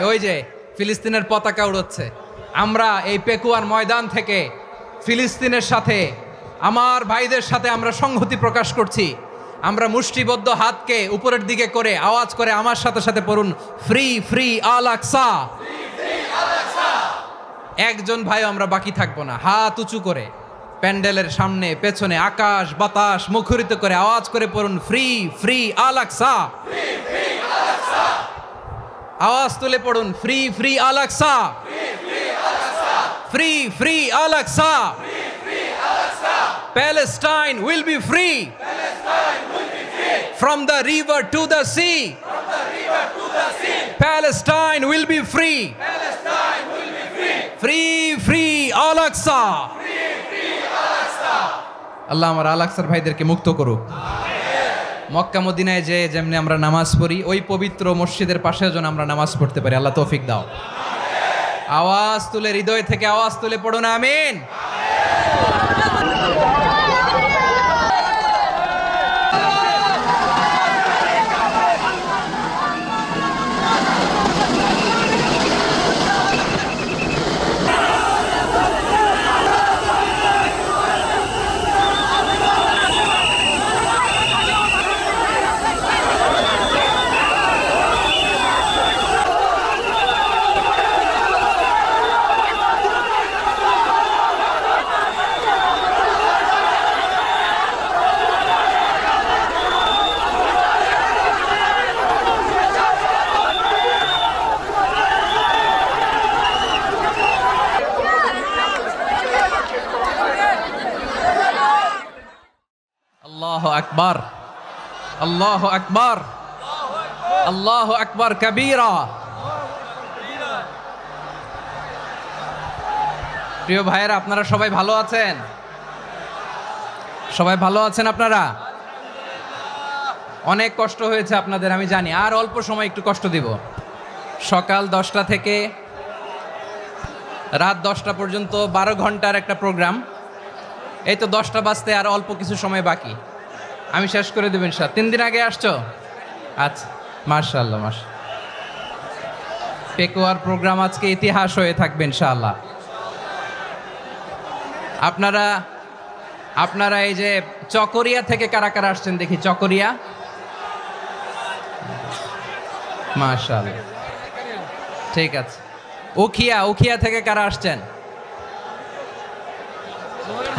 ওই যে ফিলিস্তিনের পতাকা উড়োচ্ছে। আমরা এই পেকুয়ার ময়দান থেকে ফিলিস্তিনের সাথে, আমার ভাইদের সাথে আমরা সংহতি প্রকাশ করছি। আমরা মুষ্টিবদ্ধ হাতকে উপরের দিকে করে আওয়াজ করে আমার সাথে সাথে পড়ুন, ফ্রি ফ্রি আল আকসা। একজন ভাই আমরা বাকি থাকবো না। হাত উঁচু করে প্যান্ডেলের সামনে পেছনে আকাশ বাতাস মুখরিত করে আওয়াজ করে পড়ুন, ফ্রি ফ্রি আল আকসা। আওয়াজ তুলে পড়ুন, free free Al Aqsa, free free Al Aqsa. Palestine will be free from the river to the sea. Palestine will be free. Free free Al Aqsa. আল্লাহ আমার আল আকসার ভাইদেরকে মুক্ত করুক। মক্কা মদিনায় যে যেমনি আমরা নামাজ পড়ি, ওই পবিত্র মসজিদের পাশে যেন আমরা নামাজ পড়তে পারি। আল্লাহ তৌফিক দাও। আওয়াজ তুলে, হৃদয় থেকে আওয়াজ তুলে পড়ুন আমিন। আল্লাহু আকবার, আল্লাহু আকবার, আল্লাহু আকবার কবীরা। প্রিয় ভাইয়েরা, আপনারা সবাই ভালো আছেন? সবাই ভালো আছেন আপনারা? অনেক কষ্ট হয়েছে আপনাদের আমি জানি, আর অল্প সময় একটু কষ্ট দিব। সকাল 10টা থেকে রাত 10টা পর্যন্ত 12 ঘন্টার একটা প্রোগ্রাম। এই তো 10টা বাজতে আর অল্প কিছু সময় বাকি, আমি শেষ করে দেব ইনশাআল্লাহ। 3 দিন আগে আসছো? আচ্ছা, মাশাআল্লাহ মাশাআল্লাহ। পেকুয়ার প্রোগ্রাম আজকে ইতিহাস হয়ে থাকবে ইনশাআল্লাহ। আপনারা এই যে চকরিয়া থেকে কারা কারা আসছেন দেখি? চকরিয়া, মাশাআল্লাহ, ঠিক আছে। উখিয়া থেকে কারা আসছেন?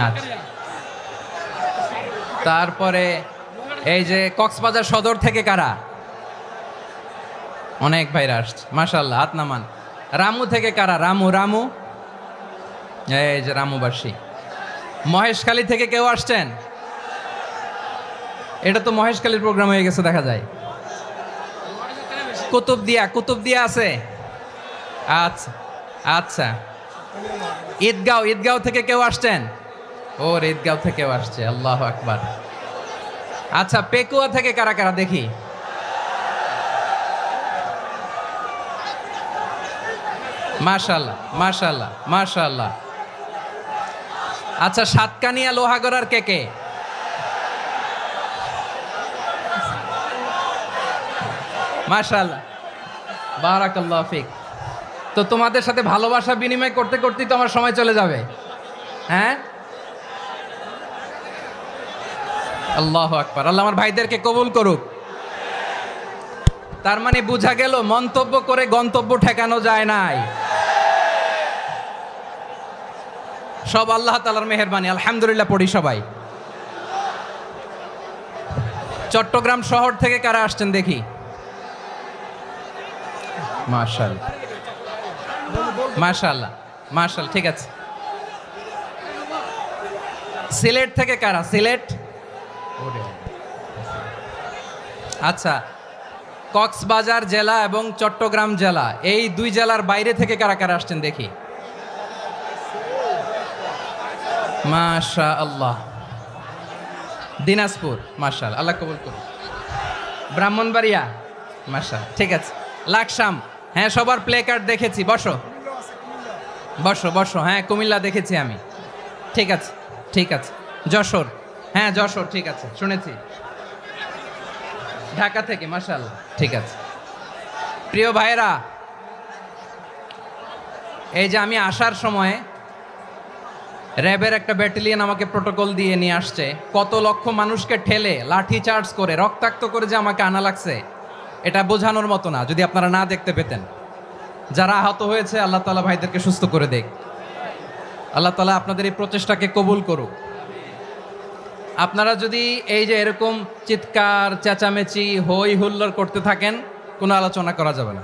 আচ্ছা। তারপরে এই যে কক্সবাজার সদর থেকে কারা? অনেক ভাইরা আসছে, মাশাআল্লাহ, হাত নামান। রামু থেকে কারা? রামু, এই যে রামুবাসী। মহেশখালী থেকে কেউ আসছেন? এটা তো মহেশখালীর প্রোগ্রাম হয়ে গেছে দেখা যায়। কুতুবদিয়া আছে? আচ্ছা আচ্ছা। ঈদগাঁও থেকে কেউ আসছেন? ওর ঈদগাঁও থেকেও আসছে, আল্লাহু আকবার। আচ্ছা, পেকুয়া থেকে কারা কারা দেখি? মাশাআল্লাহ মাশাআল্লাহ মাশাআল্লাহ। আচ্ছা, সাতকানিয়া লোহাগড়ার কে? মাশাআল্লাহ, বারাকাল্লাহু ফিক। তো তোমাদের সাথে ভালোবাসা বিনিময় করতে করতেই তো আমার সময় চলে যাবে। হ্যাঁ, আল্লাহু আকবার। আল্লাহ আমার ভাইদেরকে কবুল করুক। তার মানে বোঝা গেল মন্তব্য করে গন্তব্য ঠেকানো যায় নাই। সব আল্লাহ তাআলার মেহেরবানি, আলহামদুলিল্লাহ পড়ি সবাই। চট্টগ্রাম শহর থেকে কারা আসছেন দেখি? মাশাআল্লাহ মাশাআল্লাহ মাশাআল্লাহ, ঠিক আছে। সিলেট থেকে কারা? সিলেট, আচ্ছা। কক্সবাজার জেলা এবং চট্টগ্রাম জেলা, এই 2 জেলার বাইরে থেকে কারা কারা আসছেন দেখি? মাশাআল্লাহ। দিনাজপুর, মাশাআল্লাহ, আল্লাহ কবুল করুন। ব্রাহ্মণবাড়িয়া, মাশাআল্লাহ, ঠিক আছে। লাকসাম, হ্যাঁ, সবার প্লে কার্ড দেখেছি। বসো বসো বসো। হ্যাঁ, কুমিল্লা দেখেছি আমি, ঠিক আছে ঠিক আছে। যশোর, হ্যাঁ যশোর, ঠিক আছে, শুনেছি। ঢাকা থেকে, মাশাআল্লাহ, ঠিক আছে। প্রিয় ভাইরা, এই যে আমি আসার সময় র্যাবের একটা ব্যাটালিয়ন আমাকে প্রোটোকল দিয়ে নিয়ে আসছে, কত লক্ষ মানুষকে ঠেলে লাঠি চার্জ করে রক্তাক্ত করে যে আমাকে আনা লাগছে, এটা বোঝানোর মতো না। যদি আপনারা না দেখতে পেতেন, যারা আহত হয়েছে আল্লাহ তাআলা ভাইদেরকে সুস্থ করে দেখ। আল্লাহ তাআলা আপনাদের এই প্রচেষ্টাকে কবুল করুক। আপনারা যদি এই যে এরকম চিৎকার চেঁচামেচি হই হুল্লোড় করতে থাকেন, কোনো আলোচনা করা যাবে না।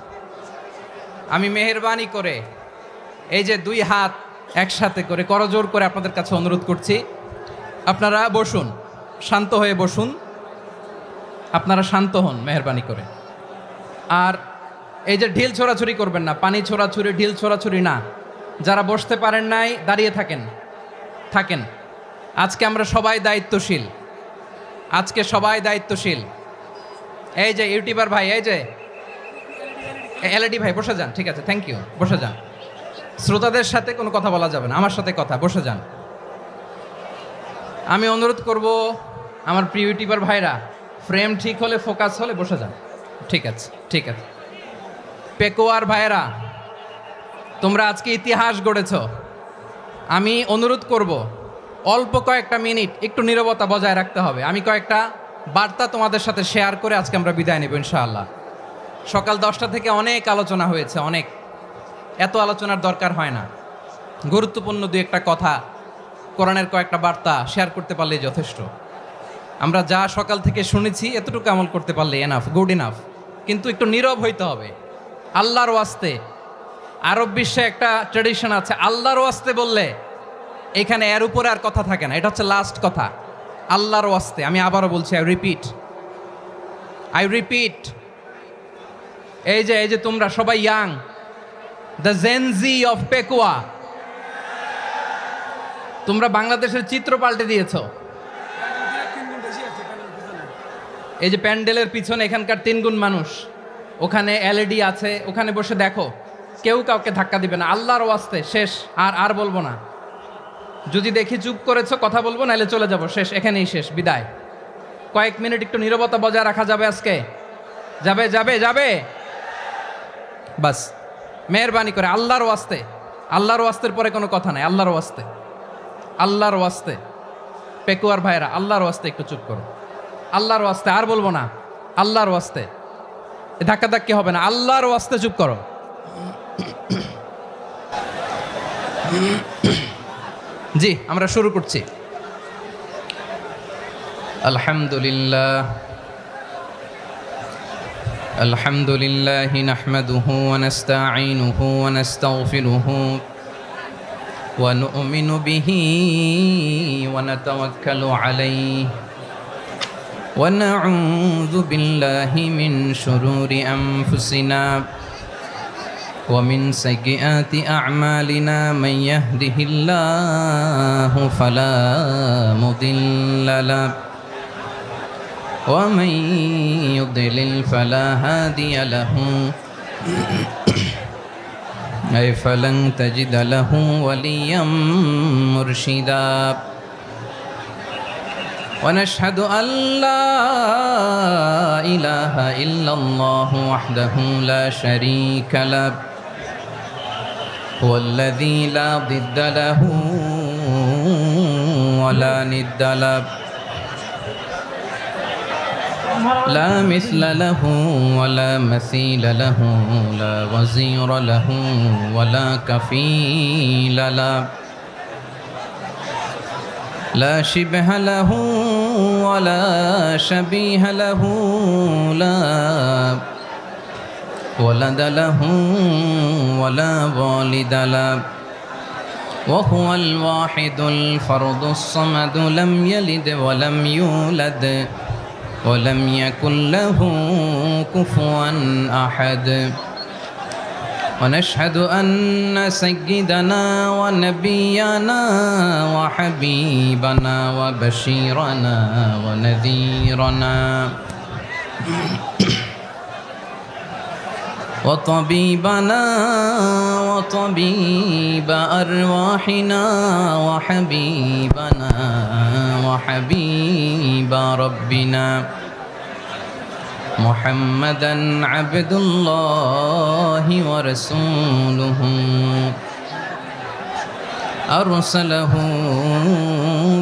আমি মেহেরবানি করে এই যে দুই হাত একসাথে করে করজোর করে আপনাদের কাছে অনুরোধ করছি, আপনারা বসুন, শান্ত হয়ে বসুন, আপনারা শান্ত হন মেহেরবানি করে। আর এই যে ঢিল ছোড়াছুরি করবেন না, পানি ছোড়াছুরি ঢিল ছোড়াছুরি না। যারা বসতে পারেন নাই দাঁড়িয়ে থাকেন। আজকে আমরা সবাই দায়িত্বশীল, আজকে সবাই দায়িত্বশীল। এই যে ইউটিউবার ভাই, এই যে এলইডি ভাই বসে যান, ঠিক আছে, থ্যাংক ইউ, বসে যান। শ্রোতাদের সাথে কোনো কথা বলা যাবে না, আমার সাথে কথা, বসে যান। আমি অনুরোধ করব আমার প্রিয় ইউটিউবার ভাইরা, ফ্রেম ঠিক হলে ফোকাস হলে বসে যান, ঠিক আছে, ঠিক আছে। পেকোয়ার ভাইরা, তোমরা আজকে ইতিহাস গড়েছ। আমি অনুরোধ করব অল্প কয়েকটা মিনিট একটু নীরবতা বজায় রাখতে হবে। আমি কয়েকটা বার্তা তোমাদের সাথে শেয়ার করে আজকে আমরা বিদায় নেব ইনশাআল্লাহ। সকাল 10টা থেকে অনেক আলোচনা হয়েছে, অনেক, এত আলোচনার দরকার হয় না। গুরুত্বপূর্ণ দুই একটা কথা, কোরআনের কয়েকটা বার্তা শেয়ার করতে পারলেই যথেষ্ট। আমরা যা সকাল থেকে শুনেছি এতটুকু আমল করতে পারলে এনাফ, গুড ইনাফ। কিন্তু একটু নীরব হইতে হবে আল্লাহর ওয়াস্তে। আরব বিশ্বে একটা ট্র্যাডিশন আছে, আল্লাহর ওয়াস্তে বললে এখানে এর উপরে আর কথা থাকে না, এটা হচ্ছে লাস্ট কথা। আল্লাহর ওয়াস্তে, আমি আবারও বলছি, আই রিপিট। এই যে তোমরা সবাই young, the Gen Z of Pekua, তোমরা বাংলাদেশের চিত্র পাল্টে দিয়েছ। এই যে প্যান্ডেলের পিছনে এখানকার 3 গুণ মানুষ, ওখানে এলইডি আছে, ওখানে বসে দেখো, কেউ কাউকে ধাক্কা দিবে না। আল্লাহর ওয়াস্তে, শেষ, আর বলবো না। যদি দেখি চুপ করেছো, কথা বলবো, নাহলে চলে যাব, শেষ, এখানেই শেষ, বিদায়। কয়েক মিনিট একটু নীরবতা বজায় রাখা যাবে আজকে? যাবে বাস, মেহেরবানি করে আল্লাহর ওয়াস্তে। আল্লাহর ওয়াস্তের পরে কোনো কথা নাই, আল্লাহর ওয়াস্তে। পেকুয়ার ভাইরা, আল্লাহর ওয়াস্তে একটু চুপ করো, আল্লাহর ওয়াস্তে, আর বলবো না, আল্লাহর ওয়াস্তে। ধাক্কাধাক্কি হবে না, আল্লাহর ওয়াস্তে চুপ করো। জি, আমরা শুরু করছি। আলহামদুলিল্লাহ নাহমাদুহু ওয়া নাস্তাঈনুহু ওয়া নাস্তাগফিরুহু ওয়া নু'মিনু বিহি ওয়া নাতাওয়াক্কালু আলাইহি ওয়া নাউযু বিল্লাহি মিন শুরুরি আনফুসিনা ومن سيئات أعمالنا من يهده الله فلا مضل له ومن يضلل فلا هادي له أي فلن تجد له وليا مرشدا ونشهد أن لا إله إلا الله وحده لا شريك له هو الذي لا ضد له ولا ند له لا مثل له ولا مثيل له لا وزير له ولا كفيل له لا شبه له ولا شبيه له لا ولد له ولا والد له وهو الواحد الفرد الصمد لم يلد ولم يولد ولم يكن له كفوا أحد ونشهد أن سيدنا ونبينا وحبيبنا وبشيرنا ونذيرنا وطبيبنا وطبيب أرواحنا وحبيبنا وحبيب ربنا محمدا عبد الله ورسوله أرسله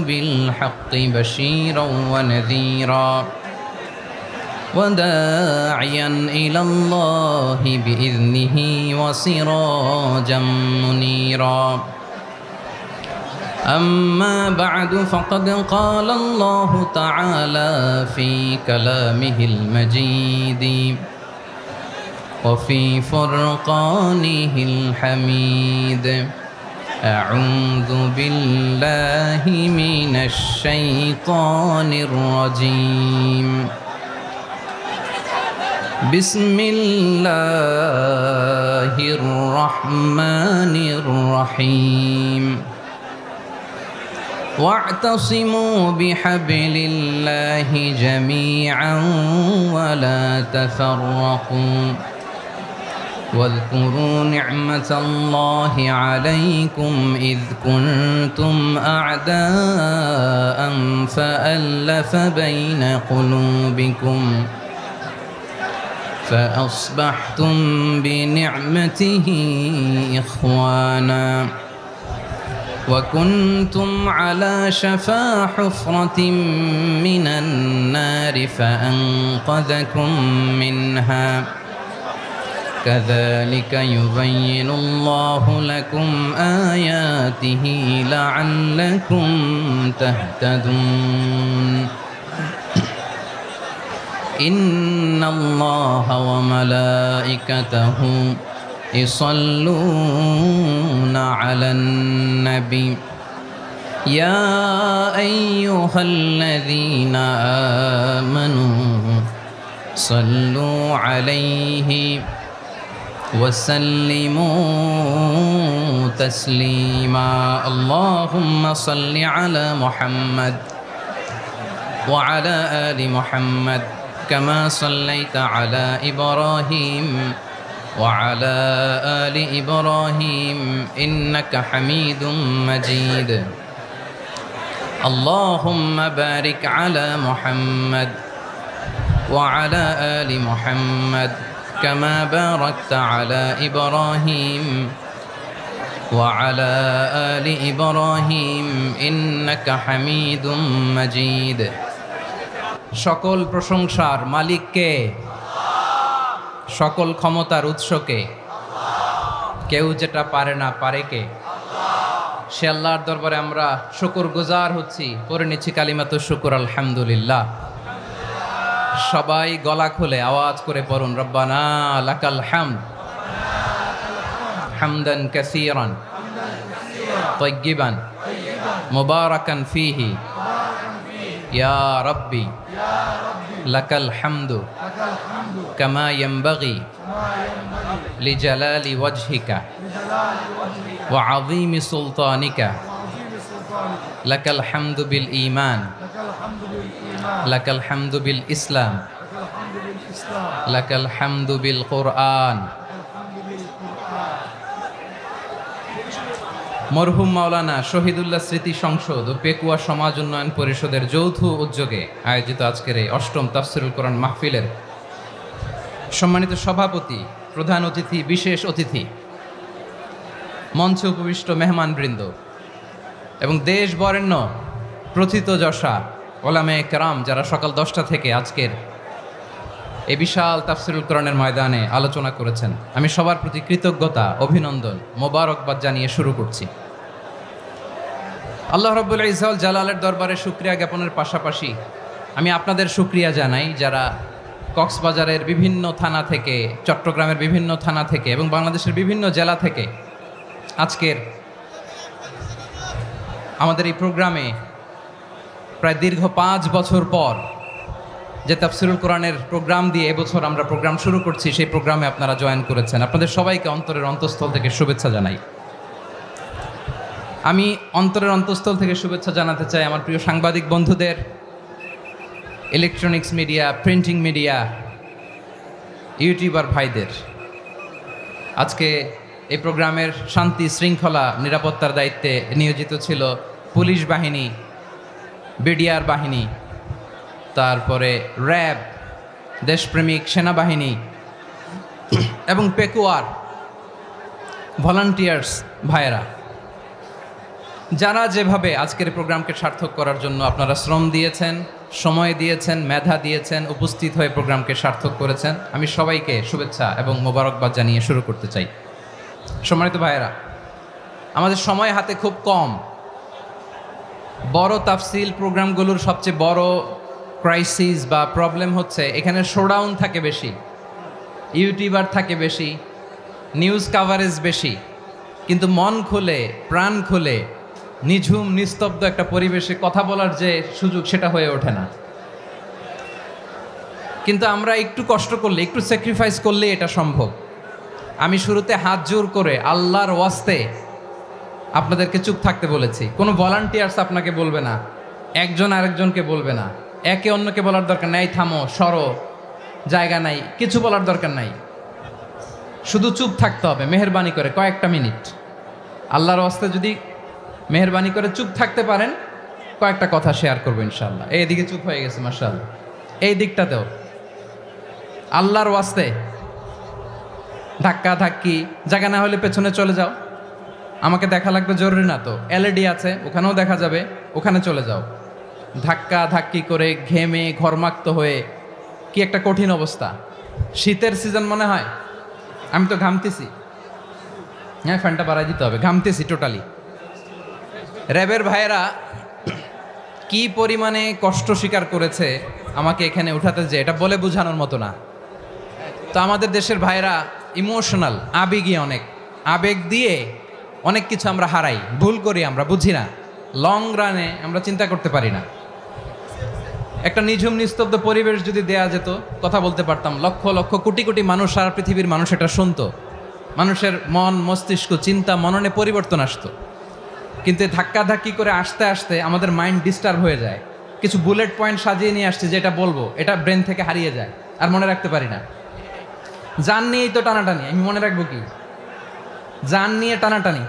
بالحق بشيرا ونذيرا وداعيا إلى الله بإذنه وسراجا منيرا أما بعد فقد قال الله تعالى في كلامه المجيد وفي فرقانه الحميد أعوذ بالله من الشيطان الرجيم بسم الله الرحمن الرحيم واعتصموا بحبل الله جميعا ولا تفرقوا واذكروا نعمة الله عليكم إذ كنتم أعداء فألف بين قلوبكم فأصبحتم بنعمته إخوانا وكنتم على شفا حفرة من النار فأنقذكم منها كذلك يبين الله لكم آياته لعلكم تهتدون إن الله وملائكته يصلون على النبي يا أيها الذين آمنوا صلوا عليه وسلموا تسليما اللهم صل على محمد وعلى آل محمد كما صليت على إبراهيم وعلى آل إبراهيم إنك حميد مجيد اللهم بارك على محمد وعلى آل محمد كما باركت على إبراهيم وعلى آل إبراهيم إنك حميد مجيد সকল প্রশংসার মালিক কে? সকল ক্ষমতার উৎস কে? কেউ যেটা পারে না পারে কে? সে আল্লাহর দরবারে আমরা শুকরগুজার হচ্ছি, পড়ে নিচ্ছি কালিমাতুশ শুকর আলহামদুলিল্লাহ। সবাই গলা খুলে আওয়াজ করে পড়ুন রব্বানা লাকাল হামদ হামদান কাসীরান তাইয়্যিবান মুবারাকান ফীহি ইয়া রাব্বি লাকাল হামদু কামা ইয়ানবাগি লিজালালি ওয়াজহিকা ওয়া আযীমি সুলতানিকা লাকাল হামদু বিল ঈমান লাকাল হামদু বিল ইসলাম লাকাল হামদু বিল কুরআন। মরহুম মাওলানা শহীদুল্লাহ স্মৃতি সংসদ ও পেকুয়া সমাজ উন্নয়ন পরিষদের যৌথ উদ্যোগে আয়োজিত আজকের এই অষ্টম তাফসিরুল কোরআন মাহফিলের সম্মানিত সভাপতি, প্রধান অতিথি, বিশেষ অতিথি, মঞ্চে উপবিষ্ট মেহমানবৃন্দ এবং দেশ বরেণ্য প্রথিতযশা ওলামায়ে কেরাম যারা সকাল 10টা থেকে আজকের এই বিশাল তাফসিরুল কোরআনের ময়দানে আলোচনা করেছেন, আমি সবার প্রতি কৃতজ্ঞতা, অভিনন্দন, মোবারকবাদ জানিয়ে শুরু করছি। আল্লাহ রাব্বুল ইজ্জত ওয়াল জালালের দরবারে শুকরিয়া জ্ঞাপনের পাশাপাশি আমি আপনাদের শুকরিয়া জানাই যারা কক্সবাজারের বিভিন্ন থানা থেকে, চট্টগ্রামের বিভিন্ন থানা থেকে এবং বাংলাদেশের বিভিন্ন জেলা থেকে আজকের আমাদের এই প্রোগ্রামে প্রায় দীর্ঘ 5 বছর পর যে তাফসিরুল কোরআনের প্রোগ্রাম দিয়ে এবছর আমরা প্রোগ্রাম শুরু করছি, সেই প্রোগ্রামে আপনারা জয়েন করেছেন। আপনাদের সবাইকে অন্তরের অন্তঃস্থল থেকে শুভেচ্ছা জানাই। আমি অন্তরের অন্তঃস্থল থেকে শুভেচ্ছা জানাতে চাই আমার প্রিয় সাংবাদিক বন্ধুদের, electronics media, printing media, YouTuber ভাইদের। আজকে এই প্রোগ্রামের শান্তি শৃঙ্খলা নিরাপত্তার দায়িত্বে নিয়োজিত ছিল পুলিশ বাহিনী, বিডিআর বাহিনী, তারপরে র্যাব, দেশপ্রেমিক সেনাবাহিনী এবং পেকুয়ার ভলান্টিয়ার্স ভাইয়েরা। যারা যেভাবে আজকের প্রোগ্রামকে সার্থক করার জন্য আপনারা শ্রম দিয়েছেন, সময় দিয়েছেন, মেধা দিয়েছেন, উপস্থিত হয়ে প্রোগ্রামকে সার্থক করেছেন, আমি সবাইকে শুভেচ্ছা এবং মোবারকবাদ জানিয়ে শুরু করতে চাই। সম্মানিত ভাইয়েরা, আমাদের সময় হাতে খুব কম। বড় তাফসিল প্রোগ্রামগুলোর সবচেয়ে বড় ক্রাইসিস বা প্রবলেম হচ্ছে এখানে শোডাউন থাকে বেশি, ইউটিউবার থাকে বেশি, নিউজ কাভারেজ বেশি, কিন্তু মন খুলে প্রাণ খুলে নিঝুম নিস্তব্ধ একটা পরিবেশে কথা বলার যে সুযোগ সেটা হয়ে ওঠে না। কিন্তু আমরা একটু কষ্ট করলে, একটু স্যাক্রিফাইস করলে এটা সম্ভব। আমি শুরুতে হাত জোর করে আল্লাহর ওয়াস্তে আপনাদেরকে চুপ থাকতে বলেছি। কোনো ভলান্টিয়ার্স আপনাকে বলবে না, একজন আরেকজনকে বলবে না, একে অন্যকে বলার দরকার নাই, থামো সরো, জায়গা নাই, কিছু বলার দরকার নাই। শুধু চুপ থাকতে হবে মেহেরবানি করে কয়েকটা মিনিট। আল্লাহর ওয়াস্তে যদি মেহেরবানি করে চুপ থাকতে পারেন, কয়েকটা কথা শেয়ার করবো ইনশাআল্লাহ। এইদিকে চুপ হয়ে গেছে মাশাআল্লাহ, এই দিকটাতেও আল্লাহর ওয়াস্তে ধাক্কা ধাক্কি, জায়গা না হলে পেছনে চলে যাও। আমাকে দেখা লাগবে জরুরি না তো, এলইডি আছে ওখানেও দেখা যাবে, ওখানে চলে যাও। ধাক্কা ধাক্কি করে ঘেমে ঘরমাক্ত হয়ে কি একটা কঠিন অবস্থা। শীতের সিজন মনে হয়, আমি তো ঘামতেছি। হ্যাঁ, ফ্যানটা বাড়াই দিতে হবে, ঘামতেছি টোটালি। র্যাবের ভাইয়েরা কি পরিমাণে কষ্ট স্বীকার করেছে আমাকে এখানে উঠাতে, যে এটা বলে বোঝানোর মতো না। তো আমাদের দেশের ভাইয়েরা ইমোশনাল, আবেগী অনেক, আবেগ দিয়ে অনেক কিছু আমরা হারাই, ভুল করি, আমরা বুঝি না, লং রানে আমরা চিন্তা করতে পারি না। একটা নিঝুম নিস্তব্ধ পরিবেশ যদি দেয়া যেত, কথা বলতে পারতাম, লক্ষ লক্ষ কোটি কোটি মানুষ, সারা পৃথিবীর মানুষ এটা শুনতো, মানুষের মন মস্তিষ্ক চিন্তা মননে পরিবর্তন আসতো। কিন্তু ধাক্কাধাক্কি করে আসতে আসতে আমাদের মাইন্ড ডিস্টার্ব হয়ে যায়। কিছু বুলেট পয়েন্ট সাজিয়ে নিয়ে আসছে, যেটা বলবো এটা ব্রেন থেকে হারিয়ে যায়, আর মনে রাখতে পারি না। জান নিয়েই তো টানাটানি, আমি মনে রাখবো কি? জান নিয়ে টানাটানি।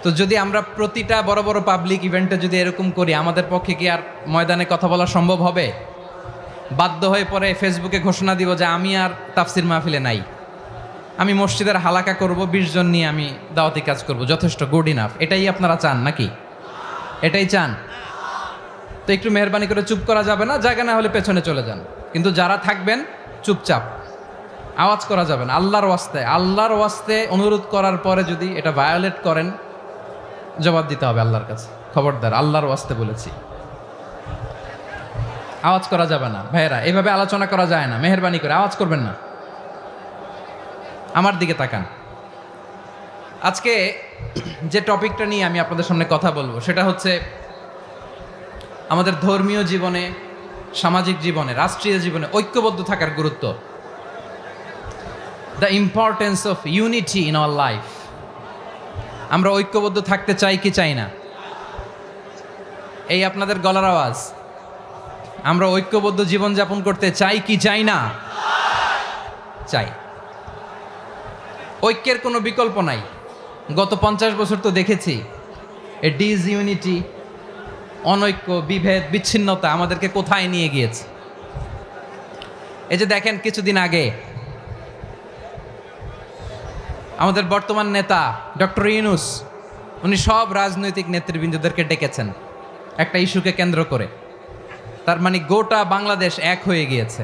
তো যদি আমরা প্রতিটা বড় বড় পাবলিক ইভেন্টে যদি এরকম করি, আমাদের পক্ষে কি আর ময়দানে কথা বলা সম্ভব হবে? বাধ্য হয়ে পরে ফেসবুকে ঘোষণা দিব যে আমি আর তাফসির মাহফিলে নাই, আমি মসজিদের হালাকা করব, 20 জন নিয়ে আমি দাওয়াতি কাজ করব, যথেষ্ট, গুড ইনাফ। এটাই আপনারা চান নাকি? এটাই চান? তো একটু মেহরবানি করে চুপ করা যাবে না? জায়গা না হলে পেছনে চলে যান, কিন্তু যারা থাকবেন চুপচাপ, আওয়াজ করা যাবে না। আল্লাহর ওয়াস্তে, আল্লাহর ওয়াস্তে অনুরোধ করার পরে যদি এটা ভায়োলেট করেন, জবাব দিতে হবে আল্লাহর কাছে। খবরদার, আল্লাহর ওয়াস্তে বলেছি, আওয়াজ করা যাবে না। ভাইয়েরা, এভাবে আলোচনা করা যায় না, মেহরবানি করে আওয়াজ করবেন না। আমার দিকে তাকান। আজকে যে টপিকটা নিয়ে আমি আপনাদের সামনে কথা বলবো, সেটা হচ্ছে আমাদের ধর্মীয় জীবনে, সামাজিক জীবনে, রাষ্ট্রীয় জীবনে ঐক্যবদ্ধ থাকার গুরুত্ব। The importance of unity in our life. আমরা ঐক্যবদ্ধ থাকতে চাই কি চাই না? এই আপনাদের গলার আওয়াজ। আমরা ঐক্যবদ্ধ জীবনযাপন করতে চাই কি চাই না? চাই। ঐক্যের কোনো বিকল্প নাই। গত 50 বছর তো দেখেছি এ ডিসইউনিটি, অনৈক্য, বিভেদ, বিচ্ছিন্নতা আমাদেরকে কোথায় নিয়ে গিয়েছে। এই যে দেখেন, কিছুদিন আগে আমাদের বর্তমান নেতা ডক্টর ইউনূস, উনি সব রাজনৈতিক নেতৃবৃন্দদেরকে ডেকেছেন একটা ইস্যুকে কেন্দ্র করে। তার মানে গোটা বাংলাদেশ এক হয়ে গিয়েছে।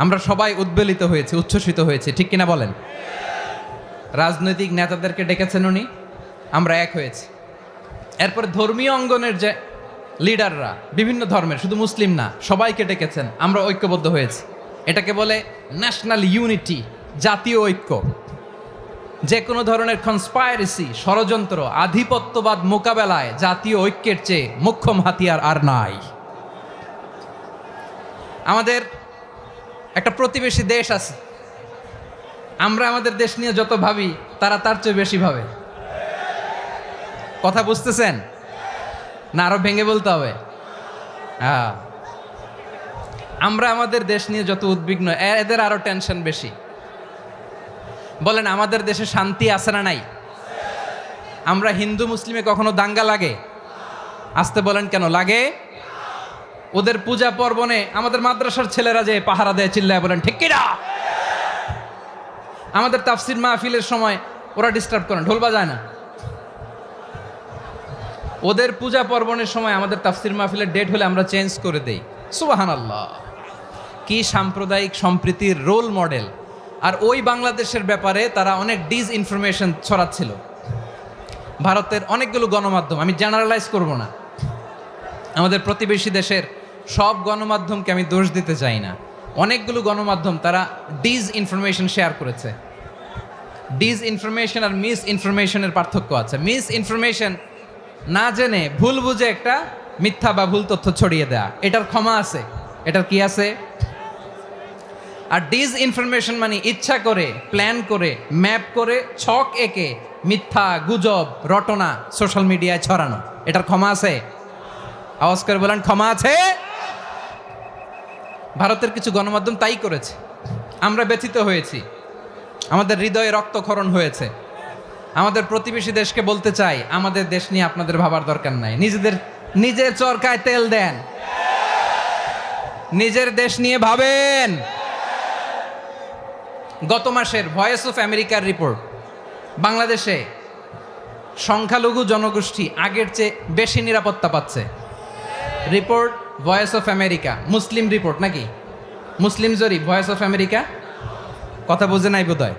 আমরা সবাই উদ্বেলিত হয়েছি, উচ্ছ্বসিত হয়েছি, ঠিক কিনা বলেন? রাজনৈতিক নেতাদেরকে ডেকেছেন উনি, আমরা এক হয়েছি। এরপরে ধর্মীয় অঙ্গনের যে লিডাররা, বিভিন্ন ধর্মের, শুধু মুসলিম না, সবাইকে ডেকেছেন, আমরা ঐক্যবদ্ধ হয়েছি। এটাকে বলে ন্যাশনাল ইউনিটি, জাতীয় ঐক্য। যে কোনো ধরনের কনস্পাইরেসি, ষড়যন্ত্র, আধিপত্যবাদ মোকাবেলায় জাতীয় ঐক্যের চেয়ে মোক্ষম হাতিয়ার আর নাই। আমাদের একটা প্রতিবেশী দেশ আছে, আমরা আমাদের দেশ নিয়ে যত ভাবি, তারা তার চেয়ে বেশি ভাবে। কথা বুঝতেছেন না? আরো ভেঙে বলতে হবে। হ্যাঁ, আমরা আমাদের দেশ নিয়ে যত উদ্বিগ্ন, এদের আরো টেনশন বেশি। বলেন, আমাদের দেশে শান্তি আছে না নাই? আমরা হিন্দু মুসলিমে কখনো দাঙ্গা লাগে? আসতে বলেন, কেন লাগে? ওদের পূজা পার্বণে আমাদের মাদ্রাসার ছেলেরা যে পাহারা দেয়, চিল্লায় বলেন ঠিক কিনা? আমাদের তাফসির মাহফিলের সময় ওরা ডিস্টার্ব করেন, ঢোল বাজায় না। ওদের পূজা পার্বণের সময় আমাদের তাফসির মাহফিলের ডেট হলে আমরা চেঞ্জ করে দেই। সুবহানাল্লাহ, কি সাম্প্রদায়িক সম্প্রীতির রোল মডেল। আর ওই বাংলাদেশের ব্যাপারে তারা অনেক ডিসইনফরমেশন ছড়াচ্ছিল। ভারতের অনেকগুলো গণমাধ্যম, আমি জেনারেলাইজ করব না, আমাদের প্রতিবেশী দেশের সব গণমাধ্যমকে আমি দোষ দিতে চাই না, অনেকগুলো গণমাধ্যম তারা ডিসইনফরমেশন শেয়ার করেছে। ডিসইনফরমেশন আর মিস ইনফরমেশনের পার্থক্য আছে। মিস ইনফরমেশন না জেনে ভুল বুঝে একটা মিথ্যা বা ভুল তথ্য ছড়িয়ে দেয়া, এটার ক্ষমা আছে, এটার কি আছে। আর ডিসইনফরমেশন মানে ইচ্ছা করে, প্ল্যান করে, ম্যাপ করে, ছক এঁকে মিথ্যা, গুজব, রটনা সোশ্যাল মিডিয়ায় ছড়ানো, এটার ক্ষমা আছে? আওয়াজ করে বলেন, ক্ষমা আছে? ভারতের কিছু গণমাধ্যম তাই করেছে। আমরা ব্যথিত হয়েছি, আমাদের হৃদয়ে রক্তক্ষরণ হয়েছে। আমাদের প্রতিবেশী দেশকে বলতে চাই, আমাদের দেশ নিয়ে আপনাদের ভাবার দরকার নাই, নিজের চরকায় তেল দেন, নিজের দেশ নিয়ে ভাবেন। গত মাসের ভয়েস অফ আমেরিকার রিপোর্ট, বাংলাদেশে সংখ্যালঘু জনগোষ্ঠী আগের চেয়ে বেশি নিরাপত্তা পাচ্ছে। Report voice of America, Muslim report নাকি? মুসলিম জরিপ, ভয়েস অফ আমেরিকা। কথা বোঝে নাই বোধহয়।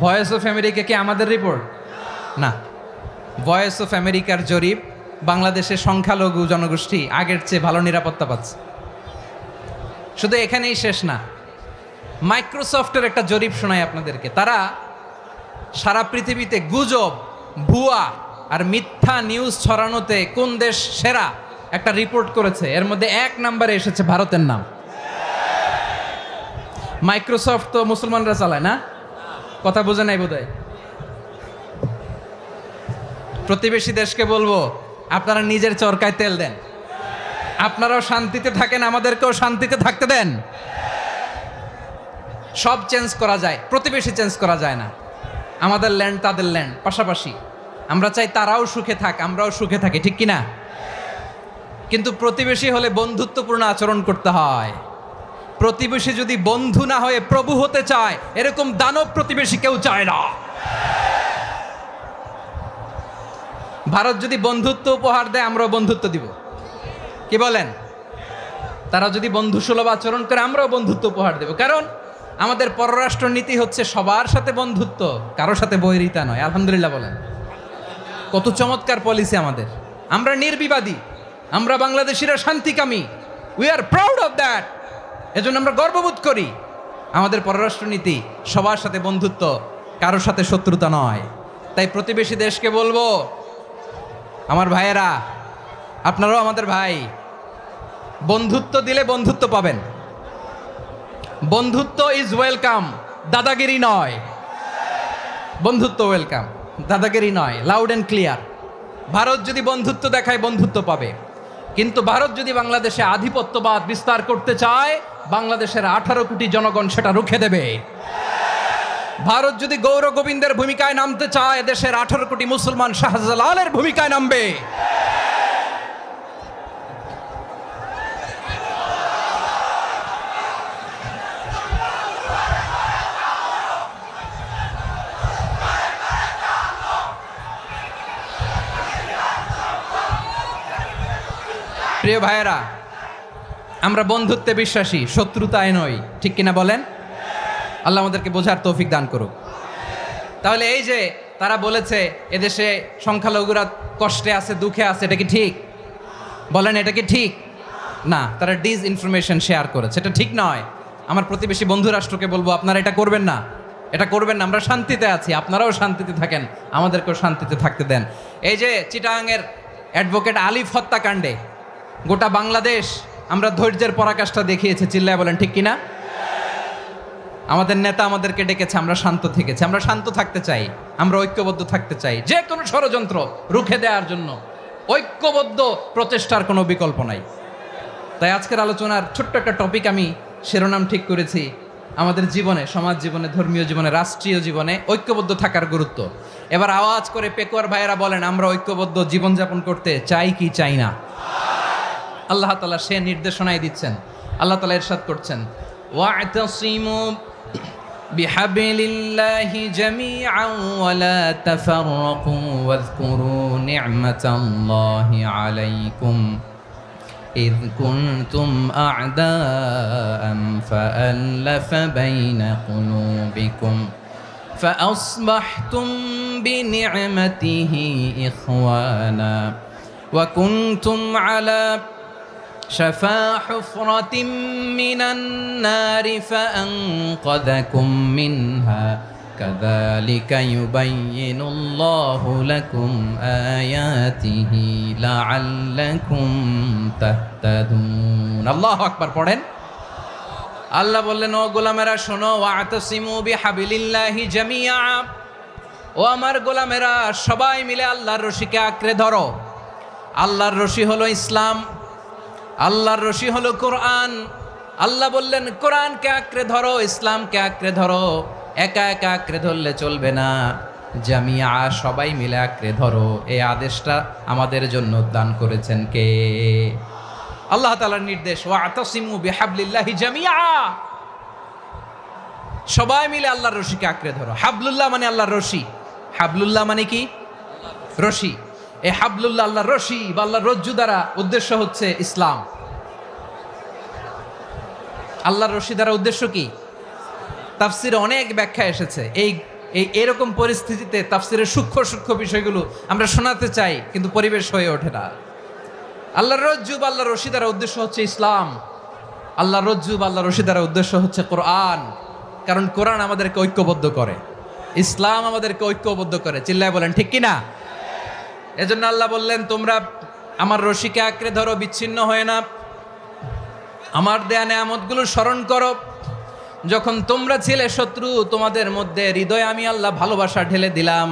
ভয়েস অফ আমেরিকা কি আমাদের রিপোর্ট? না, ভয়েস অফ আমেরিকার জরিপ, বাংলাদেশের সংখ্যালঘু জনগোষ্ঠী আগের চেয়ে ভালো নিরাপত্তা পাচ্ছে। শুধু এখানেই শেষ না, মাইক্রোসফটের একটা জরিপ শোনায় আপনাদেরকে। তারা সারা পৃথিবীতে গুজব, ভুয়া আর মিথ্যা নিউজ ছড়ানোতে কোন দেশ সেরা একটা রিপোর্ট করেছে। এর মধ্যে 1 নম্বরে এসেছে ভারতের নাম। মাইক্রোসফট তো মুসলমানরা চালায় না? কথা বোঝে নাই বোধহয়। প্রতিবেশী দেশকে বলবো, আপনারা নিজের চরকায় তেল দেন, আপনারাও শান্তিতে থাকেন, আমাদেরকেও শান্তিতে থাকতে দেন। সব চেঞ্জ করা যায়, প্রতিবেশী চেঞ্জ করা যায় না। আমাদের ল্যান্ড তাদের ল্যান্ড, পাশাপাশি। আমরা চাই তারাও সুখে থাক, আমরাও সুখে থাকি, ঠিক কিনা? কিন্তু প্রতিবেশী হলে বন্ধুত্বপূর্ণ আচরণ করতে হয়। প্রতিবেশী যদি বন্ধু না হয়ে প্রভু হতে চায়, এরকম দানব প্রতিবেশী কেউ চায় না। ভারত যদি বন্ধুত্ব উপহার দেয়, আমরাও বন্ধুত্ব দিব। কি বলেন? তারা যদি বন্ধুসুলভ আচরণ করে, আমরাও বন্ধুত্ব উপহার দেব। কারণ আমাদের পররাষ্ট্র নীতি হচ্ছে সবার সাথে বন্ধুত্ব, কারোর সাথে বৈরিতা নয়। আলহামদুলিল্লাহ বলেন, কত চমৎকার পলিসি আমাদের। আমরা নির্বিবাদী, আমরা বাংলাদেশিরা শান্তিকামী। We are proud of that. এজন্য আমরা গর্ববোধ করি। আমাদের পররাষ্ট্র নীতি সবার সাথে বন্ধুত্ব, কারোর সাথে শত্রুতা নয়। তাই প্রতিবেশী দেশকে বলবো, আমার ভাইয়েরা, আপনারাও আমাদের ভাই, বন্ধুত্ব দিলে বন্ধুত্ব পাবেন। বন্ধুত্ব ইজ ওয়েলকাম, দাদাগিরি নয়। বন্ধুত্ব ওয়েলকাম, দাদাগিরি নয়, লাউড অ্যান্ড ক্লিয়ার। ভারত যদি বন্ধুত্ব দেখায়, বন্ধুত্ব পাবে। কিন্তু ভারত যদি বাংলাদেশে আধিপত্যবাদ বিস্তার করতে চায়, বাংলাদেশের 18 কোটি জনগণ সেটা রুখে দেবে। ভারত যদি গৌর গোবিন্দের ভূমিকায় নামতে চায়, দেশের 18 কোটি মুসলমান শাহজালালের ভূমিকায় নামবে। প্রিয় ভাইয়েরা, আমরা বন্ধুত্বে বিশ্বাসী, শত্রুতায় নই, ঠিক কিনা বলেন? আল্লাহ আমাদেরকে বোঝার তৌফিক দান করুক। তাহলে এই যে তারা বলেছে এদেশে সংখ্যালঘুরা কষ্টে আছে, দুঃখে আছে, এটা কি ঠিক? বলেন, এটা কি ঠিক? না, তারা ডিসইনফরমেশন শেয়ার করেছে, এটা ঠিক নয়। আমার প্রতিবেশী বন্ধু রাষ্ট্রকে বলবো, আপনারা এটা করবেন না, এটা করবেন না। আমরা শান্তিতে আছি, আপনারাও শান্তিতে থাকেন, আমাদেরকেও শান্তিতে থাকতে দেন। এই যে চিটাগাংয়ের অ্যাডভোকেট আলিফ হত্যাকাণ্ডে গোটা বাংলাদেশ আমরা ধৈর্যের পরাকাষ্ঠা দেখিয়েছে, চিল্লায় বলেন ঠিক কিনা? আমাদের নেতা আমাদেরকে ডেকেছে, আমরা শান্ত থেকেছি। আমরা শান্ত থাকতে চাই, আমরা ঐক্যবদ্ধ থাকতে চাই। যে কোনো ষড়যন্ত্র রুখে দেওয়ার জন্য ঐক্যবদ্ধ প্রচেষ্টার কোনো বিকল্প নাই। তাই আজকের আলোচনার ছোট্ট একটা টপিক আমি শিরোনাম ঠিক করেছি, আমাদের জীবনে, সমাজ জীবনে, ধর্মীয় জীবনে, রাষ্ট্রীয় জীবনে ঐক্যবদ্ধ থাকার গুরুত্ব। এবার আওয়াজ করে পেকুয়ার ভাইয়েরা বলেন, আমরা ঐক্যবদ্ধ জীবনযাপন করতে চাই কি চাই না? আল্লাহ তাআলা সে নির্দেশনাই দিচ্ছেন। আল্লাহ তাআলা ইরশাদ করছেন, ওয়া'তাসিমু বিহাবিলিল্লাহি জামিআন ওয়া লা তাফাররাকু ওয়াযকুরু নি'মাতাল্লাহি আলাইকুম إذ كنتم أعداء فألف بين قلوبكم فأصبحتم بنعمته إخوانا وكنتم على شفا حفرة من النار فأنقذكم منها كذلك يبين الله لكم آياته لعلكم تهتدون الله أكبر পড়েন আল্লাহ বললেন ও গোলামেরা শোনো ওয়াতাসিমু বিহাবিলিল্লাহি জামিআ ও আমার গোলামেরা সবাই মিলে আল্লাহর রশিকে আঁকড়ে ধরো আল্লাহর রশি হলো ইসলাম আল্লাহর রশি হলো কোরআন আল্লাহ বললেন কোরআনকে আঁকড়ে ধরো ইসলামকে আঁকড়ে ধরো একা একা আঁকড়ে ধরলে চলবে না জামিয়া সবাই মিলে আঁকড়ে ধরো এই আদেশটা আমাদের জন্য দান করেছেন কে আল্লাহ তাআলার নির্দেশ ওয়াতাসিমু বিহাবলিল্লাহি জামিআ সবাই মিলে আল্লাহর রশিকে আঁকড়ে ধরো হাবলুল্লাহ মানে আল্লাহর রশি হাবলুল্লাহ মানে কি রশি এই হাবলুল্লাহ আল্লাহর রশি বা আল্লাহর রজ্জু দ্বারা উদ্দেশ্য হচ্ছে ইসলাম আল্লাহর রশি দ্বারা উদ্দেশ্য কি তাফসিরে অনেক ব্যাখ্যা এসেছে এই এরকম পরিস্থিতিতে তাফসিরের সূক্ষ্ম সূক্ষ্ম বিষয়গুলো আমরা শোনাতে চাই কিন্তু পরিবেশ হয়ে ওঠে না আল্লাহর রজ্জু বা আল্লাহর রশি দ্বারা উদ্দেশ্য হচ্ছে ইসলাম আল্লাহর রজ্জু বা আল্লাহর রশি দ্বারা উদ্দেশ্য হচ্ছে কোরআন কারণ কোরআন আমাদেরকে ঐক্যবদ্ধ করে ইসলাম আমাদেরকে ঐক্যবদ্ধ করে চিল্লায় বলেন ঠিক কিনা এজন্য আল্লাহ বললেন তোমরা আমার রশিকে আঁকড়ে ধরো বিচ্ছিন্ন হয়ে না আমার দেয়া নেয়ামতগুলো স্মরণ করো যখন তোমরা ছিলে শত্রু তোমাদের মধ্যে হৃদয়ে আমি আল্লাহ ভালোবাসা ঢেলে দিলাম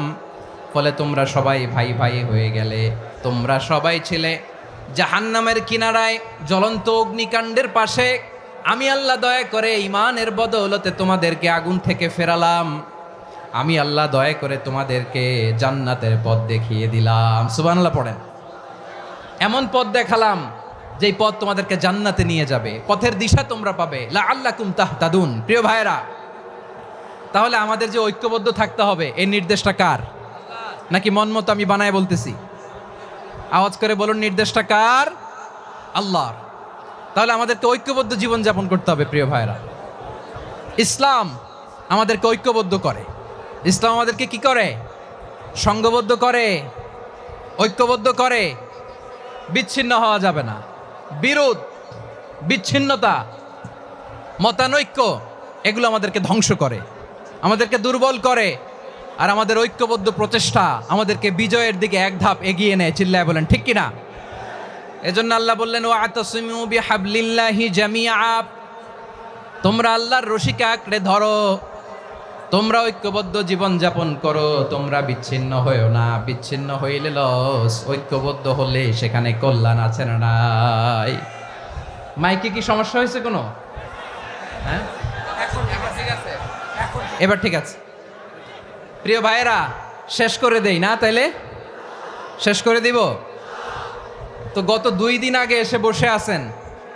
ফলে তোমরা সবাই ভাই ভাই হয়ে গেলে তোমরা সবাই ছিলে জাহান্নামের কিনারায় জ্বলন্ত অগ্নিকাণ্ডের পাশে আমি আল্লাহ দয়া করে ঈমানের বদৌলতে তোমাদেরকে আগুন থেকে ফেরালাম আমি আল্লাহ দয়া করে তোমাদেরকে জান্নাতের পথ দেখিয়ে দিলাম সুবহানাল্লাহ পড়েন এমন পথ দেখালাম যেই পথ তোমাদেরকে জান্নাতে নিয়ে যাবে পথের দিশা তোমরা পাবে লাআল্লাকুম তাহতাদুন প্রিয় ভাইরা তাহলে আমাদের যে ঐক্যবদ্ধ থাকতে হবে এই নির্দেশটা কার নাকি মন মতো আমি বানায় বলতেছি আওয়াজ করে বলুন নির্দেশটা কার আল্লাহর তাহলে আমাদেরকে ঐক্যবদ্ধ জীবন যাপন করতে হবে প্রিয় ভাইরা ইসলাম আমাদেরকে ঐক্যবদ্ধ করে ইসলাম আমাদেরকে কি করে সংঘবদ্ধ করে ঐক্যবদ্ধ করে বিচ্ছিন্ন হওয়া যাবে না বিরোধ বিচ্ছিন্নতা মতানৈক্য এগুলো আমাদেরকে ধ্বংস করে আমাদেরকে দুর্বল করে আর আমাদের ঐক্যবদ্ধ প্রচেষ্টা আমাদেরকে বিজয়ের দিকে এক ধাপ এগিয়ে নেয় চিল্লায় বলেন ঠিক কিনা এজন্য আল্লাহ বললেন ওয়াতাসিমু বিহাবলিল্লাহি জামিআ তোমরা আল্লাহর রশিকে আঁকড়ে ধরো তোমরা ঐক্যবদ্ধ জীবন যাপন করো তোমরা বিচ্ছিন্ন হয়েও না বিচ্ছিন্ন হইলে লস ঐক্যবদ্ধ হলে সেখানে কল্যাণ আছে না নাই মাইকে কি সমস্যা হয়েছে কোনো হ্যাঁ এবার ঠিক আছে প্রিয় ভাইয়েরা শেষ করে দেই না তাইলে শেষ করে দিব তো গত 2 দিন আগে এসে বসে আছেন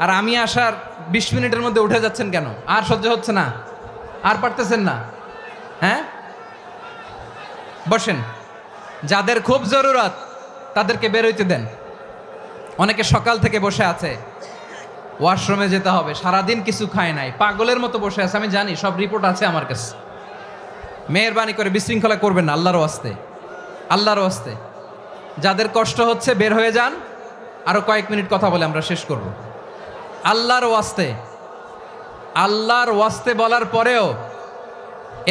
আর আমি আসার 20 মিনিটের মধ্যে উঠে যাচ্ছেন কেন আর সহ্য হচ্ছে না আর পারতেছেন না হ্যাঁ বসেন যাদের খুব জরুরত তাদেরকে বের হইতে দেন অনেকে সকাল থেকে বসে আছে ওয়াশরুমে যেতে হবে সারাদিন কিছু খায় নাই পাগলের মতো বসে আছে আমি জানি সব রিপোর্ট আছে আমার কাছে মেহেরবানি করে বিশৃঙ্খলা করবেন না আল্লাহর ওয়াস্তে আল্লাহর ওয়াস্তে যাদের কষ্ট হচ্ছে বের হয়ে যান আরো কয়েক মিনিট কথা বলে আমরা শেষ করব আল্লাহর ওয়াস্তে বলার পরেও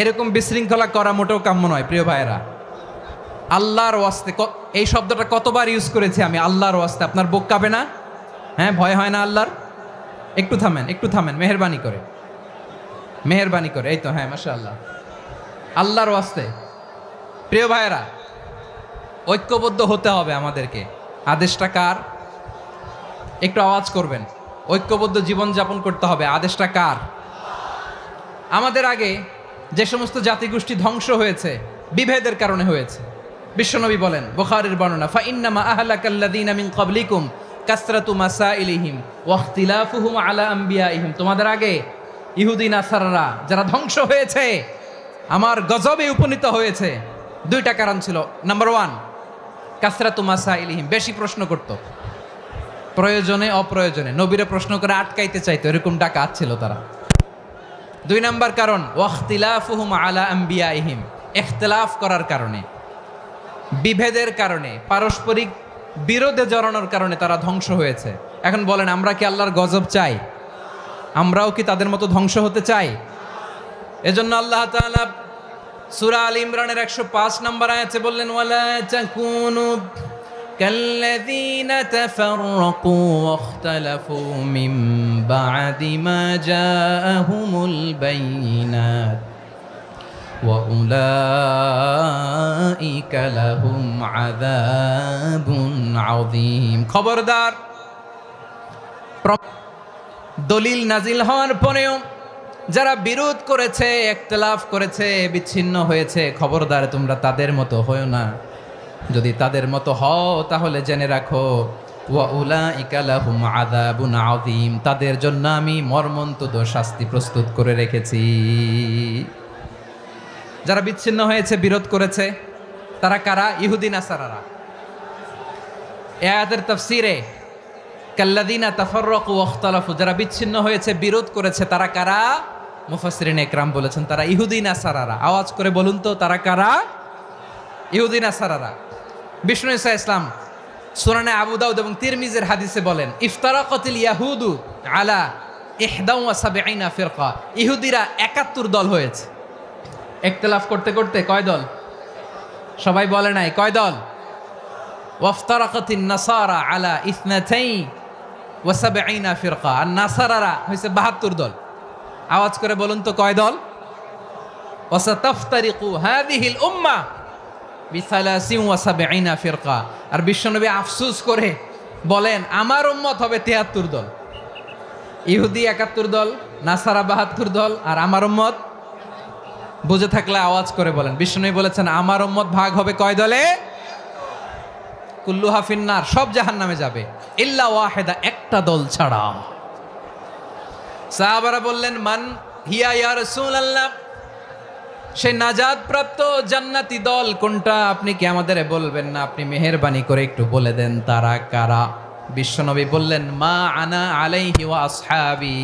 এরকম বিশৃঙ্খলা করা মোটেও কাম্য নয় প্রিয় ভাইয়েরা আল্লাহর ওয়াস্তে এই শব্দটা কতবার ইউজ করেছি আমি আল্লাহর ওয়াস্তে আপনার বুক কাঁপে না হ্যাঁ ভয় হয় না আল্লাহর একটু থামেন মেহেরবানি করে এই তো হ্যাঁ মাশাআল্লাহ আল্লাহর ওয়াস্তে প্রিয় ভাইয়েরা ঐক্যবদ্ধ হতে হবে আমাদেরকে আদেশটা কার একটু আওয়াজ করবেন ঐক্যবদ্ধ জীবন যাপন করতে হবে আদেশটা কার আমাদের আগে যে সমস্ত জাতিগোষ্ঠী ধ্বংস হয়েছে বিভেদের কারণে হয়েছে বিশ্বনবী বলেন বুখারীর বর্ণনা ফা ইন্নামা আহলাকাল্লাযীনা মিন ক্বাবলিকুম কাসরাতু মাসাইলিহিম ওয়া ইখতিলাফুহুম আলা আমবিয়াইহিম তোমাদের আগে ইহুদি নাসারারা যারা ধ্বংস হয়েছে, আমার গজবে উপনীত হয়েছে, দুইটা কারণ ছিল। নাম্বার ওয়ান, কাসরাতু মাসাইলিহিম, বেশি প্রশ্ন করত, প্রয়োজনে অপ্রয়োজনে নবীরে প্রশ্ন করে আটকাইতে চাইতো, এরকম ডাকাত ছিল তারা। দুই নাম্বার কারণ, ওয়াখতিলাফুহুম আলা আম্বিয়াইহিম, ইখতিলাফ করার কারণে, বিভেদের কারণে, পারস্পরিক বিরোধে জড়ানোর কারণে তারা ধ্বংস হয়েছে। এখন বলেন, আমরা কি আল্লাহর গজব চাই? আমরাও কি তাদের মতো ধ্বংস হতে চাই? এজন্য আল্লাহ তাআলা সূরা আল ইমরানের 105 নম্বর আয়াতে বললেন, ওয়ালা তাকুনু কাল্লাযীনা তাফাররাকু ওয়াখতালাফু মিন বা'দি মা জাআহুমুল বাইয়িনাত ওয়া উলাইকা লাহুম আযাবুন আযীম। খবরদার, দলিল নাজিল হওয়ার পরেও যারা বিরোধ করেছে, ইখতিলাফ করেছে, বিচ্ছিন্ন হয়েছে, খবরদার তোমরা তাদের মতো হয়ো না। যদি তাদের মতো হও তাহলে জেনে রাখো, ওয়া উলাইকা লাহুম আযাবুন আযীম, তাদের জন্য আমি মর্মন্তুদ শাস্তি প্রস্তুত করে রেখেছি। যারা বিচ্ছিন্ন হয়েছে, বিরোধ করেছে, তারা কারা? ইহুদি নাসারারা। এই আয়াতের তাফসীরে কাল্লাযীনা তাফাররাকু ওয়াখতালাফু, যারা বিচ্ছিন্ন হয়েছে, বিরোধ করেছে, তারা কারা? মুফাসসিরিন ইকরাম বলেছেন তারা ইহুদি নাসারারা। আওয়াজ করে বলুন তো, তারা কারা? ইহুদি নাসারারা। বিষ্ণু ঈসা ইসলাম সুনানে আবু দাউদ এবং তিরমিজির হাদিসে বলেন, ইফতারাকাতিল ইয়াহুদু আলা 71 ফিরকা, ইহুদিরা 71 দল হয়েছে। ইখতিলাফ করতে করতে কয় দল? সবাই বলে নাই, কয় দল? ওয়াফতারাকাতিন নাসারা আলা 72 ফিরকা, আর নাসারারা হয়েছে 72 দল। আওয়াজ করে বলুন তো, কয় দল? ওয়াসাতাফতারিকু হাযিহিল উম্মাহ বি73 ফিরকা। আর বিশ্বনবী আফসোস করে বলেন, আমার উম্মত হবে 73 দল। ইহুদি 71 দল, নাসারা 72 দল, আর আমার উম্মত, বুঝে থাকলে আওয়াজ করে বলেন। বিশ্বনবী বলেছেন, আমার উম্মত ভাগ হবে কয় দলে? কুল্লুহা ফিন্নার, সব জাহান্নামে যাবে, ইল্লা ওয়াহিদা, একটা দল ছাড়া। সাহাবারা বললেন, মান হিয়া ইয়া রাসূলুল্লাহ, সেই নাজাত প্রাপ্ত জান্নাতি দল কোনটা? আপনি কি আমাদের বলবেন না? আপনি মেহেরবানি করে একটু বলে দেন তারা কারা। বিশ্বনবী বললেন, মা আনা আলাইহি ওয়া আসহাবি,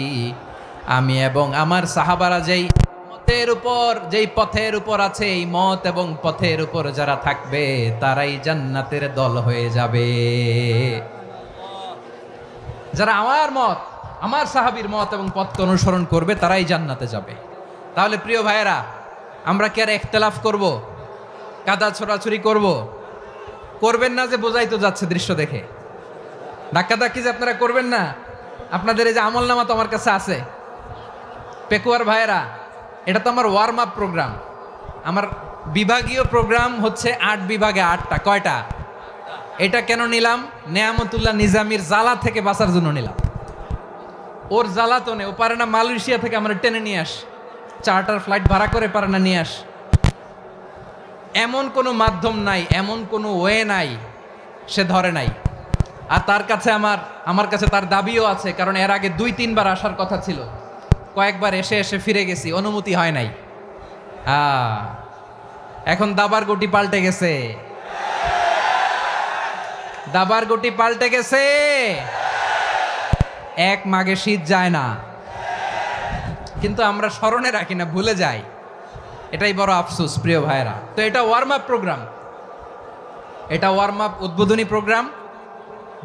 আমি এবং আমার সাহাবারা যেই মতের উপর, যেই পথের উপর আছে, এই মত এবং পথের উপর যারা থাকবে তারাই জান্নাতের দল হয়ে যাবে। যারা আমার মত, আমার সাহাবীর মত এবং পথকে অনুসরণ করবে তারাই জান্নাতে যাবে। তাহলে প্রিয় ভাইয়েরা, আমরা কি আর ইখতিলাফ করব? কাদা ছোড়াছুরি করব? করবেন না যে বোঝাই তো যাচ্ছে দৃশ্য দেখে। ধাক্কাধাক্কি যে আপনারা করবেন না। আপনাদের এই যে আমলনামা তো আমার কাছে আছে। পেকুয়ার ভাইয়েরা, এটা তো আমার ওয়ার্ম আপ প্রোগ্রাম। আমার বিভাগীয় প্রোগ্রাম হচ্ছে 8 বিভাগে 8টা। কয়টা? এটা কেন নিলাম? নেয়ামতুল্লাহ নিজামীর জ্বালা থেকে বাঁচার জন্য নিলাম। ওর জ্বালাতনে ও পারে না মালয়েশিয়া থেকে আমার টেনে নিয়ে আস, চার্টার ফ্লাইট ভাড়া করে পারে না নিয়ে আস। এমন কোনো মাধ্যম নাই, এমন কোনো ওয়ে নাই সে ধরে নাই। আর তার কাছে আমার কাছে তার দাবিও আছে, কারণ এর আগে 2-3 বার আসার কথা ছিল। কয়েকবার এসে এসে ফিরে গেছি, অনুমতি হয় নাই। এখন দাবার গুটি পাল্টে গেছে, দাবার গুটি পাল্টে গেছে। এক মাঘে শীত যায় না, কিন্তু আমরা স্মরণে রাখি না, ভুলে যাই। এটাই বড় আফসোস প্রিয় ভাইরা। তো এটা ওয়ার্ম আপ প্রোগ্রাম, এটা ওয়ার্ম আপ উদ্বোধনী প্রোগ্রাম,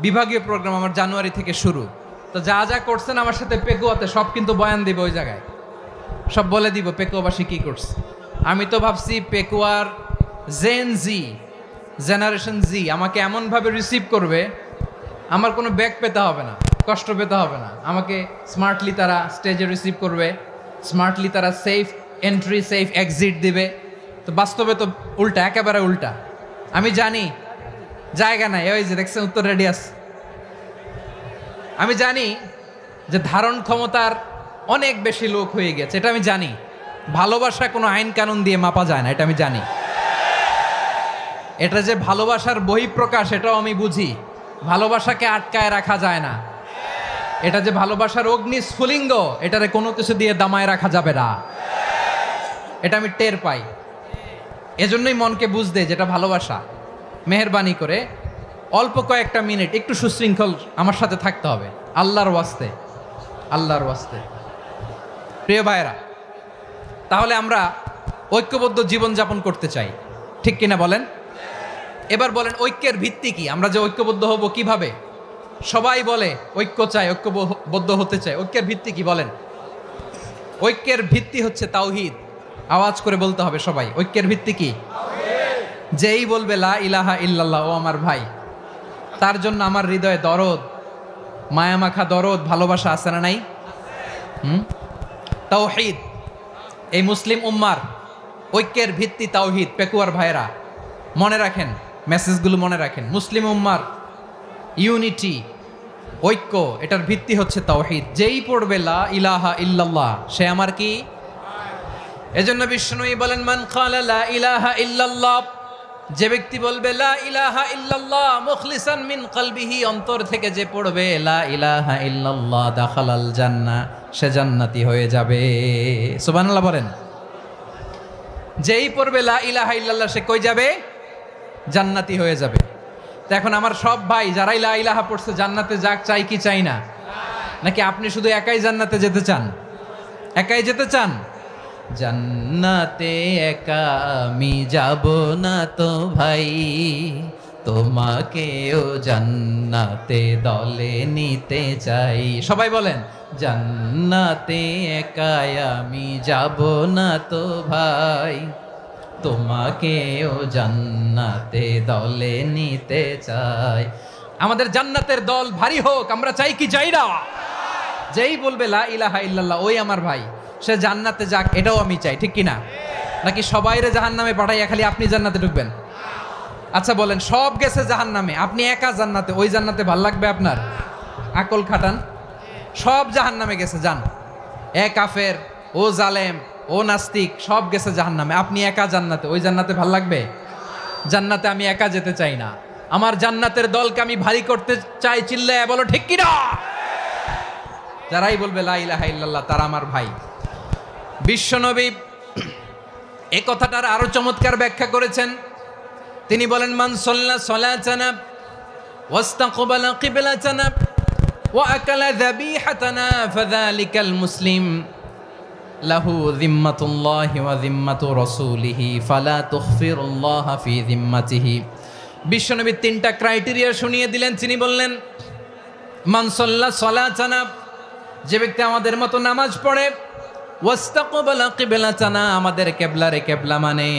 বিভাগীয় প্রোগ্রাম আমার জানুয়ারি থেকে শুরু। তো যা যা করছেন আমার সাথে পেকুয়াতে সব কিন্তু বয়ান দিব, ওই জায়গায় সব বলে দিব পেকুয়াবাসী কি করছে। আমি তো ভাবছি পেকুয়ার জেনারেশন জি আমাকে এমনভাবে রিসিভ করবে, আমার কোনো ব্যাক পেতে হবে না, কষ্ট পেতে হবে না। আমাকে স্মার্টলি তারা স্টেজে রিসিভ করবে, স্মার্টলি তারা সেফ এন্ট্রি সেফ এক্সিট দিবে। তো বাস্তবে তো উল্টা, একেবারে উল্টা। আমি জানি জায়গা নাই, ওই যে দেখছেন উত্তর রেডি আছে। আমি জানি যে ধারণ ক্ষমতার অনেক বেশি লোক হয়ে গেছে, এটা আমি জানি। ভালোবাসা কোনো আইন কানুন দিয়ে মাপা যায় না, এটা আমি জানি। এটা যে ভালোবাসার বহিঃপ্রকাশ, এটাও আমি বুঝি। ভালোবাসাকে আটকায় রাখা যায় না, এটা যে ভালোবাসার অগ্নি স্ফুলিঙ্গ, এটারে কোনো কিছু দিয়ে দামায় রাখা যাবে না। এটা আমি টের পাই, এজন্যই মনকে বুঝতে যেটা ভালোবাসা। মেহেরবানি করে অল্প কয়েকটা মিনিট একটু সুশৃঙ্খল আমার সাথে থাকতে হবে, আল্লাহর ওয়াস্তে, আল্লাহর ওয়াস্তে। প্রিয় ভাইরা, তাহলে আমরা ঐক্যবদ্ধ জীবনযাপন করতে চাই, ঠিক কিনা বলেন? এবার বলেন ঐক্যের ভিত্তি কি? আমরা যে ঐক্যবদ্ধ হব কিভাবে? সবাই বলে ঐক্য চাই, ঐক্যবদ্ধ হতে চাই। ঐক্যের ভিত্তি কি বলেন? ঐক্যের ভিত্তি হচ্ছে তাওহীদ। আওয়াজ করে বলতে হবে সবাই, ঐক্যের ভিত্তি কি? যেই বলবে লা ইলাহা ইল্লাল্লাহ, ও আমার ভাই, তার জন্য আমার হৃদয়ে দরদ, মায়ামাখা দরদ, ভালোবাসা আছে না নাই? তাওহীদ। এই মুসলিম উম্মার ঐক্যের ভিত্তি তাওহীদ। পেকুয়ার ভাইরা মনে রাখেন, মেসেজগুলো মনে রাখেন। মুসলিম উম্মার ইউনিটি, ঐক্য, এটার ভিত্তি হচ্ছে তাওহীদ। যেই পড়বে লা ইলাহা ইল্লাল্লাহ, সে আমার কি? এজন্য বিষ্ণুই বলেন, মান ক্বালা লা ইলাহা ইল্লাল্লাহ, যে ব্যক্তি বলবে লা ইলাহা ইল্লাল্লাহ মুখলিসান মিন কলবিহি, অন্তর থেকে যে পড়বে লা ইলাহা ইল্লাল্লাহ, দাখালাল জান্নাহ, সে জান্নাতি হয়ে যাবে। সুবহানাল্লাহ বলেন। যেই পড়বে লা ইলাহা ইল্লাল্লাহ, সে কই যাবে? জান্নাতি হয়ে যাবে। তো এখন আমার সব ভাই যারাই লা ইলাহা পড়ছে জান্নাতে যাক, চাই কি চাই না? নাকি আপনি শুধু একাই জান্নাতে যেতে চান? একাই যেতে চান? জান্নাতে একা আমি যাব না তো ভাই, তোমাকেও জান্নাতে দলে নিতে চাই। সবাই বলেন, জান্নাতে একা আমি যাব না তো ভাই, তোমাকেও জান্নাতে দলে নিতে চাই। আমাদের জান্নাতের দল ভারী হোক, আমরা চাই কি চাই না? যেই বলবে লা ইলাহা ইল্লাল্লাহ, ওই আমার ভাই, সে জান্নাতে যাক, এটাও আমি চাই, ঠিক কিনা? নাকি সবাইরে জাহান্নামে পাঠাইয়া খালি আপনি জান্নাতে ঢুকবেন? আচ্ছা বলেন, সব গেছে জাহান্নামে, আপনি একা জান্নাতে, ওই জান্নাতে ভাল লাগবে আপনার? আকল খাটান। সব জাহান্নামে গেছে, যান। এ কাফের, ও জালেম, ও নাস্তিক, সব গেছে জাহান্নামে, আপনি একা জান্নাতে, ওই জান্নাতে ভাল লাগবে? জান্নাতে আমি একা যেতে চাই না, আমার জান্নাতের দলকে আমি ভারী করতে চাই। চিল্লায় বলো ঠিক কিনা? যারাই বলবে লা ইলাহা ইল্লাল্লাহ, তারা আমার ভাই। বিশ্বনবী এই কথাটার আরো চমৎকার ব্যাখ্যা করেছেন। তিনি বলেন, মান সাল্লা সালাতানা ওয়াস্তাকবালা কিবলাতানা ওয়া আকালা যাবিহাতানা ফাযালিকাল মুসলিম লাহু যিম্মাতুল্লাহি ওয়া যিম্মাতু রাসূলিহি ফালা তুখফিরুল্লাহ ফি যিম্মাতিহি। বিশ্বনবী তিনটা ক্রাইটেরিয়া শুনিয়ে দিলেন। তিনি বললেন, মান সাল্লা সালাতানা, যে ব্যক্তি আমাদের মতো নামাজ পড়ে, ওয়াস্তাকবালা কিবলাতানা, আমাদের কিবলারে কিবলা মানে,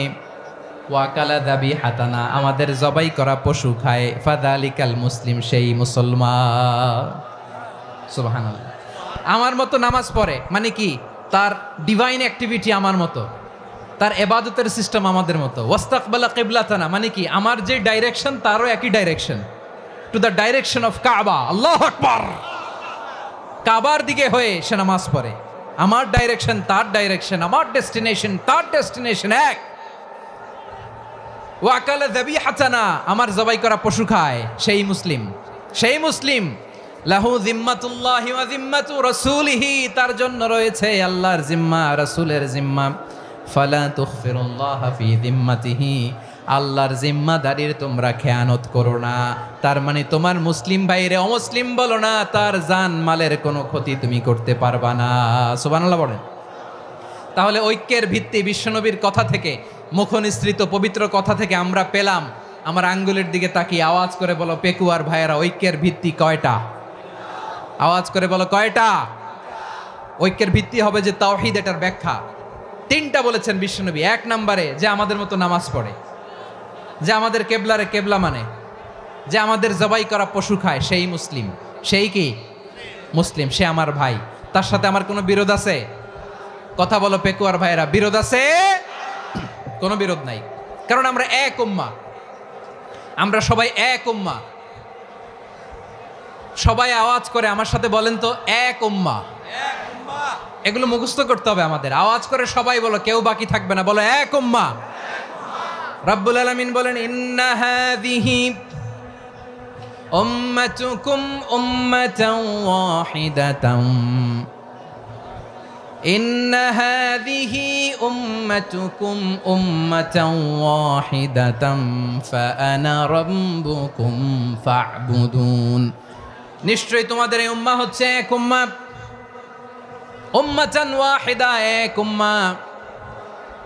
ওয়াকালা যাবিহাতানা, আমাদের জবাই করা পশু খায়, ফাযালিকাল মুসলিম, সেই মুসলমান। সুবহানাল্লাহ। আমার মতো নামাজ পড়ে মানে কি? তার ডিভাইন অ্যাক্টিভিটি আমার মতো, তার ইবাদতের সিস্টেম আমাদের মতো। ওয়াস্তাকবালা কিবলাতানা মানে কি? আমার যে ডাইরেকশন তারও একই direction, to the direction of কাবা। আল্লাহু আকবার। কাবার দিকে হয়ে সে নামাজ পড়ে। আমার ডাইরেকশন তার ডাইরেকশন, আমার ডেস্টিনেশন তার ডেস্টিনেশন এক। ওয়াকালা যাবিহাতানা, আমার জবাই করা পশু খায়, সেই মুসলিম, সেই মুসলিম। লাহু যিম্মাতুল্লাহি ওয়া যিম্মাতু রাসূলিহি, তার জন্য রয়েছে আল্লাহর জিম্মা, রাসূলের জিম্মা। ফালা তুখফিরুল্লাহ ফি যিম্মাতিহি, আল্লাহর জিম্মাদারির তোমরা খেয়ানত করো না। তার মানে তোমার মুসলিম ভাইরে অমুসলিম বলো না, তার জান মালের কোনো ক্ষতি তুমি করতে পারবা না। সুবহানাল্লাহ বলেন। তাহলে ঐক্যের ভিত্তি বিশ্বনবীর কথা থেকে, মুখনিসৃত পবিত্র কথা থেকে আমরা পেলাম। আমার আঙ্গুলের দিকে তাকিয়ে আওয়াজ করে বলো পেকুয়ার ভাইয়েরা, ঐক্যের ভিত্তি কয়টা? আওয়াজ করে বলো কয়টা? ঐক্যের ভিত্তি হবে যে তাওহীদ, এটার ব্যাখ্যা তিনটা বলেছেন বিশ্বনবী। এক নম্বরে, যে আমাদের মতো নামাজ পড়ে, যে আমাদের কেবলারে কেবলা মানে, যে আমাদের জবাই করা পশু খায়, সেই মুসলিম। সেই কি? মুসলিম, সে আমার ভাই। তার সাথে আমার কোনো বিরোধ আছে? কথা বলো পেকুয়ার ভাইয়েরা, বিরোধ আছে? কোনো বিরোধ নাই, কারণ আমরা এক উম্মাহ, আমরা সবাই এক উম্মাহ। সবাই আওয়াজ করে আমার সাথে বলেন তো, এক উম্মাহ। এগুলো মুখস্থ করতে হবে আমাদের। আওয়াজ করে সবাই বলো, কেউ বাকি থাকবে না, বলো এক উম্মাহ। রব্বুল আলামিন বলেন, ইন্না হাযিহি উম্মাতুকুম উম্মাতাও ওয়াহিদাতাম ইন্না হাযিহি উম্মাতুকুম উম্মাতাও ওয়াহিদাতাম ফাআনা রাব্বুকুম ফা'বুদুন। নিশ্চয়ই তোমাদের এই উম্মাহ হচ্ছে এক উম্মাহ, উম্মাতান ওয়াহিদা, এক উম্মাহ।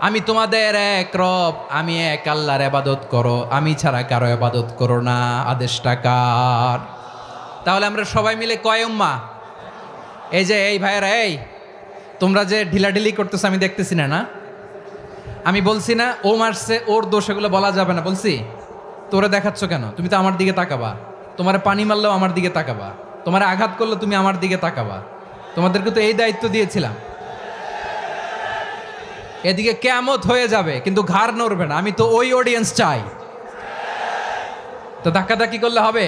আমি তোমাদের এক রব, আমি এক আল্লাহর ইবাদত করো, আমি ছাড়া কারো ইবাদত করো না। আদেশটা কার? তাহলে আমরা সবাই মিলে কয় উম্মাহ? এই যে এই ভাইয়েরা, এই তোমরা যে ঢিলাঢিলি করতেছো আমি দেখতেছি না, না আমি বলছি না ও মারছে ওর দোষ, এগুলো বলা যাবে না বলছি? তোরে দেখাচ্ছ কেন? তুমি তো আমার দিকে তাকাবা। তোমার পানি মারলেও আমার দিকে তাকাবা, তোমার আঘাত করলে তুমি আমার দিকে তাকাবা। তোমাদেরকে তো এই দায়িত্ব দিয়েছিলাম। এদিকে কিয়ামত হয়ে যাবে কিন্তু ঘাড় নড়বে না, আমি তো ওই অডিয়েন্স চাই। তো ধাক্কাধাক্কি করলে হবে?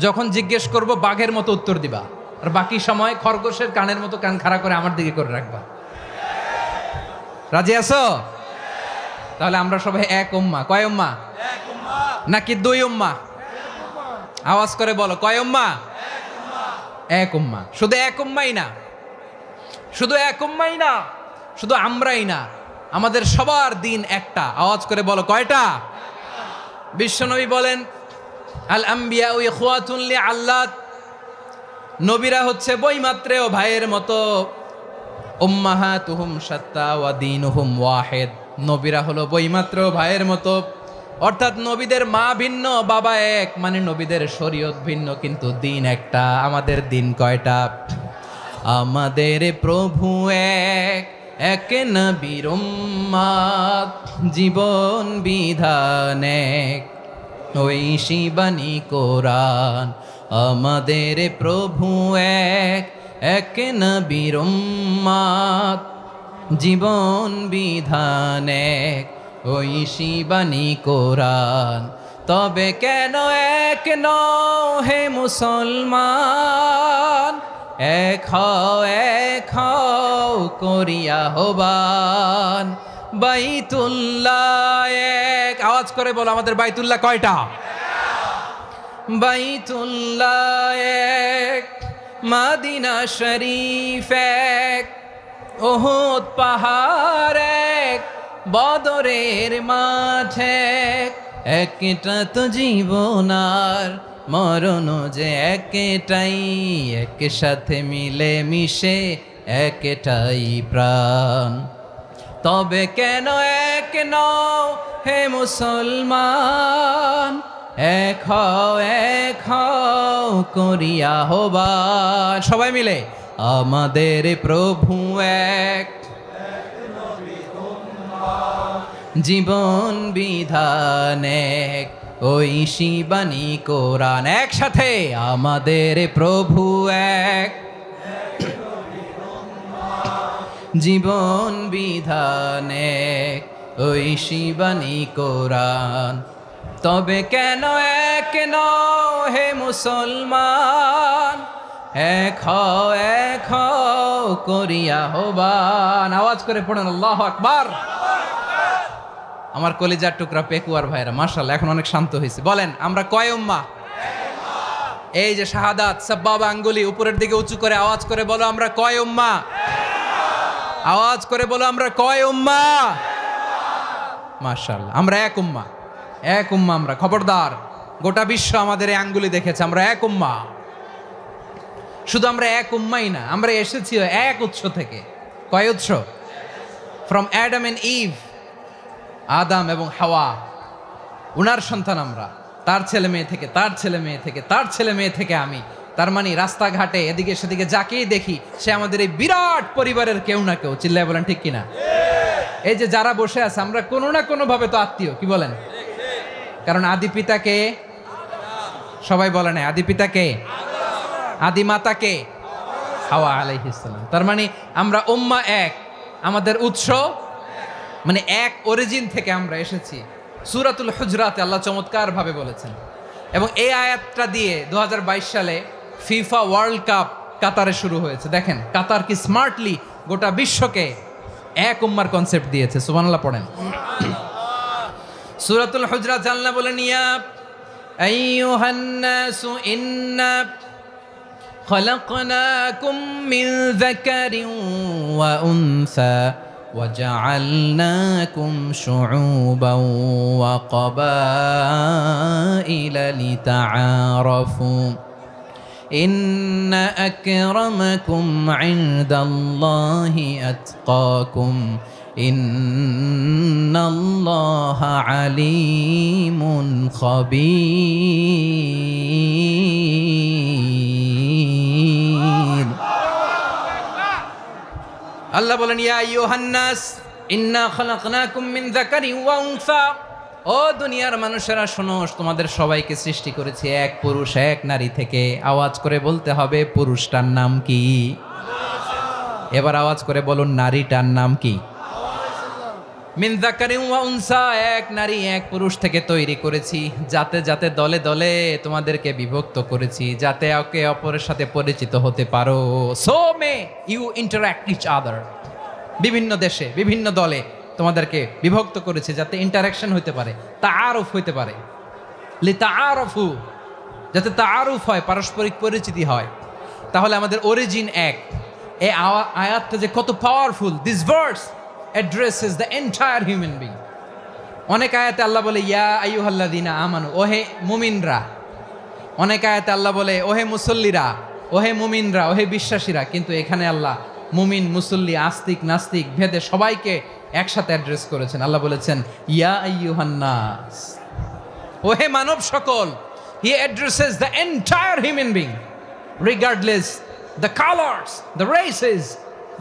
যখন জিজ্ঞেস করব বাঘের মতো উত্তর দিবা, আর বাকি সময় খরগোশের কানের মতো কান খাড়া করে আমার দিকে করে রাখবা। রাজি আছো? তাহলে আমরা সবাই এক উম্মাহ। কয় উম্মাহ? নাকি দুই উম্মাহ? আওয়াজ করে বলো, কয় উম্মাহ? এক উম্মাহ। শুধু এক উম্মাই না, শুধু এক উম্মাই না, শুধু আমরাই না, আমাদের সবার দিন একটা। আওয়াজ করে বলো, কয়টা? বিশ্বনবী বলেন, আল আম্বিয়া ইখওয়াতুন লিআল্লাত, নবীরা হচ্ছে বইমাত্রেও ভাইয়ের মতো। উম্মাহাতুহুম শাত্তা ওয়া দীনুহুম ওয়াহিদ, নবীরা হলো বইমাত্রেও ভাইয়ের মতো। অর্থাৎ নবীদের মা ভিন্ন, বাবা এক, মানে নবীদের শরীয়ত ভিন্ন কিন্তু দিন একটা। আমাদের দিন কয়টা? আমাদের প্রভু এক, এক নবীর উম্মাত, জীবন বিধান এক, ওই শিবানী কোরআন। আমাদের প্রভু এক, এক নবীর উম্মাত, জীবন বিধান এক, ওই শিবানী কোরআন। তবে কেন এক নও হে মুসলমান? এক হও করিয়া হবান। বাইতুল্লাহ এক, আওয়াজ করে বলো আমাদের বাইতুল্লাহ কয়টা? বাইতুল্লাহ এক, মদিনা শরীফ এক, উহুদ পাহাড় এক, বদরের মাঠ এক। একটা তো জীবন আর মরণ যে একটাই, এক সাথে মিলে মিশে একটাই প্রাণ। তবে কেন এক নও হে মুসলমান? এক হও করিয়া হবান। সবাই মিলে, আমাদের প্রভু এক, জীবন বিধান এক, ওই শিবানী কোরআন। একসাথে, আমাদের প্রভু এক, জীবন বিধান এক, ওই শিবানী কোরআন। তবে কেন এক নও হে মুসলমান? এক হও করিয়া হবান। আওয়াজ করে পড়েন আল্লাহু আকবার। আমার কলিজার টুকরা পেকুয়ার ভাইরা মাশাআল্লাহ এখন অনেক শান্ত হয়েছে। বলেন আমরা কয় উম্মাহ? এই যে শাহাদাত সাব্বাবা আঙ্গুলি উপরের দিকে উঁচু করে আওয়াজ করে বলো আমরা কয় উম্মাহ? আওয়াজ করে বলো আমরা কয় উম্মাহ? মাশাআল্লাহ আমরা এক উম্মাহ, এক উম্মাহ আমরা। খবরদার, গোটা বিশ্ব আমাদের এই আঙ্গুলি দেখেছে, আমরা এক উম্মাহ। শুধু আমরা এক উম্মাই না, আমরা এসেছি এক উৎস থেকে। কয় উৎস? ফ্রম অ্যাডাম এন্ড ইভ, আদাম এবং হাওয়া, উনার সন্তান আমরা। তার ছেলে মেয়ে থেকে, তার ছেলে মেয়ে থেকে, তার ছেলে মেয়ে থেকে আমি। তার মানে রাস্তাঘাটে এদিকে সেদিকে যাকেই দেখি সে আমাদের এই বিরাট পরিবারের কেউ না কেউ। চিল্লায় বলেন ঠিক কিনা? এই যে যারা বসে আছে আমরা কোনো না কোনো ভাবে তো আত্মীয়, কি বলেন? কারণ আদি পিতাকে সবাই বলে না, আদি পিতাকে, আদি মাতাকে হাওয়া আলাইহিস সালাম। তার মানে আমরা উম্মাহ এক, আমাদের উৎস মানে এক অরিজিন থেকে আমরা এসেছি। সূরাতুল হুজরাতে আল্লাহ চমৎকার ভাবে বলেছেন। এবং এই আয়াতটা দিয়ে 2022 সালে ফিফা ওয়ার্ল্ড কাপ কাতারে শুরু হয়েছে। দেখেন কাতার কি স্মার্টলি গোটা বিশ্বকে এক উম্মার কনসেপ্ট দিয়েছে। সুবহানাল্লাহ পড়েন। সূরাতুল হুজরাত আল্লাহ বলেন, ইয়া আইয়ুহান নাসু ইন্না খলাকনাকুম মিন যাকারিন ওয়া উনসা وجعلناكم شعوبا وقبائل لتعارفوا إن أكرمكم عند الله أتقاكم إن الله عليم خبير আল্লাহ বলেন ইয়া আইয়ুহান নাস ইন্না খালাকনাকুম মিন যাকারিন ওয়া উনসা, ও দুনিয়ার মানুষেরা শোনো, তোমাদের সবাইকে সৃষ্টি করেছি এক পুরুষ এক নারী থেকে। আওয়াজ করে বলতে হবে পুরুষটার নাম কি? এবার আওয়াজ করে বলুন নারীটার নাম কি? মিন যাকারিন ওয়া উনসা, এক নারী এক পুরুষ থেকে তৈরি করেছি, যাতে যাতে দলে দলে তোমাদেরকে বিভক্ত করেছি, যাতে একে অপরের সাথে পরিচিত হতে পারো। So may you interact each other, বিভিন্ন দেশে বিভিন্ন দলে তোমাদেরকে বিভক্ত করেছে যাতে ইন্টারাকশন হইতে পারে, তাআরুফ হইতে পারে। লিতাআরফু, যাতে তাআরুফ হয়, পারস্পরিক পরিচিতি হয়। তাহলে আমাদের অরিজিন এক। এই আয়াতটা যে কত powerful! This verse addresses the entire human being. অনেক আয়াতে আল্লাহ বলে ইয়া আইয়ুহাল্লাযীনা আমানু, ওহে মুমিনরা। অনেক আয়াতে আল্লাহ বলে ওহে মুসল্লিরা, ওহে মুমিনরা, ওহে বিশ্বাসীরা। কিন্তু এখানে আল্লাহ মুমিন মুসল্লি আস্তিক নাস্তিক ভেদে সবাইকে একসাথে অ্যাড্রেস করেছেন। আল্লাহ বলেছেন ইয়া আইয়ুহান নাস, ওহে মানব সকল। He addresses the entire human being regardless the colors, the races,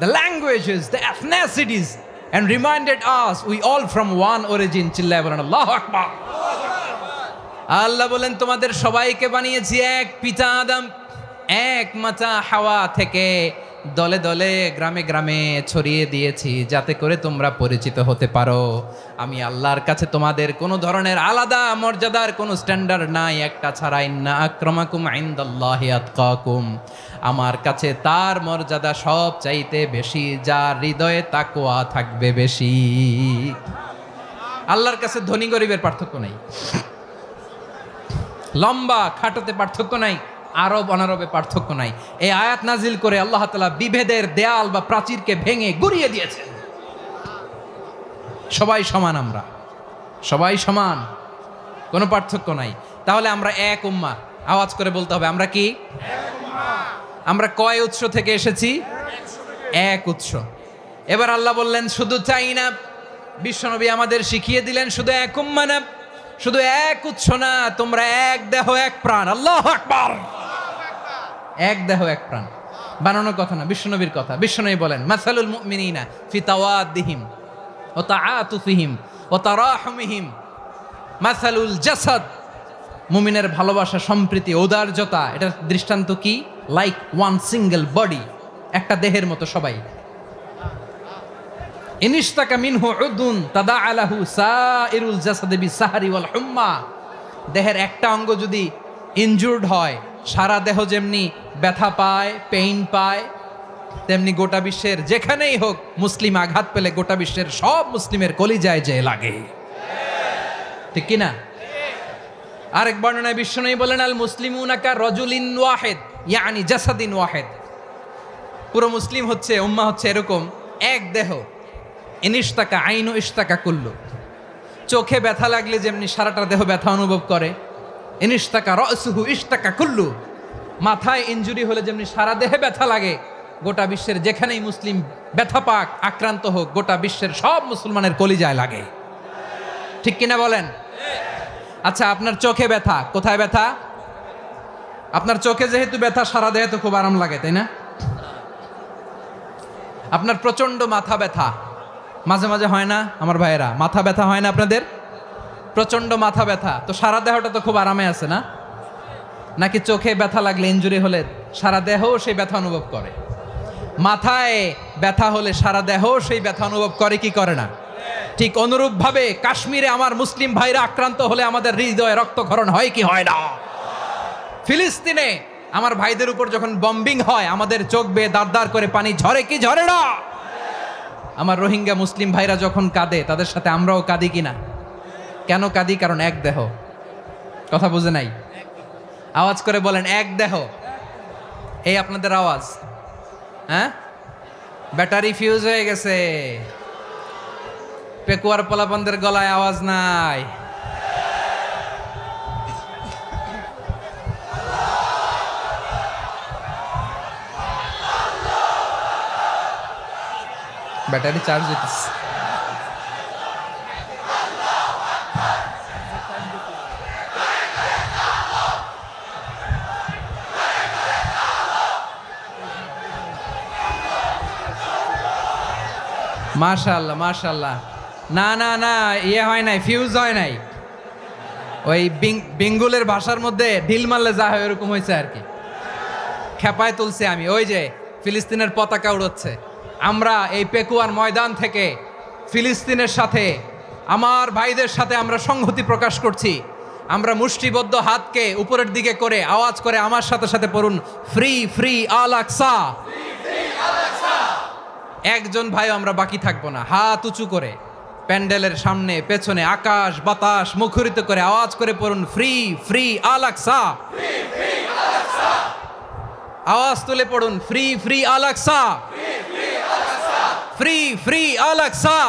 the languages, the ethnicities, and reminded us we all from one origin. চিল্লায় বলেন আল্লাহু আকবার। আল্লাহ বলেন তোমাদের সবাইকে বানিয়েছি এক পিতা আদম, এক মাতা হাওয়া থেকে, দলে দলে গ্রামে গ্রামে ছড়িয়ে দিয়েছি যাতে করে তোমরা পরিচিত হতে পারো। আমি আল্লাহর কাছে তোমাদের কোনো ধরনের আলাদা মর্যাদার কোনো স্ট্যান্ডার্ড নাই একটা ছাড়া। ইন্না আক্রামাকুম ইনদাল্লাহি আতকাকুম, আমার কাছে তার মর্যাদা সব চাইতে বেশি যার হৃদয়ে তাকওয়া থাকবে বেশি। আল্লাহর কাছে ধনী গরিবের পার্থক্য নাই, লম্বা খাটোতে পার্থক্য নাই, আরব অনারবে পার্থক্য নাই। এই আয়াত নাজিল করে আল্লাহ তাআলা বিভেদের দেয়াল বা প্রাচীরকে ভেঙে গুড়িয়ে দিয়েছেন। সবাই সমান, আমরা সবাই সমান, কোনো পার্থক্য নাই। তাহলে আমরা এক উম্মাহ। আওয়াজ করে বলতে হবে আমরা কি? আমরা কয় উৎস থেকে এসেছি? এক উৎস। এবার আল্লাহ বললেন শুধু চাই না, বিশ্বনবী আমাদের শিখিয়ে দিলেন শুধু এক উম্মাহ না, শুধু এক উৎস না, তোমরা এক দেহ এক প্রাণ। আল্লাহু আকবার। এক দেহ এক প্রাণ বানানো কথা না, বিশ্বনবীর কথা। বিশ্বনবী বলেন মাসালুল মুমিনিনা ফি তাওয়াদ্দিহিম ওয়া তাআতুফিহিম ওয়া তারাহুমিহিম মাসালুল জাসাদ, মুমিনের ভালোবাসা, সম্প্রীতি, ঔদার্যতা, এটার দৃষ্টান্ত কি? লাইক ওয়ান সিঙ্গেল বডি, একটা দেহের মতো সবাই। ইনিশতাকা মিনহু উদুন তাদাআলাহু সাইরুল জাসাদি বিসাহরি ওয়াল হুম্মা, দেহের একটা অঙ্গ যদি ইনজুর্ড হয় সারা দেহ যেমনি ব্যথা পায়, পেইন পায়, তেমনি গোটা বিশ্বের যেখানেই হোক মুসলিম আঘাত পেলে গোটা বিশ্বের সব মুসলিমের কলিজায় যে লাগে, ঠিক কিনা? আরেক বর্ণনায় বিশ্বনবী বলেন আল মুসলিমুনা কা রাজুলিন ওয়াহিদ ইয়ানি জাসাদিন ওয়াহিদ, পুরো মুসলিম হচ্ছে, উম্মাহ হচ্ছে এরকম এক দেহ। ইনিশতাকা আইনু ইশতাকা কুল্লু, চোখে ব্যথা লাগলে যেমনি সারাটা দেহ ব্যথা অনুভব করে, ইনিশতাকা রাসুহু ইশতাকা কুল্লু, মাথায় ইনজুরি হলে যেমনি সারা দেহে ব্যথা লাগে, গোটা বিশ্বের যেখানেই মুসলিম ব্যথা পাক, আক্রান্ত হোক, গোটা বিশ্বের সব মুসলমানের কলিজায় লাগে, ঠিক কিনা বলেন? আচ্ছা, আপনার চোখে ব্যথা, কোথায় ব্যথা? আপনার চোখে যেহেতু ব্যথা, সারা দেহে তো খুব আরাম লাগে, তাই না? আপনার প্রচন্ড মাথা ব্যথা মাঝে মাঝে হয় না আমার ভাইয়েরা? মাথা ব্যথা হয় না আপনাদের? প্রচন্ড মাথা ব্যথা, তো সারা দেহটা তো খুব আরামে আছে না? নাকি চোখে ব্যথা লাগলে, ইনজুরি হলে সারা দেহ সেই ব্যথা অনুভব করে? মাথায় ব্যথা হলে সারা দেহ সেই ব্যথা অনুভব করে কি করে না? ঠিক অনুরূপভাবে কাশ্মীরে আমার মুসলিম ভাইরা আক্রান্ত হলে আমাদের হৃদয়ে রক্তক্ষরণ হয় কি হয় না? ফিলিস্তিনে আমার ভাইদের উপর যখন বম্বিং হয় আমাদের চোখ বেয়ে দাঁড় দাঁড় করে পানি ঝরে কি ঝরে না? আমার রোহিঙ্গা মুসলিম ভাইরা যখন কাঁদে তাদের সাথে আমরাও কাঁদি কিনা? কেন কাঁদি? কারণ এক দেহ। কথা বুঝে নাই? আওয়াজ করে বলেন এক দেহ। এই আপনাদের আওয়াজ। হ্যাঁ, ব্যাটারি ফিউজ হয়ে গেছে, পেকুয়ার পোলাপানদের গলায় আওয়াজ নাই। ব্যাটারি চার্জ হইতেছে। মাশাআল্লাহ মাশাআল্লাহ। না না না, ইয়ে হয় নাই, ফিউজ হয় নাই। ওই বেঙ্গুলের ভাষার মধ্যে ঢিল মারলে যা হয় ওরকম হয়েছে আর কি। খেপায় তুলছে আমি। ওই যে ফিলিস্তিনের পতাকা উড়োচ্ছে। আমরা এই পেকুয়ার ময়দান থেকে ফিলিস্তিনের সাথে, আমার ভাইদের সাথে আমরা সংহতি প্রকাশ করছি। আমরা মুষ্টিবদ্ধ হাতকে উপরের দিকে করে আওয়াজ করে আমার সাথে সাথে পড়ুন, ফ্রি ফ্রি আল আকসা। একজন ভাই আমরা বাকি থাকবো না। হাত উঁচু করে প্যান্ডেলের সামনে পেছনে আকাশ বাতাস মুখরিত করে আওয়াজ করে পড়ুন, ফ্রি ফ্রি আল আকসা। আওয়াজ তুলে পড়ুন, free free Al Aqsa, free free Al Aqsa.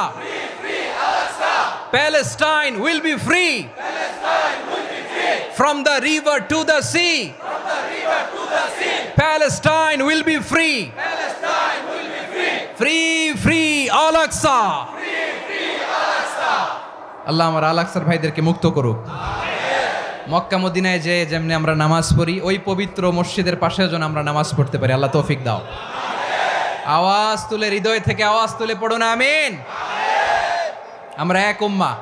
Palestine will be free from the river to the sea. Palestine will be free. Free free Al Aqsa. আল্লাহ আমার আল আকসার ভাইদেরকে মুক্ত করুক। মক্কা মদিনায় যে যেমনি আমরা নামাজ পড়ি, ওই পবিত্র মসজিদের পাশে যেন আমরা নামাজ পড়তে পারি। আল্লাহ তৌফিক দাও। আওয়াজ তুলে, হৃদয় থেকে আওয়াজ তুলে পড়ুন আমিন। আমরা এক উম্মাহ,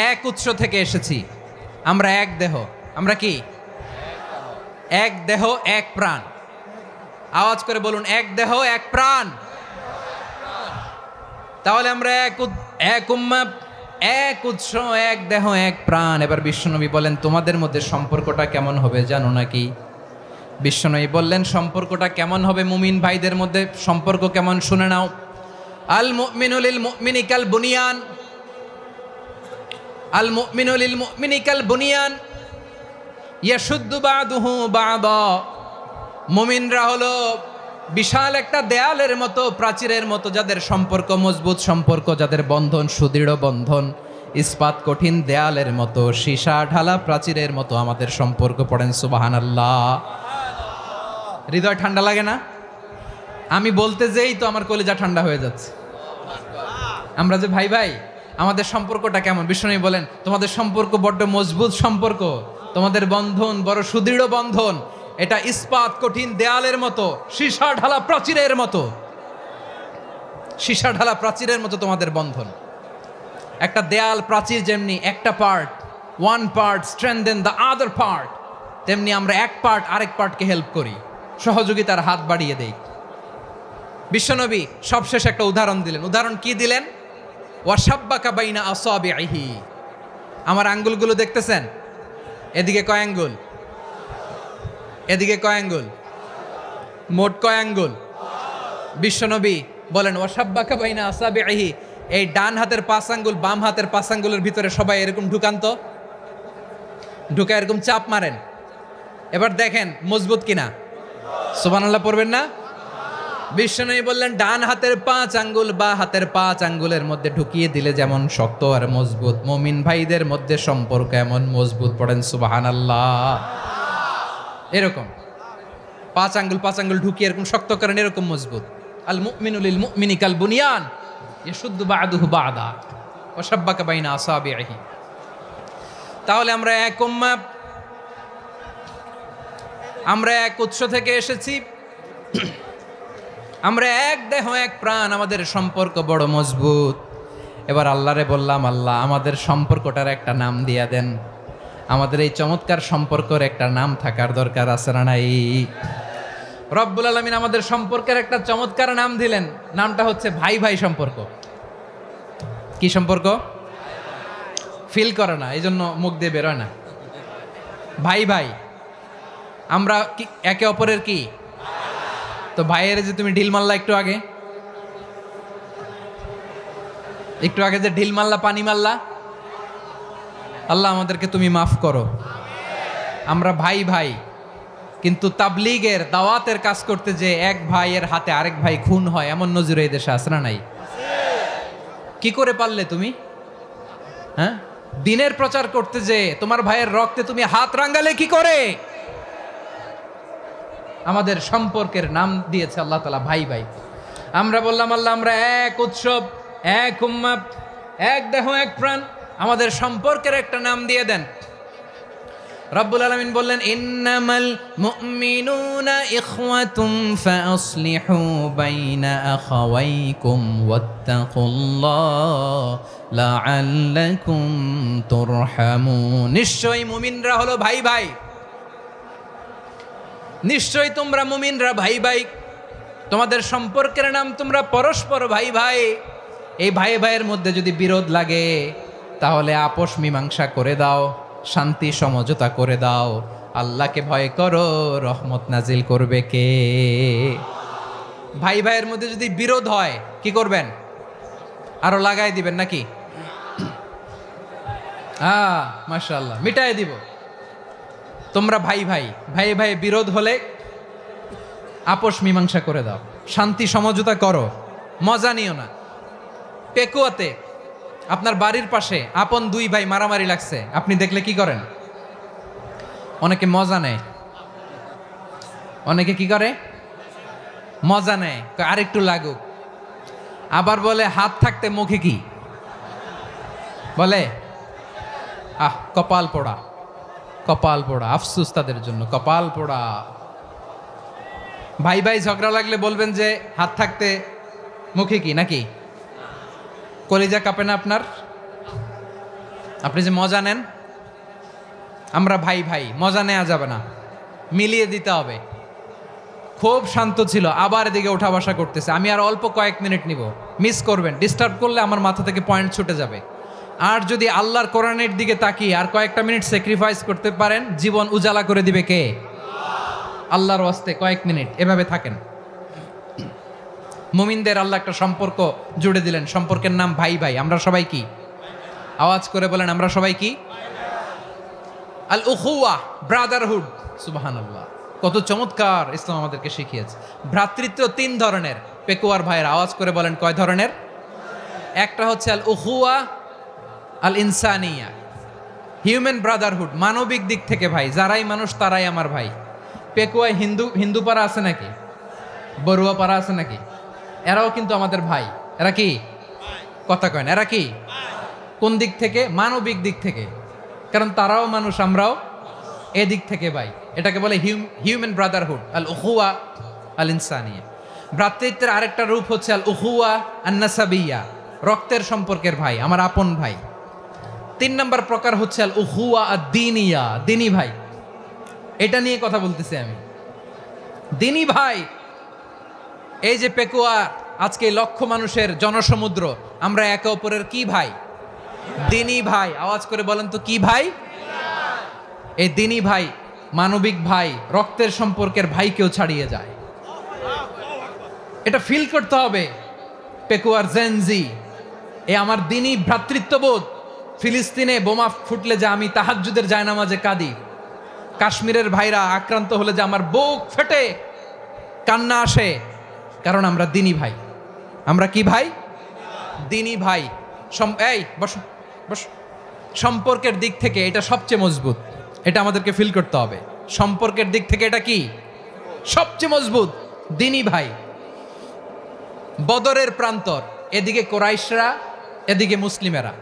এক উৎস থেকে এসেছি। আমরা এক দেহ। আমরা কি? এক দেহ এক প্রাণ। আওয়াজ করে বলুন, এক দেহ এক প্রাণ। তাহলে আমরা এক উম্মাহ, এক উৎস, এক দেহ এক প্রাণ। এবার বিশ্বনবী বলেন, তোমাদের মধ্যে সম্পর্কটা কেমন হবে জানো নাকি? বিশ্বনবী বললেন, সম্পর্কটা কেমন হবে মুমিন ভাইদের মধ্যে? সম্পর্ক কেমন শুনে নাও। আল মুমিনু লিল মুমিনি কাল বুনিয়ান, আল মুমিনু লিল মুমিনি কাল বুনিয়ান ইয়াশুদ্দু বাদুহু বাদা। মুমিনরা হলো বিশাল একটা দেয়ালের মতো, প্রাচীরের মতো, যাদের সম্পর্ক মজবুত সম্পর্ক, যাদের বন্ধন সুদৃঢ় বন্ধন, ইস্পাত কঠিন দেয়ালের মতো, সীসা ঢালা প্রাচীরের মতো আমাদের সম্পর্ক। পড়েন সুবহানাল্লাহ। হৃদয় ঠান্ডা লাগে না? আমি বলতে যেই তো আমার কলিজা ঠান্ডা হয়ে যাচ্ছে। আমরা যে ভাই ভাই, আমাদের সম্পর্কটা কেমন? বিষ্ণু বলেন, তোমাদের সম্পর্ক বড্ড মজবুত সম্পর্ক, তোমাদের বন্ধন বড় সুদৃঢ় বন্ধন। এটা ইস্পাত কঠিন দেয়ালের মতো, সীসা ঢালা প্রাচীরের মতো, সীসা ঢালা প্রাচীরের মতো তোমাদের বন্ধন। একটা দেয়াল প্রাচীর যেমনি একটা part, one part strengthen the other part, তেমনি আমরা এক পার্ট আরেক পার্টকে হেল্প করি, সহযোগিতার হাত বাড়িয়ে দেই। বিশ্বনবী সবশেষ একটা উদাহরণ দিলেন। উদাহরণ কি দিলেন? ওয়াশাব্বাকা বাইনা আসাবিহি। আমার আঙ্গুলগুলো দেখতেছেন? এদিকে কয় আঙ্গুল, এদিকে কয় আঙ্গুল, মোট কয় আঙ্গুল? বিশ্বনবী বলেন, ওয়াশাব্বাকা বাইনা আসাবিহি। এই ডান হাতের 5 আঙ্গুল বাম হাতের 5 আঙ্গুলের ভিতরে সবাই এরকম ঢুকান তো, ঢুকা এরকম চাপ মারেন। এবার দেখেন মজবুত কিনা। সুবহানাল্লাহ পড়বেন না? বিশ্বনবী বললেন, ডান হাতের 5 আঙ্গুল বা হাতের 5 আঙ্গুলের মধ্যে ঢুকিয়ে দিলে যেমন শক্ত আর মজবুত, মুমিন ভাইদের মধ্যে সম্পর্ক এমন মজবুত। পড়েন সুবহানাল্লাহ। এরকম 5 আঙ্গুল ঢুকিয়ে এরকম শক্ত করেন, এরকম মজবুত। আল মুমিনু লিল মুমিনি কাল বুনিয়ান ইয়াশুদ্দু বাদুহু বাদা ওয়া শাব্বাকা বাইনা আসাবিহি। তাহলে আমরা এক উম্মাহ, আমরা এক উৎস থেকে এসেছি, আমরা এক দেহ এক প্রাণ, আমাদের সম্পর্ক বড় মজবুত। এবার আল্লাহরে বললাম, আল্লাহ আমাদের সম্পর্কটার একটা নাম দিয়া দেন। আমাদের এই চমৎকার সম্পর্কের একটা নাম থাকার দরকার আছে না নাই? রব্বুল আলামিন আমাদের সম্পর্কের একটা চমৎকার নাম দিলেন। নামটা হচ্ছে ভাই ভাই সম্পর্ক। কি সম্পর্ক? ফিল করে না, এই জন্য মুখ দিয়ে বেরোয় না। ভাই ভাই, আমরা কি একে অপরের কি? তো ভাইয়ের যে তুমি ঢিল মারলা একটু আগে, একটু আগে যে ঢিল মারলা, পানি মারলা, আল্লাহ আমাদেরকে তুমি মাফ করো। আমরা ভাই ভাই, কিন্তু তাবলীগের দাওয়াতের কাজ করতে যে এক ভাইয়ের হাতে আরেক ভাই খুন হয়, এমন নজির এই দেশে আছে না নাই? কি করে পারলে তুমি? হ্যাঁ, দিনের প্রচার করতে যে তোমার ভাইয়ের রক্তে তুমি হাত রাঙ্গালে কি করে? আমাদের সম্পর্কের নাম দিয়েছে আল্লাহ তাআলা ভাই ভাই। আমরা বললাম আল্লাহ আমরা এক উৎসব, এক উম্মাত, এক দেহ এক প্রাণ, আমাদের সম্পর্কের একটা নাম দিয়ে দেন। রব্বুল আলামিন বললেন ইন্নামাল মুমিনুনা ইখওয়াতুম ফাসলিহু বাইনা আখাওয়াইকুম ওয়াত্তাকুল্লাহ লাআল্লাকুম তুরহামুন। নিশ্চয়ই মুমিনরা হলো ভাই ভাই, নিশ্চয়ই তোমরা মুমিনরা ভাই ভাই, তোমাদের সম্পর্কের নাম তোমরা পরস্পর ভাই ভাই। এই ভাই ভাইয়ের মধ্যে যদি বিরোধ লাগে তাহলে আপোষ মীমাংসা করে দাও, শান্তি সমঝোতা করে দাও। আল্লাহকে ভয় করো, রহমত নাজিল করবে কে? ভাই ভাইয়ের মধ্যে যদি বিরোধ হয় কি করবেন? আরো লাগাই দিবেন নাকি? মাশাআল্লাহ, মিটাই দিব। তোমরা ভাই ভাই, ভাই ভাই বিরোধ হলে আপোষ মীমাংসা করে দাও, শান্তি সমঝোতা করো, মজা নিও না। পেকুয়াতে আপনার বাড়ির পাশে আপন দুই ভাই মারামারি লাগছে, আপনি দেখলে কি করেন? অনেকে মজা নেয়। অনেকে কি করে? মজা নেয়, আরেকটু লাগুক। আবার বলে হাত থাকতে মুখে কি বলে? কপাল পোড়া, কপাল পোড়া। আফসোস তাদের জন্য, কপাল পোড়া। ভাই ভাই ঝগড়া লাগলে বলবেন যে হাত থাকতে মুখে কি, নাকি? কলিজা কাঁপে না আপনার? আপনি যে মজা নেন। আমরা ভাই ভাই, মজা নেওয়া যাবে না, মিলিয়ে দিতে হবে। খুব শান্ত ছিল, আবার এদিকে ওঠা বসা করতেছে। আমি আর অল্প কয়েক মিনিট নিব, মিস করবেন। ডিস্টার্ব করলে আমার মাথা থেকে পয়েন্ট ছুটে যাবে। আর যদি আল্লাহর কোরআনের দিকে তাকিয়ে আর কয়েকটা মিনিট স্যাক্রিফাইস করতে পারেন, জীবন উজালা করে দিবে কে? আল্লাহর ওয়াস্তে কয়েক মিনিট এভাবে থাকেন। মুমিনদের আল্লাহ একটা সম্পর্ক জুড়ে দিলেন, সম্পর্কের নাম ভাই ভাই। আমরা সবাই কি? আওয়াজ করে বলেন, আমরা সবাই কি? আল উখুয়া, ব্রাদারহুড। সুবহানাল্লাহ, কত চমৎকার ইসলাম আমাদেরকে শিখিয়েছে। ভ্রাতৃত্ব তিন ধরনের। পেকুয়ার ভাইয়ের আওয়াজ করে বলেন, কয় ধরনের? একটা হচ্ছে আল উখুয়া আল ইনসানিয়া, হিউম্যান ব্রাদারহুড, মানবিক দিক থেকে ভাই। যারাই মানুষ তারাই আমার ভাই। পেকুয়ায় হিন্দু পাড়া আছে নাকি? বড়ুয়া পাড়া আছে নাকি? এরাও কিন্তু আমাদের ভাই। এরা কি? কথা কয় না, এরা কি? কোন দিক থেকে? মানবিক দিক থেকে। কারণ তারাও মানুষ, আমরাও এদিক থেকে ভাই। এটাকে বলে হিউম্যান ব্রাদারহুড, আল উখুয়া আল ইনসানিয়া। ভ্রাতৃত্বের আরেকটা রূপ হচ্ছে আল উখুয়া আন নাসাবিয়া, রক্তের সম্পর্কের ভাই, আমার আপন ভাই। তিন নম্বর প্রকার হচ্ছে আল উখুয়া আদ দ্বীনিয়া, দ্বীনি ভাই। এটা নিয়ে কথা বলতেছি আমি। দ্বীনি ভাই, এই যে পেকুয়া, আজকে লক্ষ মানুষের জনসমুদ্র, আমরা একে অপরের কি ভাই? দ্বীনি ভাই। আওয়াজ করে বলেন তো কি ভাই? এই দ্বীনি ভাই, মানবিক ভাই, রক্তের সম্পর্কের ভাইকেও ছাড়িয়ে যায়। এটা ফিল করতে হবে। পেকুয়ার জেনজি, এ আমার দ্বীনি ভ্রাতৃত্ববোধ। ফিলিস্তিনে বোমা ফুটলে যে আমি তাহাজ্জুদের জায়নামাজে কাঁদি, কাশ্মীরের ভাইরা আক্রান্ত হলে যে আমার বুক ফেটে কান্না আসে, কারণ আমরা দ্বীনি ভাই। আমরা কি ভাই? দ্বীনি ভাই। এই বসো বসো। সম্পর্কের দিক থেকে এটা সবচেয়ে মজবুত। এটা আমাদেরকে ফিল করতে হবে। সম্পর্কের দিক থেকে এটা কি? সবচেয়ে মজবুত, দ্বীনি ভাই। বদরের প্রান্তর, এদিকে কোরাইশরা, এদিকে মুসলিমেরা।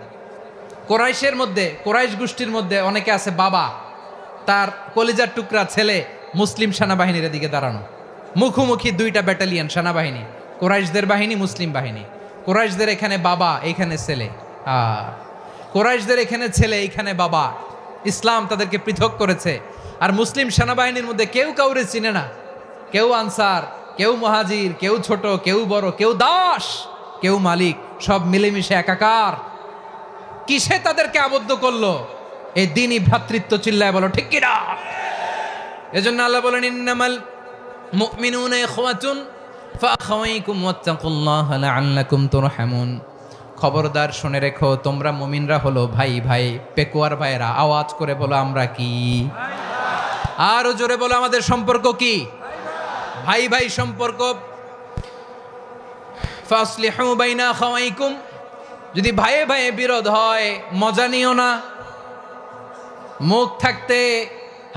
কোরাইশের মধ্যে, কোরাইশ গোষ্ঠীর মধ্যে অনেকে আছে বাবা, তার কলিজার টুকরা ছেলে মুসলিম সেনাবাহিনীর এদিকে দাঁড়ানো। মুখোমুখি দুইটা ব্যাটালিয়ন সেনাবাহিনী, কোরাইশদের বাহিনী, মুসলিম বাহিনী। কোরাইশদের এখানে বাবা, এইখানে ছেলে। কোরাইশদের এখানে ছেলে, এইখানে বাবা। ইসলাম তাদেরকে পৃথক করেছে। আর মুসলিম সেনাবাহিনীর মধ্যে কেউ কাউরে চিনে না। কেউ আনসার, কেউ মুহাজির, কেউ ছোট, কেউ বড়, কেউ দাস, কেউ মালিক, সব মিলেমিশে একাকার। কিসে তাদেরকে আবদ্ধ করলো? এই দ্বীনি ভ্রাতৃত্ব। চিল্লায় বলো ঠিক কিনা? এজন্য আল্লাহ বলেন ইন্নামাল মুমিনুনা ইখওয়াতুন ফাআখাওয়াইকুম ওয়াত্তাকুল্লাহা লাআল্লাকুম তুরহামুন। খবরদার শুনে রেখো, তোমরা মুমিনরা হলো ভাই ভাই। পেকুয়ার ভাইরা আওয়াজ করে বলো আমরা কি? আরো জোরে বলো আমাদের সম্পর্ক কি? ভাই ভাই সম্পর্ক। ফাসলিহু বাইনা আখাওয়াইকুম, যদি ভাইয়ে ভাইয়ে বিরোধ হয় মজা নিও না। মুখ থাকতে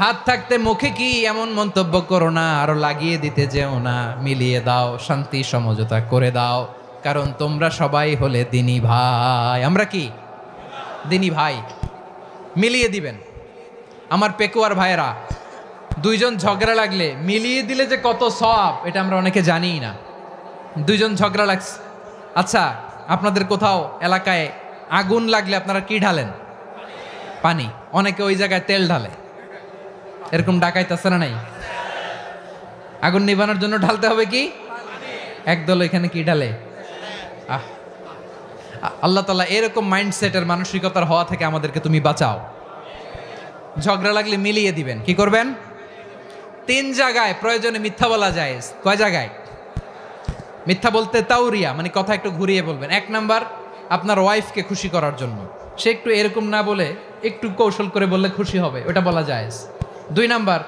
হাত থাকতে মুখে কি এমন মন্তব্য করো না, আরো লাগিয়ে দিতে যেও না। মিলিয়ে দাও, শান্তি সমঝোতা করে দাও, কারণ তোমরা সবাই হলে দিনী ভাই। আমরা কি দিনী ভাই? মিলিয়ে দিবেন। আমার পেকুয়ার ভাইয়েরা, দুইজন ঝগড়া লাগলে মিলিয়ে দিলে যে কত সওয়াব, এটা আমরা অনেকে জানিই না। দুইজন ঝগড়া লাগছে, আচ্ছা আপনাদের কোথাও এলাকায় আগুন লাগলে আপনারা কি ঢালেন? পানি। অনেকে ওই জায়গায় তেল ঢালে। এরকম ডাকাইতে আছে না নাই? আগুন নিভানোর জন্য ঢালতে হবে কি? একদল এখানে কি ঢালে? আল্লাহ তাআলা এরকম মাইন্ডসেটের মানসিকতার হওয়া থেকে আমাদেরকে তুমি বাঁচাও। ঝগড়া লাগলে মিলিয়ে দিবেন। কি করবেন? 3 জায়গায় প্রয়োজনে মিথ্যা বলা যায়। কয় জায়গায় মিথ্যা বলতে? তাউরিয়া, মানে কথা একটু ঘুরিয়ে বলবেন। 1 নাম্বার, আপনার ওয়াইফকে খুশি করার জন্য, সে একটু এরকম না বলে একটু কৌশল করে বললে খুশি হবে, ওটা বলা যায়। 2 নাম্বার,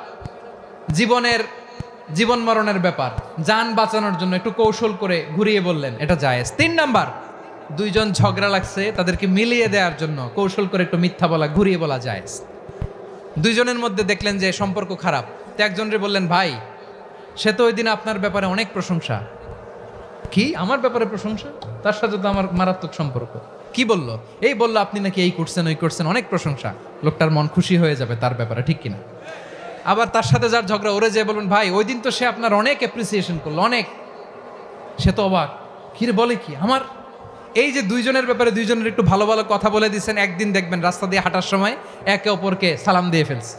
জীবন মরণের ব্যাপার, জান বাঁচানোর জন্য একটু কৌশল করে ঘুরিয়ে বললেন, এটা জায়েজ। 3 নাম্বার, দুইজন ঝগড়া লাগছে তাদেরকে মিলিয়ে দেওয়ার জন্য কৌশল করে একটু মিথ্যা বলা, ঘুরিয়ে বলা জায়েজ। দুইজনের মধ্যে দেখলেন যে সম্পর্ক খারাপ, তো একজনরে বললেন, ভাই সে তো ওই দিন আপনার ব্যাপারে অনেক প্রশংসা। কি আমার ব্যাপারে প্রশংসা? তার সাথে তো আমার মারাত্মক সম্পর্ক। কি বললো? এই বললো আপনি নাকি এই করছেন ওই করছেন, অনেক প্রশংসা। লোকটার মন খুশি হয়ে যাবে তার ব্যাপারে, ঠিক কিনা? আবার তার সাথে যার ঝগড়া, ওরে যে বলবেন, ভাই ওই দিন তো সে আপনার অনেক অ্যাপ্রিসিয়েশন করলো, অনেক। সে তো অবাক, কিরে বলে কি আমার? এই যে দুইজনের ব্যাপারে দুইজনের একটু ভালো ভালো কথা বলে দিচ্ছেন, একদিন দেখবেন রাস্তা দিয়ে হাঁটার সময় একে অপরকে সালাম দিয়ে ফেলছে,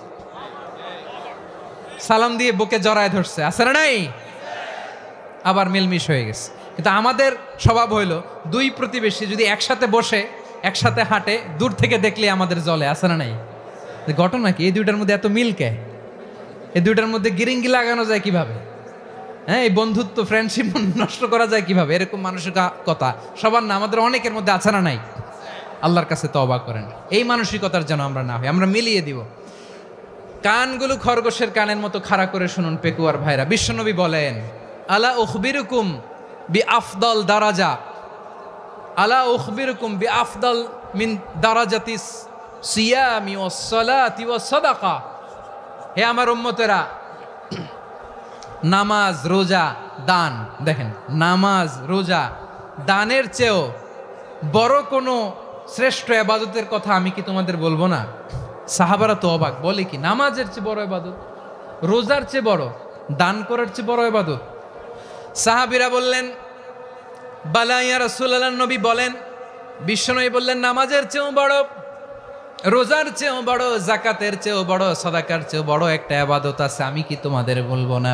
সালাম দিয়ে বুকে জড়ায় ধরছে, আছে না নাই? আবার মিলমিশ হয়ে গেছে। কিন্তু আমাদের স্বভাব হইল, দুই প্রতিবেশী যদি একসাথে বসে একসাথে হাঁটে, দূর থেকে দেখলে আমাদের জলে, আছে না নাই? ঘটনা কি? এই দুইটার মধ্যে এত মিলকে, এই দুইটার মধ্যে গিরিঙ্গি লাগানো যায় কিভাবে? হ্যাঁ, এই বন্ধুত্ব ফ্রেন্ডশিপ নষ্ট করা যায় কিভাবে? এরকম মানসিকতা সবার না, আমাদের অনেকের মধ্যে আছে না নাই? আল্লাহর কাছে তওবা করেন, এই মানসিকতার যেন আমরা না হই, আমরা মিলিয়ে দিব। কানগুলো খরগোশের কানের মতো খাড়া করে শুনুন পেকুয়ার ভাইরা। বিশ্বনবী বলেন, আলা উখবিরুকুম বি আফদল দারাজা, আলা উখবিরুকুম বি আফদল মিন দারাজাতিস সিয়ামি ওয়াস সালাতি ওয়াস সাদাকা। হে আমার উম্মতেরা, নামাজ রোজা দান, দেখেন নামাজ রোজা দানের চেয়েও বড় কোনো শ্রেষ্ঠ ইবাদতের কথা আমি কি তোমাদের বলবো না? সাহাবারা তো অবাক, বলে কি নামাজের চেয়ে বড় ইবাদত, রোজার চেয়ে বড়, দান করার চেয়ে বড় ইবাদত? সাহাবীরা বললেন, বালা ইয়া রাসূলুল্লাহ, নবী বলেন, বিশ্বনবী বললেন, নামাজের চেয়েও বড়, রোজার চেয়েও বড়, জাকাতের চেয়েও বড়, সাদাকার চেয়েও বড় একটা ইবাদত আছে, আমি কি তোমাদের বলবো না?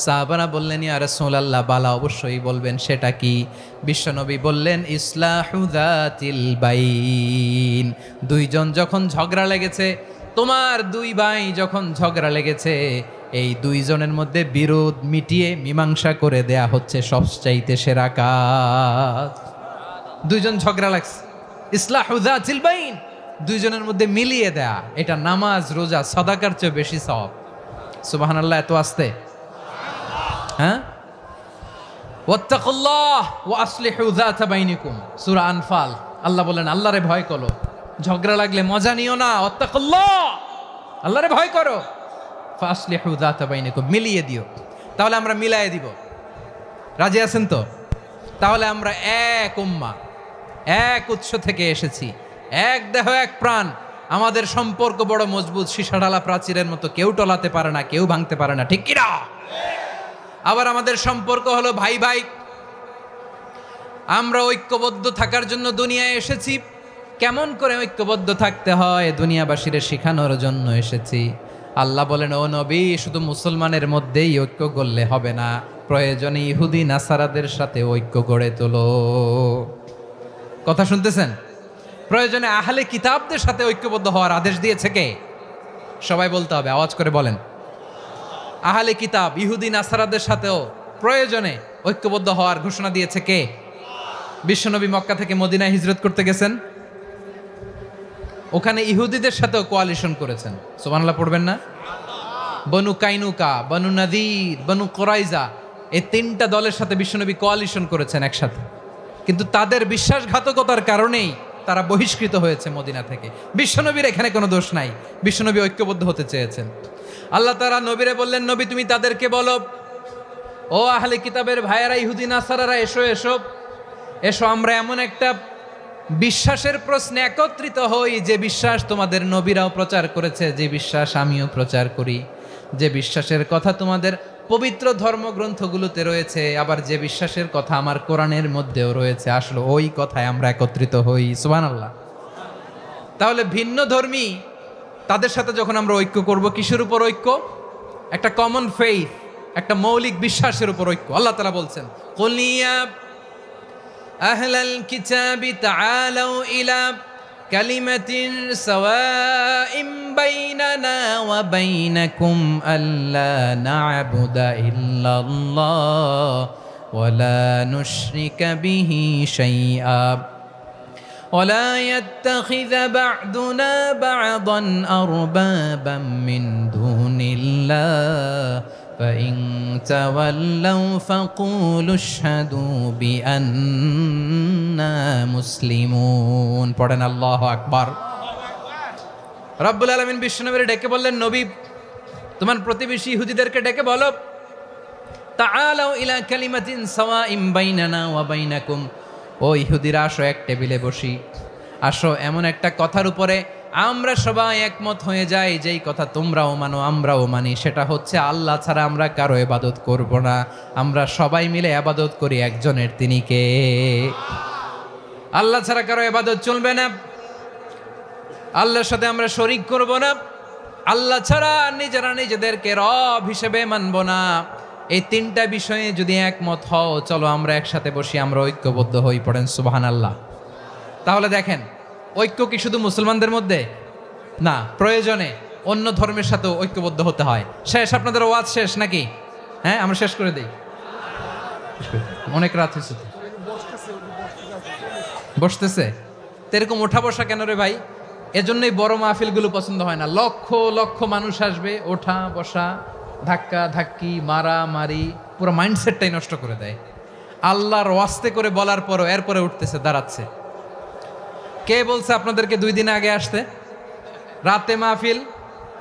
সাহাবারা বললেন, ইয়া রাসূলুল্লাহ, বালা অবশ্যই বলবেন, সেটা কি? বিশ্বনবী বললেন, ইসলাহু যাতিল বাইন। দুইজন যখন ঝগড়া লেগেছে, তোমার দুই ভাই যখন ঝগড়া লেগেছে, এই দুইজনের মধ্যে বিরোধ মিটিয়ে মীমাংসা করে দেয়া হচ্ছে সবচাইতে সেরা কাজ। দুইজন ঝগড়া লাগছে, ইসলাহু যাতিল বাইন, দুইজনের মধ্যে মিলিয়ে দেয়া, এটা নামাজ রোজা সাদাকার চেয়ে বেশি সওয়াব। সুবহানাল্লাহ, এত আস্তে? হ্যাঁ, ওয়াত্তাকুল্লাহ ওয়া আসলিহু যাতা বাইনিকুম, সূরা আনফাল। আল্লাহ বলেন, আল্লাহরে ভয় করো, ঝগড়া লাগলে মজা নিও না, ওয়াত্তাকুল্লাহ, আল্লাহরে ভয় করো, ফাসলিহু যাতা বাইনিকুম, মিলিয়ে দিও। তাহলে আমরা মিলায়ে দিব, রাজি আছেন তো? তাহলে আমরা এক উম্মাহ, এক উৎস থেকে এসেছি, এক দেহ এক প্রাণ, আমাদের সম্পর্ক বড় মজবুত, সীসাঢালা প্রাচীরের মতো, কেউ টলাতে পারে না, কেউ ভাঙতে পারে না, ঠিক কিনা? আবার আমাদের সম্পর্ক হলো ভাই ভাই, আমরা ঐক্যবদ্ধ থাকার জন্য দুনিয়ায় এসেছি। কেমন করে ঐক্যবদ্ধ থাকতে হয় দুনিয়াবাসীরে শেখানোর জন্য এসেছি। আল্লাহ বলেন, ও নবী, শুধু মুসলমানের মধ্যেই ঐক্য গড়লে হবে না, প্রয়োজনে ইহুদি নাসারাদের সাথে ঐক্য গড়ে তোলো। কথা শুনতেছেন? প্রয়োজনে আহলে কিতাবদের সাথে ঐক্যবদ্ধ হওয়ার আদেশ দিয়েছে কে? সবাই বলতে হবে, আওয়াজ করে বলেন। আহলে কিতাব ইহুদি নাসারাদের সাথেও প্রয়োজনে ঐক্যবদ্ধ হওয়ার ঘোষণা দিয়েছে কে? বিশ্বনবী মক্কা থেকে মদিনায় হিজরত করতে গেছেন, ওখানে ইহুদিদের সাথেও কোয়ালিশন করেছেন। সুবহানাল্লাহ পড়বেন না? বনু কাইনুকা, বনু নাদির, বনু কোরাইজা, এই তিনটা দলের সাথে বিশ্বনবী কোয়ালিশন করেছেন একসাথে। কিন্তু তাদের বিশ্বাসঘাতকতার কারণেই তারা বহিষ্কৃত হয়েছে মদিনা থেকে। বিশ্বনবীর এখানে কোনো দোষ নাই, বিশ্বনবী ঐক্যবদ্ধ হতে চেয়েছেন। আল্লাহ তাআলা নবীরে বললেন, নবী তুমি তাদেরকে বলো, ও আহলে কিতাবের ভাইয়েরা, ইহুদি নাসারারা, এসো এসো এসো, আমরা এমন একটা বিশ্বাসের প্রশ্নে একত্রিত হই যে বিশ্বাস তোমাদের নবীরাও প্রচার করেছে, যে বিশ্বাস আমিও প্রচার করি, যে বিশ্বাসের কথা তোমাদের পবিত্র ধর্মগ্রন্থগুলোতে রয়েছে, আবার যে বিশ্বাসের কথা আমার কোরআনের মধ্যেও রয়েছে, আসলে ওই কথায় আমরা একত্রিত হই। সুবহানাল্লাহ। তাহলে ভিন্ন ধর্মী তাদের সাথে যখন আমরা ঐক্য করব, কিসের উপর ঐক্য? একটা কমন ফেইথ, একটা মৌলিক বিশ্বাসের উপর ঐক্য। আল্লাহ তাআলা বলছেন, কুল ইয়া আহলাল কিতাবি তাআলাউ ইলা কালিমাতিন সাওয়াইম বাইনানা ওয়া বাইনাকুম আল্লা না'বুদা ইল্লাল্লাহ ওয়া লা নুশরিকা বিহি শাইআ ولا يتخذ بعضنا بعضا أربابا من دون الله فإن تولوا فقولوا اشهدوا بأننا مسلمون পড়েন আল্লাহু আকবার। রব্বুল আলামিন বিশ্বনবীর ডেকে বললেন, নবী তোমার প্রতিবেশী ইহুদিদেরকে ডেকে বলো, তাআলাউ ইলা কালিমাতিন সাওয়াইম বাইনানা ওয়া বাইনাকুম, ও ইহুদিরা আসো, এক টেবিলে বসি, আসো এমন একটা কথার উপরে আমরা সবাই একমত হয়ে যাই, যেই কথা তোমরাও মানো আমরাও মানি, সেটা হচ্ছে আল্লাহ ছাড়া আমরা কারো ইবাদত করব না, আমরা সবাই মিলে ইবাদত করি একজনের, তিনি কে? আল্লাহ ছাড়া কারো ইবাদত চলবে না, আল্লাহর সাথে আমরা শরীক করব না, আল্লাহ ছাড়া নিজেরা নিজেদেরকে রব হিসেবে মানব না। এই তিনটা বিষয়ে যদি একমত হও, চলো আমরা একসাথে বসি, আমরা ঐক্যবদ্ধ হই। পড়েন সুবহানাল্লাহ। তাহলে দেখেন, ঐক্য কি শুধু মুসলমানদের মধ্যে না, প্রয়োজনে অন্য ধর্মের সাথেও ঐক্যবদ্ধ হতে হয়। শেষ, আপনাদের ওয়াজ শেষ নাকি? হ্যাঁ, আমরা শেষ করে দিই, অনেক রাত হয়েছে। বসতেছে তো এরকম ওঠা বসা কেন রে ভাই? এজন্যই বড় মাহফিলগুলো পছন্দ হয় না। লক্ষ লক্ষ মানুষ আসবে, ওঠা বসা, ধাক্কা ধাক্কি, মারা মারি, পুরো মাইন্ডসেটটাই নষ্ট করে দেয়। আল্লাহর ওয়াস্তে করে বলার পরও এরপরে উঠতেছে, দাঁড়াচ্ছে। কে বলছে আপনাদেরকে 2 দিন আগে আসতে? রাতে মাহফিল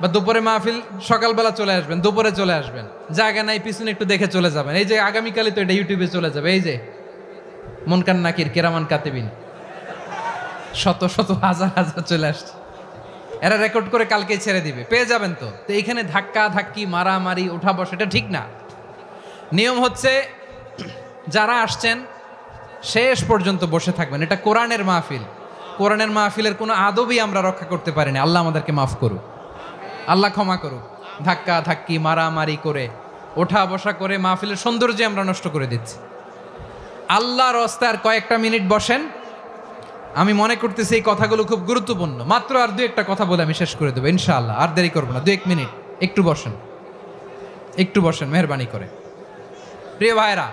বা দুপুরে মাহফিল, সকালবেলা চলে আসবেন, দুপুরে চলে আসবেন, জায়গা নাই পিছনে একটু দেখে চলে যাবেন। এই যে আগামীকালই তো এটা ইউটিউবে চলে যাবে, এই যে মুনকার নাকির কিরামান কাতিবিন, শত শত হাজার হাজার চলে আসছে, এরা রেকর্ড করে কালকে ছেড়ে দিবে, পেয়ে যাবেন। তো এইখানে ধাক্কা ধাক্কি, মারামারি, ওঠা বসা, এটা ঠিক না। নিয়ম হচ্ছে যারা আসছেন শেষ পর্যন্ত বসে থাকবেন। এটা কোরআনের মাহফিল, কোরআনের মাহফিলের কোনো আদবই আমরা রক্ষা করতে পারিনি। আল্লাহ আমাদেরকে মাফ করুক, আল্লাহ ক্ষমা করুক। ধাক্কা ধাক্কি, মারামারি করে, ওঠা বসা করে মাহফিলের সৌন্দর্য আমরা নষ্ট করে দিচ্ছি। আল্লাহর রাস্তায় আর কয়েকটা মিনিট বসেন। আমি মনে করতেছি এই কথাগুলো খুব গুরুত্বপূর্ণ। মাত্র আর 2-1টা কথা বলে আমি শেষ করে দেবো ইনশাআল্লাহ, আর দেরি করবো না। 2-1 মিনিট একটু বসেন, একটু বসেন মেহরবানি করে। প্রিয় ভাইরা,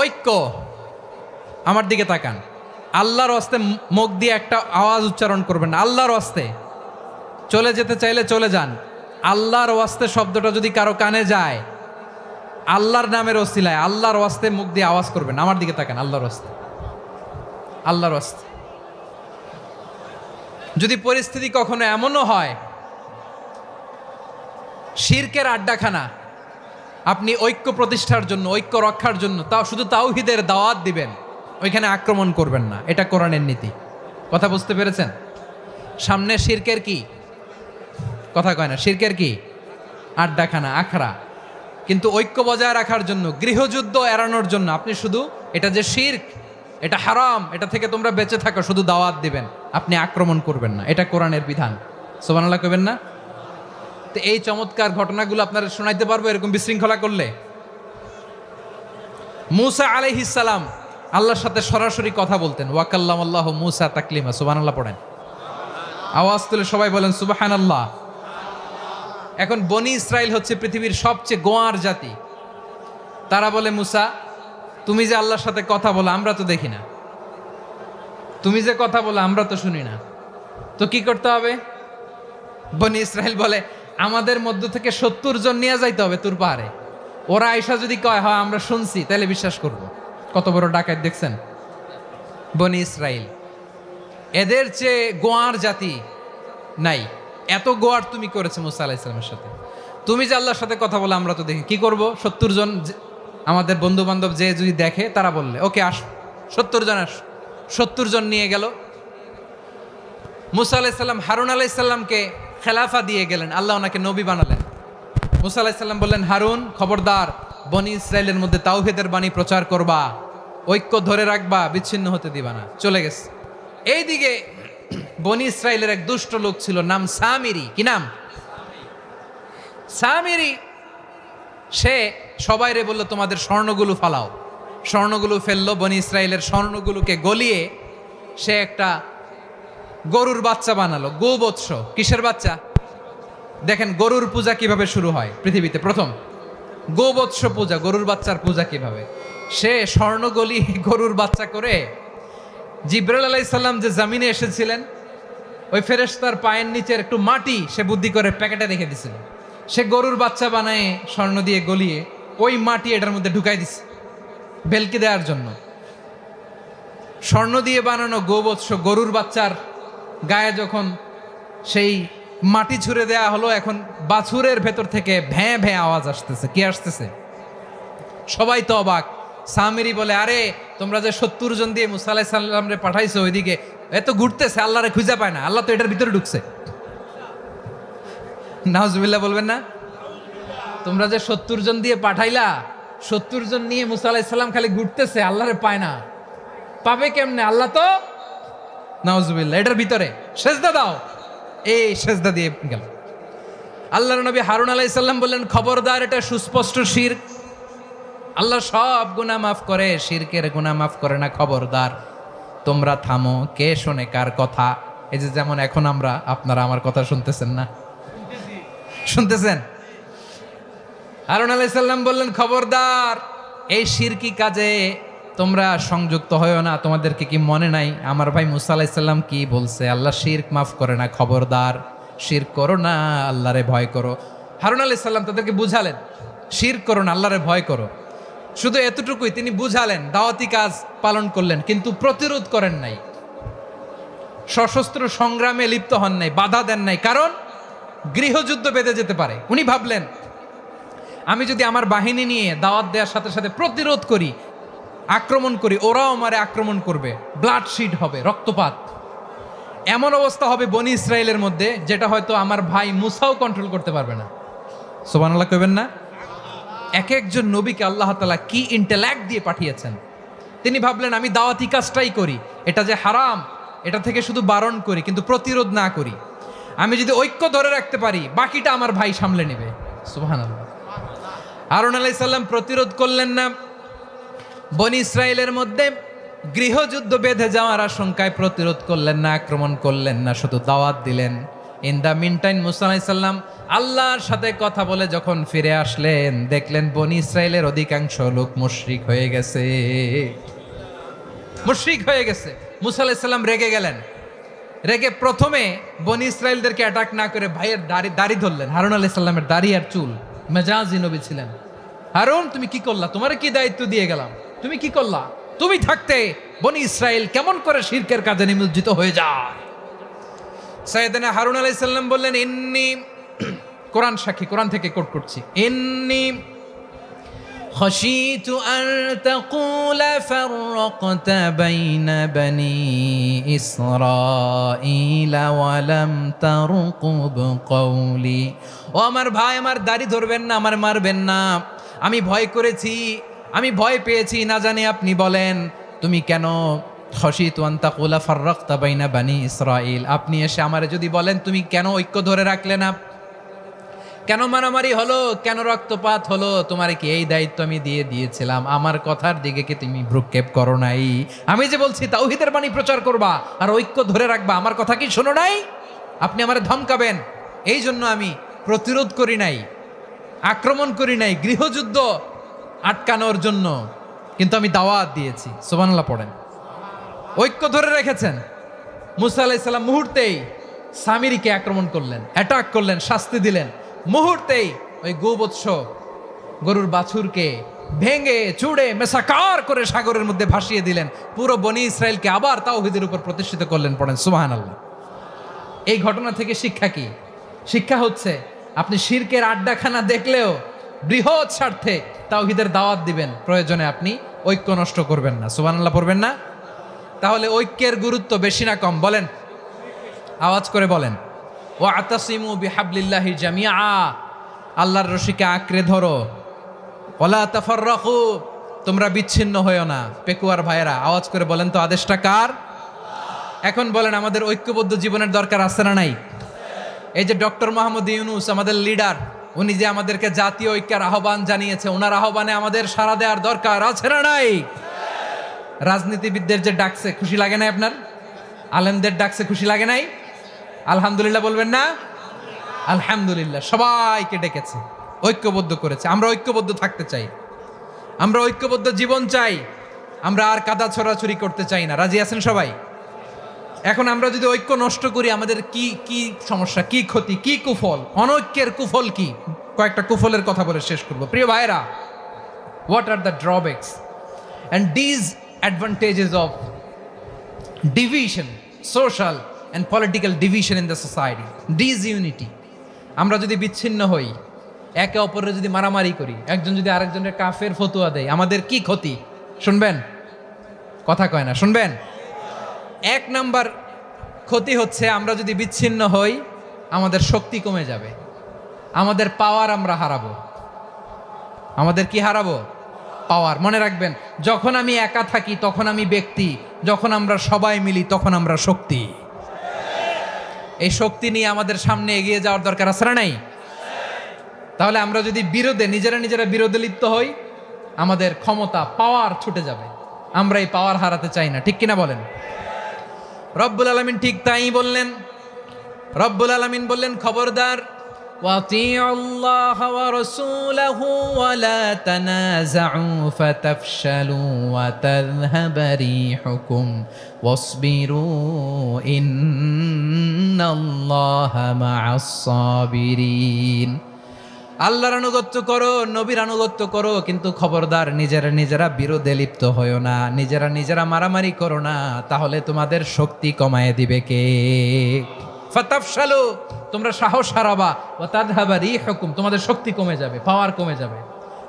ঐক্য, আমার দিকে তাকান। আল্লাহর রাস্তে মুখ দিয়ে একটা আওয়াজ উচ্চারণ করবেন না। আল্লাহর রাস্তে চলে যেতে চাইলে চলে যান। আল্লাহর ওয়াস্তে শব্দটা যদি কারো কানে যায়, আল্লাহর নামের ওসিলায় আল্লাহর ওয়াস্তে মুখ দিয়ে আওয়াজ করবেন। আমার দিকে তাকান, আল্লাহর ওয়াস্তে, আল্লাহর ওয়াস্তে। যদি পরিস্থিতি কখনো এমনও হয় শিরকের আড্ডাখানা, আপনি ঐক্য প্রতিষ্ঠার জন্য, ঐক্য রক্ষার জন্য তাও শুধু তাওহীদের দাওয়াত দিবেন, ওইখানে আক্রমণ করবেন না। এটা কোরআনের নীতি। কথা বুঝতে পেরেছেন? সামনে শিরকের কি কথা কয় না, শিরকের কি আড্ডাখানা, আখড়া। কিন্তু ঐক্য বজায় রাখার জন্য, গৃহযুদ্ধ এড়ানোর জন্য আপনি শুধু এটা যে শিরক, এটা হারাম, এটা থেকে তোমরা বেঁচে থাকো, শুধু দাওয়াত দিবেন, আপনি আক্রমণ করবেন না। এটা কোরআনের বিধান। সুবহানাল্লাহ কইবেন না? তো এই চমৎকার ঘটনাগুলো আপনারা শোনাইতে পারবো এরকম বিশৃঙ্খলা করলে। মূসা আলাইহিস সালাম আল্লাহর সাথে সরাসরি কথা বলতেন। ওয়াকাল্লামাল্লাহু মূসা তাকলিমা। সুবহানাল্লাহ পড়েন, আওয়াজ তুলে সবাই বলেন সুবহানাল্লাহ। এখন বনি ইসরাইল হচ্ছে পৃথিবীর সবচেয়ে গোয়ার জাতি। তারা বলে, মূসা তুমি যে আল্লাহর সাথে কথা বলো আমরা তো দেখি না, তুমি যে কথা বলো আমরা তো শুনি না, তো কি করতে হবে? বনি ইসরাইল বলে আমাদের মধ্য থেকে 70 জন নিয়ে যাইতে হবে তুর পাহাড়ে। ওরা আয়সা যদি কয় হয় আমরা শুনছি, তাহলে বিশ্বাস করব। কত বড় ডাকাত দেখছেন বনি ইসরাইল। এদের চেয়ে গোয়ার জাতি নাই, এত গোয়ার তুমি করেছো মুসা আলাইহিস সালামের সাথে। তুমি যে আল্লাহর সাথে কথা বলে আমরা তো দেখি, কি করব? 70 জন আমাদের বন্ধু বান্ধব যে যদি দেখে তারা বললে ওকে আস, 70 জন আস। 70 জন নিয়ে গেল। মুসা আলাইহিস সালাম হারুন আলাইহিস সালামকে খেলাফা দিয়ে গেলেন, আল্লাহ ওনাকে নবী বানালেন। মুসা আলাইহিস সালাম বললেন, হারুন খবরদার, বনি ইসরাইলের মধ্যে তাওহীদের বাণী প্রচার করবা, ঐক্য ধরে রাখবা, বিচ্ছিন্ন হতে দিবা না। চলে গেছে। এইদিকে বনি ইসরাইলের এক দুষ্ট লোক ছিল, নাম সামিরি। কি নাম? সামিরি। সে সবাইরে বলল তোমাদের স্বর্ণগুলো ফালাও। স্বর্ণগুলো ফেললো, বনি ইসরাইলের স্বর্ণগুলোকে গলিয়ে সে একটা গরুর বাচ্চা বানালো। গোবৎস। কিসের বাচ্চা? দেখেন গরুর পূজা কিভাবে শুরু হয় পৃথিবীতে প্রথম, গোবৎস পূজা, গরুর বাচ্চার পূজা কিভাবে। সে স্বর্ণ গলি গরুর বাচ্চা করে জিবরাইল আলাইহিস সালাম যে জমিনে এসেছিলেন, ওই ফেরেশতার পায়ের নিচের একটু মাটি সে বুদ্ধি করে প্যাকেটে রেখে দিছিল। সে গরুর বাচ্চা বানায় স্বর্ণ দিয়ে গলিয়ে ওই মাটি এটার মধ্যে ঢুকাই দিছে ভেলকি দেওয়ার জন্য। স্বর্ণ দিয়ে বানানো গোবৎস গরুর বাচ্চার গায়ে যখন সেই মাটি ছুঁড়ে দেয়া হলো, এখন বাছুরের ভেতর থেকে ভ্যাঁ ভ্যাঁ আওয়াজ আসতেছে। কি আসতেছে? সবাই তো অবাক। সামিরি বলে, আরে তোমরা যে 70 জন দিয়ে মুসা আলাইহিস সালাম রে পাঠাইছো, ওইদিকে এত ঘুরতেছে, আল্লাহরে খুঁজে পায় না, আল্লাহ তো এটার ভিতরে ঢুকছে। নাউজুবিল্লাহ বলবেন না? তোমরা যে 70 জন দিয়ে পাঠাইলা, 70 জন নিয়ে মুসা আলাইহিস সালাম খালি ঘুরতেছে, আল্লাহরে পায় না। পাবে কেমনে? আল্লাহ তো, নাউজুবিল্লাহ, এটার ভিতরে সেজদা দাও। এই সেজদা দিয়ে গেল। আল্লাহর নবী হারুন আলাইহিস সালাম বললেন, খবরদার, এটা সুস্পষ্ট শিরক। আল্লাহ সব গুনাহ মাফ করে, শিরকের গুনাহ মাফ করে না। খবরদার, তোমরা থামো। কে শোনে কার কথা? এই যে যেমন এখন আপনারা আমার কথা শুনতেছেন না? শুনতেছেন? হারুন আলাইহিস সালাম বললেন, খবরদার, এই শিরকি কাজে তোমরা সংযুক্ত হয়ো না। তোমাদেরকে কি মনে নাই আমার ভাই মুসা আলাইহিস সালাম কি বলছে? আল্লাহ শিরক মাফ করে না। খবরদার, শিরক করো না, আল্লাহরে ভয় করো। হারুন আলাইহিস সালাম তাদেরকে বুঝালেন, শিরক করো না, আল্লাহরে ভয় করো। শুধু এতটুকুই তিনি বুঝালেন, দাওয়াতি কাজ পালন করলেন, কিন্তু প্রতিরোধ করেন নাই, সশস্ত্র সংগ্রামে লিপ্ত হন নাই, বাধা দেন নাই। কারণ গৃহযুদ্ধ বেঁধে যেতে পারে। উনি ভাবলেন, আমি যদি আমার বাহিনী নিয়ে দাওয়াত দেওয়ার সাথে সাথে প্রতিরোধ করি, আক্রমণ করি, ওরাও আমারে আক্রমণ করবে, ব্লাডশিড হবে, রক্তপাত। এমন অবস্থা হবে বনি ইসরায়েলের মধ্যে, যেটা হয়তো আমার ভাই মুসাও কন্ট্রোল করতে পারবে না। সুবহানাল্লাহ কইবেন না? এক একজন নবীকে আল্লাহ তাআলা কি ইন্টেলেক্ট দিয়ে পাঠিয়েছেন। তিনি ভাবলেন, আমি দাওয়াতি কাজটাই করি, এটা যে হারাম এটা থেকে শুধু বারণ করি, কিন্তু প্রতিরোধ না করি। আমি যদি ঐক্য ধরে রাখতে পারি, বাকিটা আমার ভাই সামলে নেবে। সুবহানাল্লাহ। হারুন আলাইহিস সালাম প্রতিরোধ করলেন না। বনি ইসরায়েলের মধ্যে গৃহযুদ্ধ বেঁধে যাওয়ার আশঙ্কায় প্রতিরোধ করলেন না, আক্রমণ করলেন না, শুধু দাওয়াত দিলেন। ইন দ্য মিন টাইম মুসা আলাইহিস সালাম আল্লাহর সাথে কথা বলে যখন ফিরে আসলেন, দেখলেন বনি ইসরায়েলের অধিকাংশ লোক মুশরিক হয়ে গেছে। মুশরিক হয়ে গেছে। মুসা আলাইহিস সালাম রেগে গেলেন। রেগে প্রথমে বনি ইসরায়েলদেরকে অ্যাটাক না করে ভাইয়ের দাড়ি ধরলেন। হারুন আলাইহিস সালামের দাড়ি আর চুল। মেজাজি নবী ছিলেন। হারুন, তুমি কি করলা? তোমারে কি দায়িত্ব দিয়ে গেলাম, তুমি কি করলা? তুমি থাকতে বনি ইসরায়েল কেমন করে শিরকের কাজে নিমজ্জিত হয়ে যায়? সাইয়েদনা হারুন আলাইহিস সালাম বললেন, ইন্নী, কোরআন সাক্ষী, কোরআন থেকে কোট করছি, ইন্নী খাশিতু আন তাকুলা ফাররাকতা বাইনা বনি ইসরাঈলা ওয়া লাম তারকুব কওলি। ও আমার ভাই, আমার দাড়ি ধরবেন না, আমার মারবেন না। আমি ভয় করেছি, আমি ভয় পেয়েছি, না জানি আপনি বলেন তুমি কেন খাশিতু আন তাকুলা ফাররাকতা বাইনা বনি ইসরাঈল, আপনি এসে আমারে যদি বলেন তুমি কেন ঐক্য ধরে রাখলে না, কেন মারামারি হলো, কেন রক্তপাত হলো, তোমারে কি এই দায়িত্ব আমি দিয়ে দিয়েছিলাম? আমার কথার দিকে কি তুমি ভ্রুক্ষেপ করো নাই? আমি যে বলছি তাওহীদের বাণী প্রচার করবা আর ঐক্য ধরে রাখবা, আমার কথা কি শোনো নাই? আপনি আমারে ধমকাবেন, এই জন্য আমি প্রতিরোধ করি নাই, আক্রমণ করি নাই, গৃহযুদ্ধ আটকানোর জন্য কিন্তু আমি দাওয়াত দিয়েছি। সুবহানাল্লাহ পড়েন। ঐক্য ধরে রেখেছেন। মুসা আলাইহিস সালাম মুহূর্তেই সামিরীকে আক্রমণ করলেন, অ্যাটাক করলেন, শাস্তি দিলেন। মুহূর্তেই ওই গোবৎস গরুর বাছুরকে ভেঙে চুড়ে মেসাকার করে সাগরের মধ্যে ভাসিয়ে দিলেন। পুরো বনি ইসরায়েলকে আবার তাওহীদের উপর প্রতিষ্ঠিত করলেন। পড়েন সুবহানাল্লাহ। এই ঘটনা থেকে শিক্ষা কি? শিক্ষা হচ্ছে আপনি শিরকের আড্ডাখানা দেখলেও বৃহৎ স্বার্থে তাওহীদের দাওয়াত দিবেন, প্রয়োজনে আপনি ঐক্য নষ্ট করবেন না। সুবহানাল্লাহ পড়বেন না? তাহলে ঐক্যের গুরুত্ব বেশি না কম? বলেন, আওয়াজ করে বলেন। ওয়াতাসিমু বিহাবলিল্লাহি জামিআ, আল্লাহর রশিকে আঁকড়ে ধরো। ওয়ালা তাফাররাকু, তোমরা বিচ্ছিন্ন হয়ো না। পেকুয়ার ভাইয়েরা আওয়াজ করে বলেন তো, আদেশটা কার? এখন বলেন, আমাদের ঐক্যবদ্ধ জীবনের দরকার আছে না নাই? এই যে ডক্টর মোহাম্মদ ইউনূস আমাদের লিডার, উনি যে আমাদেরকে জাতীয় ঐক্যের আহ্বান জানিয়েছে, ওনার আহ্বানে আমাদের সাড়া দেওয়ার দরকার আছে না নাই? রাজনীতিবিদদের যে ডাকছে, খুশি লাগে নাই আপনার? আলেমদের ডাকছে, খুশি লাগে নাই? আলহামদুলিল্লাহ বলবেন না? আলহামদুলিল্লাহ। সবাইকে ডেকেছে, ঐক্যবদ্ধ করেছে। আমরা ঐক্যবদ্ধ থাকতে চাই, আমরা ঐক্যবদ্ধ জীবন চাই, আমরা আর কাদা ছড়াছড়ি করতে চাই না। রাজি আছেন সবাই? এখন আমরা যদি ঐক্য নষ্ট করি, আমাদের কি কি সমস্যা, কি ক্ষতি, কি কুফল? অনৈক্যের কুফল কি? কয়েকটা কুফলের কথা বলে শেষ করব। প্রিয় ভাইরা, what are the drawbacks and disadvantages of division, social and political division in the society, disunity? আমরা যদি বিচ্ছিন্ন হই, একে অপরের যদি মারামারি করি, একজন যদি আরেকজনের কাফের ফতোয়া দেয়, আমাদের কি ক্ষতি? শুনবেন? কথা কয় না, শুনবেন? এক নাম্বার ক্ষতি হচ্ছে, আমরা যদি বিচ্ছিন্ন হই, আমাদের শক্তি কমে যাবে, আমাদের পাওয়ার আমরা হারাবো। আমাদের কি হারাবো? পাওয়ার। মনে রাখবেন, যখন আমি একা থাকি তখন আমি ব্যক্তি, যখন আমরা সবাই মিলি তখন আমরা শক্তি। এই শক্তি নিয়ে আমাদের সামনে এগিয়ে যাওয়ার দরকার আছে না নাই? তাহলে আমরা যদি নিজেরা বিরোধে লিপ্ত হই, আমাদের ক্ষমতা, পাওয়ার ছুটে যাবে। আমরা এই পাওয়ার হারাতে চাই না, ঠিক কিনা বলেন? রব্বুল আলামিন ঠিক তাই বললেন। রব্বুল আলামিন বললেন, খবরদার, ওয়াতিউল্লাহ ওয়া রাসূলাহু ওয়া লা তানাযাউ ফাতাফশালু ওয়া তাযহাবা রিহুকুম ওয়াসবিরু ইন্নাল্লাহা মা'আস সাবিরিন। আল্লাহর আনুগত্য করো, নবীর আনুগত্য করো, কিন্তু খবরদার নিজেরা বিরোধে লিপ্ত হয়ো না, নিজেরা মারামারি করো না, তাহলে তোমাদের শক্তি কমায় দিবে কে? ফাতাফশালু, তোমরা সাহস হারাবা, ওয়া তাযহাবা রিহুকুম, তোমাদের শক্তি কমে যাবে, পাওয়ার কমে যাবে।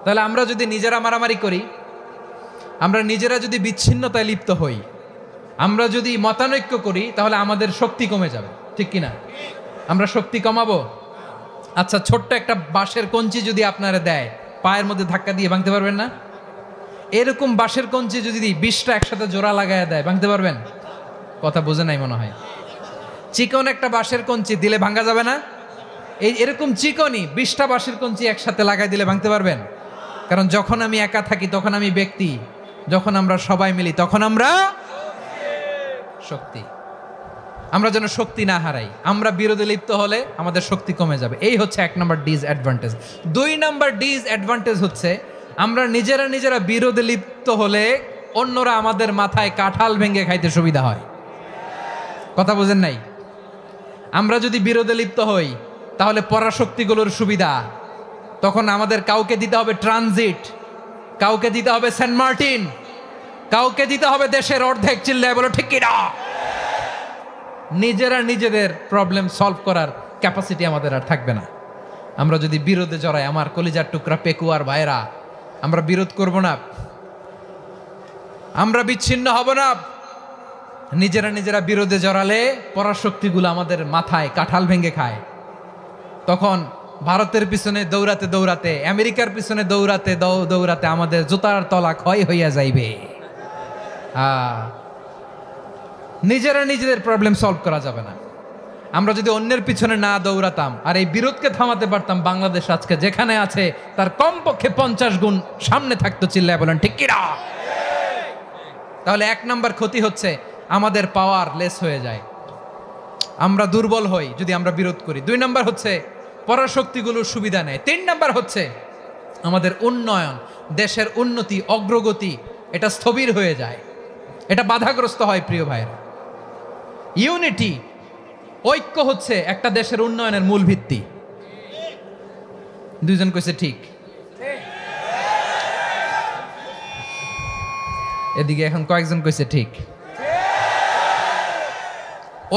তাহলে আমরা যদি নিজেরা মারামারি করি, আমরা নিজেরা যদি বিচ্ছিন্নতায় লিপ্ত হই, আমরা যদি মতানৈক্য করি, তাহলে আমাদের শক্তি কমে যাবে, ঠিক কিনা? আমরা শক্তি কমাবো। আচ্ছা, ছোট্ট একটা বাঁশের কঞ্চি যদি আপনারা দেয়, পায়ের মধ্যে ধাক্কা দিয়ে ভাঙতে পারবেন না? এরকম বাঁশের কঞ্চি যদি 20টা একসাথে জোড়া লাগায় দেয়, ভাঙতে পারবেন? কথা বোঝে নাই মনে হয়। চিকন একটা বাঁশের কঞ্চি দিলে ভাঙা যাবে না? এরকম চিকনই 20টা বাঁশের কঞ্চি একসাথে লাগাই দিলে ভাঙতে পারবেন? কারণ যখন আমি একা থাকি তখন আমি ব্যক্তি, যখন আমরা সবাই মিলি তখন আমরা শক্তি। আমরা যেন শক্তি না হারাই। আমরা বিরোধে লিপ্ত হলে আমাদের শক্তি কমে যাবে। এই হচ্ছে 1 নম্বর ডিসঅ্যাডভান্টেজ। 2 নম্বর ডিসঅ্যাডভান্টেজ হচ্ছে, আমরা নিজেরা বিরোধে লিপ্ত হলে অন্যরা আমাদের মাথায় কাঁঠাল ভেঙে খাইতে সুবিধা হয়। কথা বোঝেন নাই? আমরা যদি বিরোধে লিপ্ত হই, তাহলে পরাশক্তিগুলোর সুবিধা, তখন আমাদের কাউকে দিতে হবে ট্রানজিট, কাউকে দিতে হবে সেন্ট মার্টিন, কাউকে দিতে হবে দেশের অর্ধেক। চিল্লায় বলো ঠিক কিনা? নিজেদের প্রবলেম সলভ করার ক্যাপাসিটি আমাদের আর থাকবে না। আমরা যদি বিরোধে জড়াই, আমার কলিজার টুকরা পেকুয়ার ভাইরা, আমরা বিরোধ করব না, আমরা বিচ্ছিন্ন হব না। নিজেরা বিরোধে জড়ালে পরাশক্তিগুলো আমাদের মাথায় কাঁঠাল ভেঙে খায়। তখন ভারতের পিছনে দৌড়াতে, আমেরিকার পিছনে দৌড়াতে আমাদের জুতার তলা ক্ষয় হইয়া যাইবে। নিজেদের প্রবলেম সলভ করা যাবে না। আমরা যদি অন্যের পিছনে না দৌড়াতাম আর এই বিরোধকে থামাতে পারতাম, বাংলাদেশ আজকে যেখানে আছে তার কমপক্ষে 50 গুণ সামনে থাকতো। চিল্লায় বলেন ঠিক কিনা? তাহলে 1 নম্বর ক্ষতি হচ্ছে, আমাদের পাওয়ার লেস হয়ে যায়, আমরা দুর্বল হই যদি আমরা বিরোধ করি। 2 নম্বর হচ্ছে, পরাশক্তিগুলোর সুবিধা নেয়। 3 নম্বর হচ্ছে, আমাদের উন্নয়ন, দেশের উন্নতি, অগ্রগতি এটা স্থবির হয়ে যায়, এটা বাধাগ্রস্ত হয়। প্রিয় ভাইরা, ইউনিটি, ঐক্য হচ্ছে একটা দেশের উন্নয়নের মূল ভিত্তি। দুইজন কইছে ঠিক, এদিকে এখন কয়েকজন কইছে ঠিক।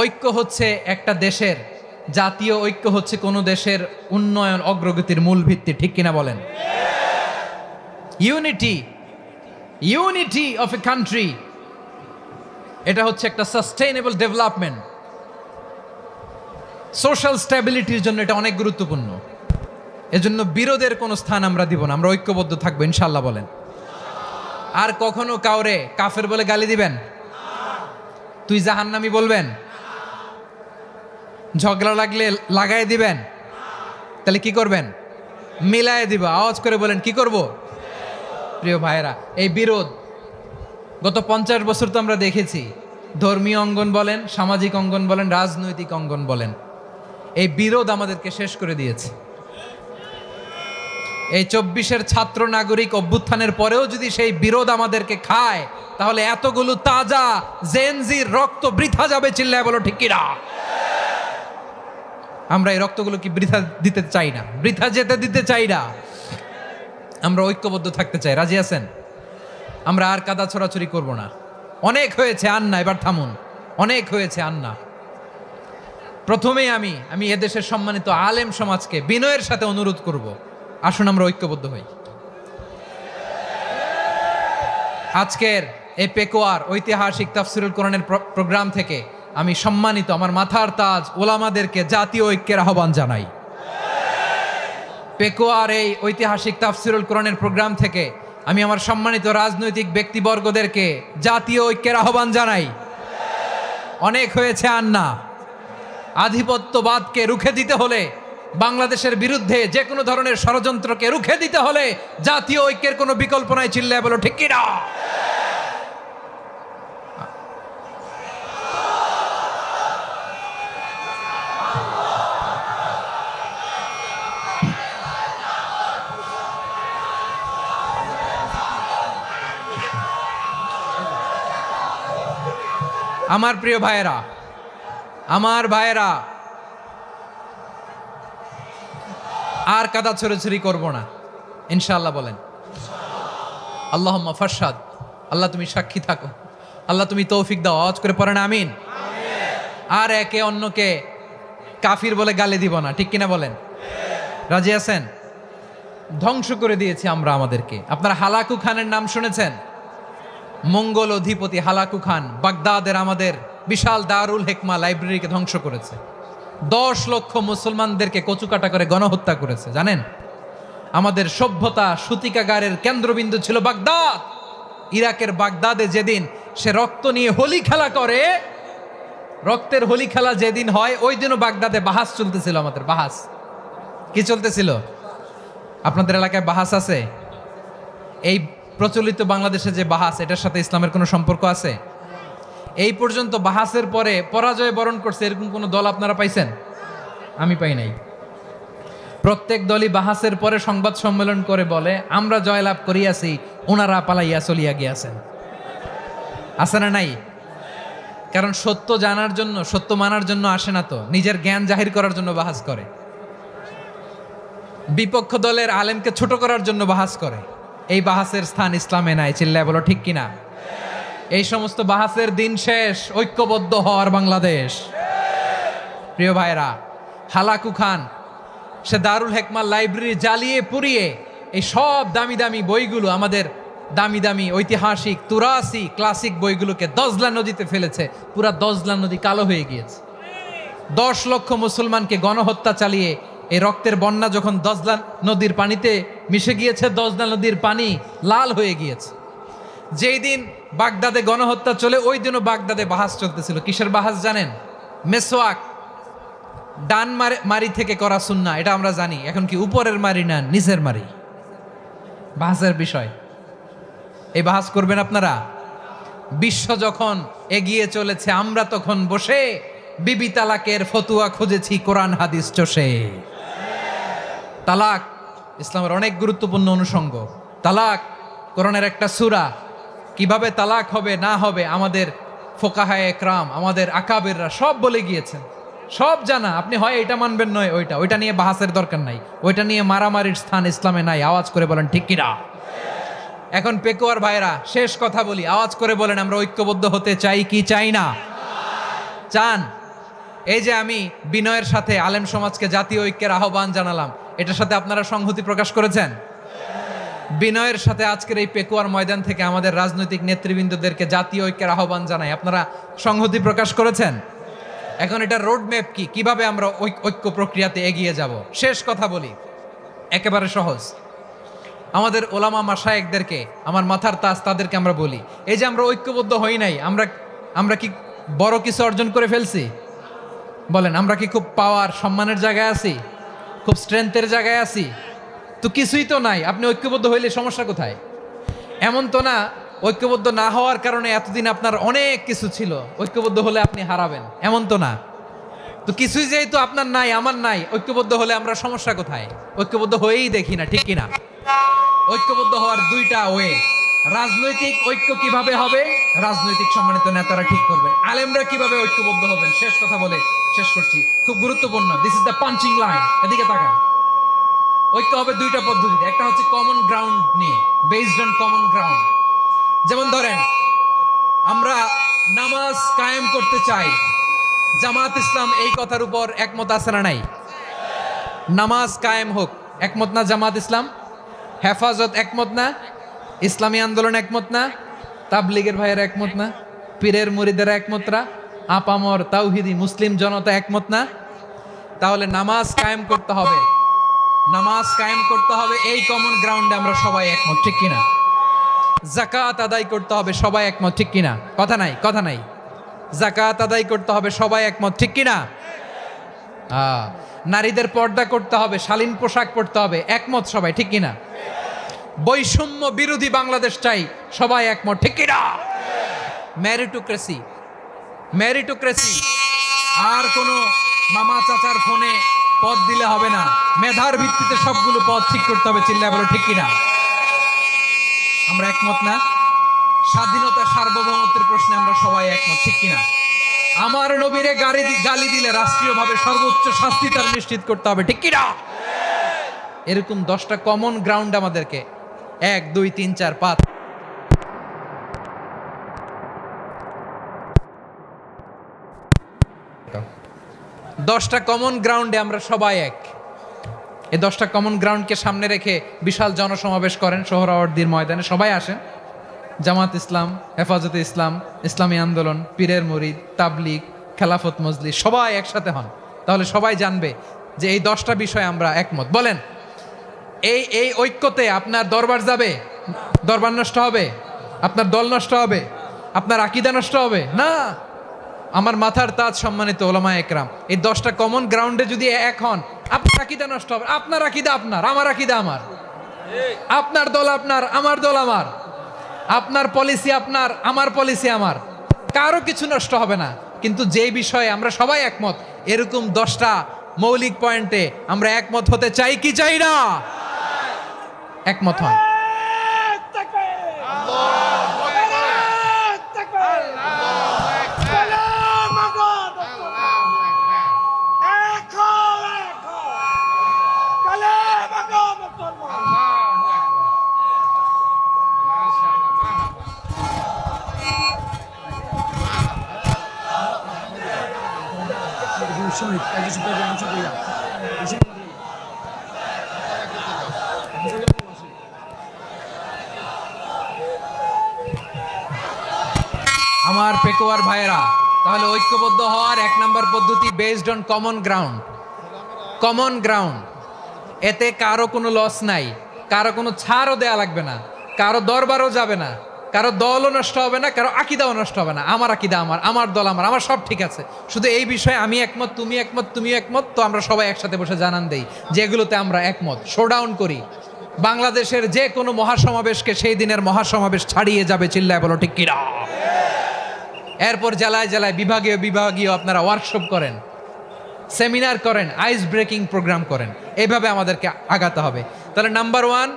ঐক্য হচ্ছে একটা দেশের, জাতীয় ঐক্য হচ্ছে কোনো দেশের উন্নয়ন অগ্রগতির মূল ভিত্তি, ঠিক কিনা বলেন? ইউনিটি অফ এ কান্ট্রি, এটা হচ্ছে একটা সাস্টেইনেবল ডেভেলপমেন্ট, সোশ্যাল স্ট্যাবিলিটির জন্য এটা অনেক গুরুত্বপূর্ণ। এজন্য বিরোধের কোনো স্থান আমরা দিব না, আমরা ঐক্যবদ্ধ থাকবো ইনশাল্লাহ বলেন। আর কখনো কাউরে কাফের বলে গালি দিবেন? তুই জাহান্নামী বলবেন? ঝগড়া লাগলে লাগাই দিবেন? তাহলে কি করবেন? মিলায় দিব। আওয়াজ করে বলেন, কি করব? প্রিয় ভাইয়েরা, এই বিরোধ গত 50 বছর তো আমরা দেখেছি। ধর্মীয় অঙ্গন বলেন, সামাজিক অঙ্গন বলেন, রাজনৈতিক অঙ্গন বলেন, এই বিরোধ আমাদেরকে শেষ করে দিয়েছে। এই 24-এর ছাত্র নাগরিক অভ্যুত্থানের পরেও যদি সেই বিরোধ আমাদেরকে খায়, তাহলে এতগুলো তাজা জেনজির রক্ত বৃথা যাবে। চিল্লায় বলো ঠিক কিনা? আমরা এই রক্তগুলো কি বৃথা দিতে চাই না, বৃথা যেতে দিতে চাই না। আমরা ঐক্যবদ্ধ থাকতে চাই। রাজি আছেন? আমরা আর কাদা ছড়াছড়ি করব না। অনেক হয়েছে আন্না, এবার থামুন। অনেক হয়েছে আন্না। প্রথমেই আমি এদেশের সম্মানিত আলেম সমাজকে বিনয়ের সাথে অনুরোধ করব, আসুন আমরা ঐক্যবদ্ধ হই। আজকের এই পেকুয়ার ঐতিহাসিক তাফসিরুল কোরআনের প্রোগ্রাম থেকে আমি সম্মানিত আমার মাথার তাজ ওলামাদেরকে জাতীয় ঐক্যের আহ্বান জানাই। পেকুয়ার এই ঐতিহাসিক তাফসিরুল কোরআনের প্রোগ্রাম থেকে আমি আমার সম্মানিত রাজনৈতিক ব্যক্তিবর্গদেরকে জাতীয় ঐক্যের আহ্বান জানাই। অনেক হয়েছে আন্না। আধিপত্যবাদকে রুখে দিতে হলে, বাংলাদেশের বিরুদ্ধে যে কোনো ধরনের ষড়যন্ত্রকে রুখে দিতে হলে জাতীয় ঐক্যের কোনো বিকল্প নাই। চিল্লায় বলো ঠিক কিনা? আমার প্রিয় ভাইয়েরা, আমার ভাইয়েরা, আর কাদা ছড়াছড়ি করব না ইনশাআল্লাহ বলেন। আল্লাহুম্মা ফারশাদ, আল্লাহ তুমি সাক্ষী থাকো, আল্লাহ তুমি তৌফিক দাও। আওয়াজ করে পড়েন আমিন। আর একে অন্যকে কাফির বলে গালি দিব না, ঠিক কিনা বলেন? রাজি আছেন? ধ্বংস করে দিয়েছি আমরা আমাদেরকে। আপনারা হালাকু খানের নাম শুনেছেন? মঙ্গল অধিপতি হালাকু খান বাগদাদের আমাদের বিশাল দারুল হিকমা লাইব্রেরিকে ধ্বংস করেছে। 10 লক্ষ মুসলমানদেরকে কচুকাটা করে গণহত্যা করেছে। জানেন, আমাদের সভ্যতা সূতিকাগারের কেন্দ্রবিন্দু ছিল বাগদাদ। ইরাকের বাগদাদে যেদিন সে রক্ত নিয়ে হোলি খেলা করে, রক্তের হোলি খেলা যেদিন হয়, ওই দিনও বাগদাদে বাহাস চলতেছিল। আমাদের বাহাস কি চলতেছিল? আপনাদের এলাকায় বাহাস আছে? এই প্রচলিত বাংলাদেশে যে বাহাস, এটার সাথে ইসলামের কোনো সম্পর্ক আছে? এই পর্যন্ত বাহাসের পরে পরাজয় বরণ করছে এরকম কোন দল আপনারা পাইছেন? আমি পাই নাই। প্রত্যেক দলই বাহাসের পরে সংবাদ সম্মেলন করে বলে, আমরা জয়লাভ করিয়াছি, ওনারা পালাইয়া চলিয়া গিয়াছেন। আছে না নাই? কারণ সত্য জানার জন্য, সত্য মানার জন্য আসে না তো, নিজের জ্ঞান জাহির করার জন্য বাহাস করে। বিপক্ষ দলের আলেমকে ছোট করার জন্য বাহাস করে। এই বাহাসের স্থান ইসলামে নাই। চিল্লায় বলো ঠিক কিনা? এই সমস্ত বাহাসের দিন শেষ। ঐক্যবদ্ধ হওয়ার বাংলাদেশ। প্রিয় ভাইরা, হালাকু খান সে দারুল হিকমা লাইব্রেরি জ্বালিয়ে পুড়িয়ে এই সব দামি দামি বইগুলো, আমাদের দামি দামি ঐতিহাসিক তুরাসি ক্লাসিক বইগুলোকে দজলা নদীতে ফেলেছে। পুরা দজলা নদী কালো হয়ে গিয়েছে। 10 লক্ষ মুসলমানকে গণহত্যা চালিয়ে এই রক্তের বন্যা যখন দজলা নদীর পানিতে মিশে গিয়েছে, দজলা নদীর পানি লাল হয়ে গিয়েছে। যেই দিন বাগদাদে গণহত্যা চলে, ওই দিনও বাগদাদে বাহাস চলতেছিল। কিসের বাহাস জানেন? মেসওয়াক, ডান মারি থেকে করা সুন্নাহ, এটা আমরা জানি। এখন কি উপরের মারি না নিচের মারি? বাহাসের বিষয়। এই বাহাস করবেন আপনারা? বিশ্ব যখন এগিয়ে চলেছে, আমরা তখন বসে বিবি তালাকের ফতুয়া খুঁজেছি কোরআন হাদিস চষে। তালাক ইসলামের অনেক গুরুত্বপূর্ণ অনুষঙ্গ। তালাক কোরআনের একটা সূরা, কিভাবে তালাক হবে না হবে আমাদের ফোকাহায়ে একরাম, আমাদের আকাবেররা সব বলে গিয়েছেন, সব জানা। আপনি হয় এটা মানবেন নয় ওইটা নিয়ে বাহাসের দরকার নাই, ওইটা নিয়ে মারামারির স্থান ইসলামে নাই। আওয়াজ করে বলেন ঠিক কিনা? এখন পেকুয়ার ভাইরা শেষ কথা বলি, আওয়াজ করে বলেন আমরা ঐক্যবদ্ধ হতে চাই কি চাই না? চান? এই যে আমি বিনয়ের সাথে আলেম সমাজকে জাতীয় ঐক্যের আহ্বান জানালাম, এটার সাথে আপনারা সংহতি প্রকাশ করেছেন? বিনয়ের সাথে আজকের এই পেকুয়ার ময়দান থেকে আমাদের রাজনৈতিক নেতৃবৃন্দদেরকে জাতীয় ঐক্যের আহ্বান জানাই, আপনারা সংহতি প্রকাশ করেছেন? এখন এটা রোড ম্যাপ কি, কিভাবে আমরা ঐক্য প্রক্রিয়াতে এগিয়ে যাব? শেষ কথা বলি, একেবারে সহজ। আমাদের ওলামা মাশায়েখদেরকে, আমার মাথার তাজ, তাদেরকে আমরা বলি, এই যে আমরা ঐক্যবদ্ধ হই নাই, আমরা কি বড় কিছু অর্জন করে ফেলছি? বলেন, আমরা কি খুব পাওয়ার সম্মানের জায়গায় আছি? খুব স্ট্রেংথের জায়গায় আছি? তো কিছুই তো নাই। আপনি ঐক্যবদ্ধ হইলে সমস্যা কোথায়? এমন তো না ঐক্যবদ্ধ না হওয়ার কারণে এতদিন আপনার অনেক কিছু ছিল, ঐক্যবদ্ধ হলে আপনি হারাবেন, এমন তো না। তো কিছুই যেহেতু আপনার নাই, আমার নাই, ঐক্যবদ্ধ হলে আমরা সমস্যা কোথায়? ঐক্যবদ্ধ হয়েই দেখি না, ঠিক কিনা? ঐক্যবদ্ধ হওয়ার দুইটা ওয়ে। রাজনৈতিক ঐক্য কিভাবে হবে? রাজনৈতিক সম্মানিত নেতারা ঠিক করবেন। আলেমরা কিভাবে ঐক্যবদ্ধ হবেন? শেষ কথা বলে শেষ করছি, খুব গুরুত্বপূর্ণ। This is the punching line, এদিকে তাকান। ঐক্য হবে দুইটা পদ্ধতিতে, একটা হচ্ছে কমন গ্রাউন্ড নিয়ে, বেসড অন কমন গ্রাউন্ড। যেমন ধরেন, আমরা নামাজ কায়েম করতে চাই, জামাত ইসলাম এই কথার উপর একমত আছে না নাই? নামাজ কায়েম হোক, একমত না জামাত ইসলাম? হেফাজত একমত না? ইসলামী আন্দোলন একমত না? তাবলিগের ভাইয়েরা একমত না? পীরের মুরিদেরা একমত না? আপামর তাওহিদি মুসলিম জনতা একমত না? তাহলে নামাজ কায়েম করতে হবে, নামাজ কায়েম করতে হবে এই কমন গ্রাউন্ডে আমরা সবাই একমত, ঠিক কিনা? যাকাত আদায় করতে হবে, সবাই একমত, ঠিক কিনা? কথা নাই, কথা নাই। যাকাত আদায় করতে হবে, সবাই একমত, ঠিক কিনা? নারীদের পর্দা করতে হবে, শালীন পোশাক পরতে হবে, একমত সবাই, ঠিক কিনা? বৈষম্য বিরোধী বাংলাদেশ চাই, সবাই একমত, ঠিক কিনা? মেরিটোক্রেসি, মেরিটোক্রেসি, আর কোনো মামা চাচার ফোনে পদ দিলে হবে না, মেধার ভিত্তিতে সবগুলো পদ ঠিক করতে হবে, চিল্লায় বলো ঠিক কিনা? আমরা একমত না? স্বাধীনতা সার্বভৌমত্বের প্রশ্নে আমরা সবাই একমত, ঠিক কিনা? আমার নবীরে গালি দিলে রাষ্ট্রীয়ভাবে সর্বোচ্চ শাস্তি তার নিশ্চিত করতে হবে, ঠিক কিনা? এরকম 10টা কমন গ্রাউন্ড আমাদেরকে 1 2 3 4 5 10টা কমন গ্রাউন্ডে আমরা সবাই এক। এই 10টা কমন গ্রাউন্ডকে সামনে রেখে বিশাল জনসমাবেশ করেন সোহরাওয়ার্দীর ময়দানে, সবাই আসেন। জামাত ইসলাম, হেফাজতে ইসলাম, ইসলামী আন্দোলন, পীরের মুরিদ, তাবলিগ, খেলাফত মজলিস, সবাই একসাথে হন। তাহলে সবাই জানবে যে এই 10টা বিষয়ে আমরা একমত। বলেন, এই ঐক্যতে আপনার দরবার যাবে? দরবার নষ্ট হবে? আপনার দল নষ্ট হবে? আপনার আকীদা নষ্ট হবে না? আমার মাথার তাজ সম্মানিত ওলামা একরাম, এই 10টা কমন গ্রাউন্ডে যদি এক হন, আপনার আকীদা নষ্ট হবে? আপনার আকীদা আপনার, আমার আকীদা আমার, আপনার দল আপনার, আমার দল আমার, আপনার পলিসি আপনার, আমার পলিসি আমার, কারো কিছু নষ্ট হবে না। কিন্তু যে বিষয়ে আমরা সবাই একমত, এরকম 10টা মৌলিক পয়েন্টে আমরা একমত হতে চাই কি চাই না? একমত হন। আমার পেকুয়ার ভাইয়েরা, তাহলে ঐক্যবদ্ধ হওয়ার 1 নম্বর পদ্ধতি based on common ground. Common ground, এতে কারো কোনো লস নাই, কারো কোনো ছাড়ও দেয়া লাগবে না, কারো দরবারও যাবে না, কারো দলও নষ্ট হবে না, কারো আকীদাও নষ্ট হবে না। আমার আকীদা আমার, আমার দল আমার, আমার সব ঠিক আছে। শুধু এই বিষয়ে আমি একমত, তুমি একমত, তুমি একমত, তো আমরা সবাই একসাথে বসে জানান দেই যেগুলোতে আমরা একমত, শোডাউন করি। বাংলাদেশের যে কোনো মহাসমাবেশকে সেই দিনের মহাসমাবেশ ছাড়িয়ে যাবে, চিল্লায় বলো ঠিক কিনা? এরপর জেলায় জেলায় বিভাগীয় বিভাগীয় আপনারা ওয়ার্কশপ করেন, সেমিনার করেন, আইস ব্রেকিং প্রোগ্রাম করেন। এইভাবে আমাদেরকে আগাতে হবে। তাহলে number 1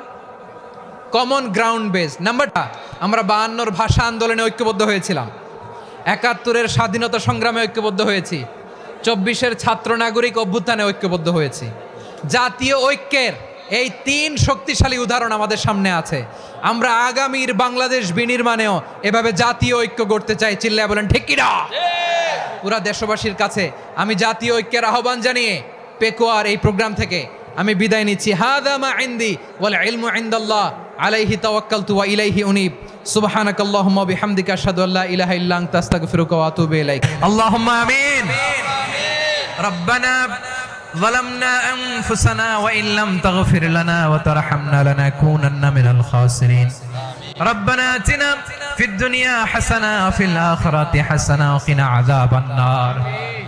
common ground base. Number 2 আমরা 52-র ভাষা আন্দোলনে ঐক্যবদ্ধ হয়েছিলাম, 71-এর স্বাধীনতা সংগ্রামে ঐক্যবদ্ধ হয়েছি, 24-এর ছাত্র নাগরিক অভ্যুত্থানে ঐক্যবদ্ধ হয়েছি। জাতীয় ঐক্যের এই 3 শক্তিশালী উদাহরণ আমাদের সামনে আছে। আমরা আগামীর বাংলাদেশ বিনির্মাণেও এভাবে জাতীয় ঐক্য গড়তে চাই। চিল্লায় বলেন ঠিক কি না? পুরা দেশবাসীর কাছে আমি জাতীয় ঐক্যের আহ্বান জানিয়ে পেকুয়ার এই প্রোগ্রাম থেকে আমি বিদায় নিচ্ছি। হাদা মা ইনদি ওয়াল ইলমু ইনদাল্লাহ আলাইহি তাওয়াক্কালতু ওয়া ইলাইহি উনীব। সুবহানাকাল্লাহুম্মা বিহামদিকা আশহাদু আল্লা ইলাহা ইল্লা আনতা আস্তাগফিরুকা ওয়া আতুবু ইলাইক। আল্লাহুম্মা আমিন। রব্বানা ظلمنا أنفسنا وإن لم تغفر لنا وترحمنا لنكونن من الخاسرين. ربنا آتنا في الدنيا حسنة وفي الآخرة حسنة وقنا عذاب النار.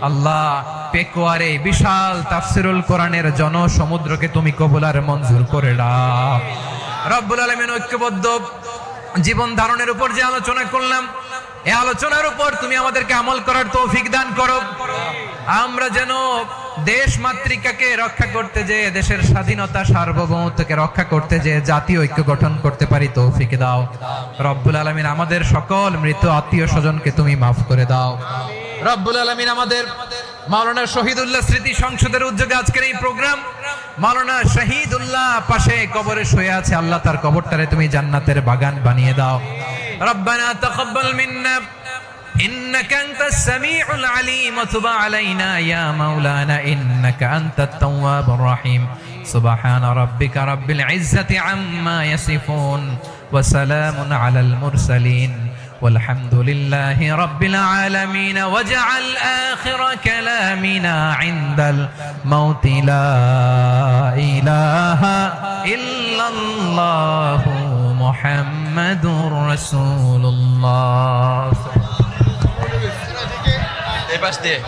আল্লাহ পেকুয়ারে বিশাল তাফসিরুল কোরআনের জনসমুদ্রকে তুমি কবুল আর মঞ্জুর করে দাও। রব্বুল আলামিন ঐক্যবদ্ধ জীবন ধারণের উপর যে আলোচনা করলাম, এই আলোচনার উপর তুমি আমাদেরকে আমল করার তৌফিক দান করো। আমরা যেন দেশ মাতৃকাকে রক্ষা করতে যে, দেশের স্বাধীনতা সার্বভৌমত্বকে রক্ষা করতে যে জাতীয় ঐক্য গঠন করতে পারি তৌফিক দাও। রব্বুল আলামিন আমাদের সকল মৃত আত্মীয় স্বজনকে তুমি মাফ করে দাও। রব্বুল আলামিন আমাদের মাওলানা শহীদুল্লাহ স্মৃতি সংসদের উদ্যোগে আজকের এই প্রোগ্রাম, মাওলানা শহীদুল্লাহ পাশে কবরে শুয়ে আছে, আল্লাহ তার কবরটারে তুমি জান্নাতের বাগান বানিয়ে দাও। রব্বানা তাকাব্বাল মিন্না إنك أنت السميع العليم وتب علينا يا مولانا إنك أنت التواب الرحيم. سبحان ربك رب العزة عما يصفون وسلام على المرسلين والحمد لله رب العالمين. واجعل آخر كلامنا عند الموت لا إله إلا الله محمد رسول الله. এই পাশ দিয়ে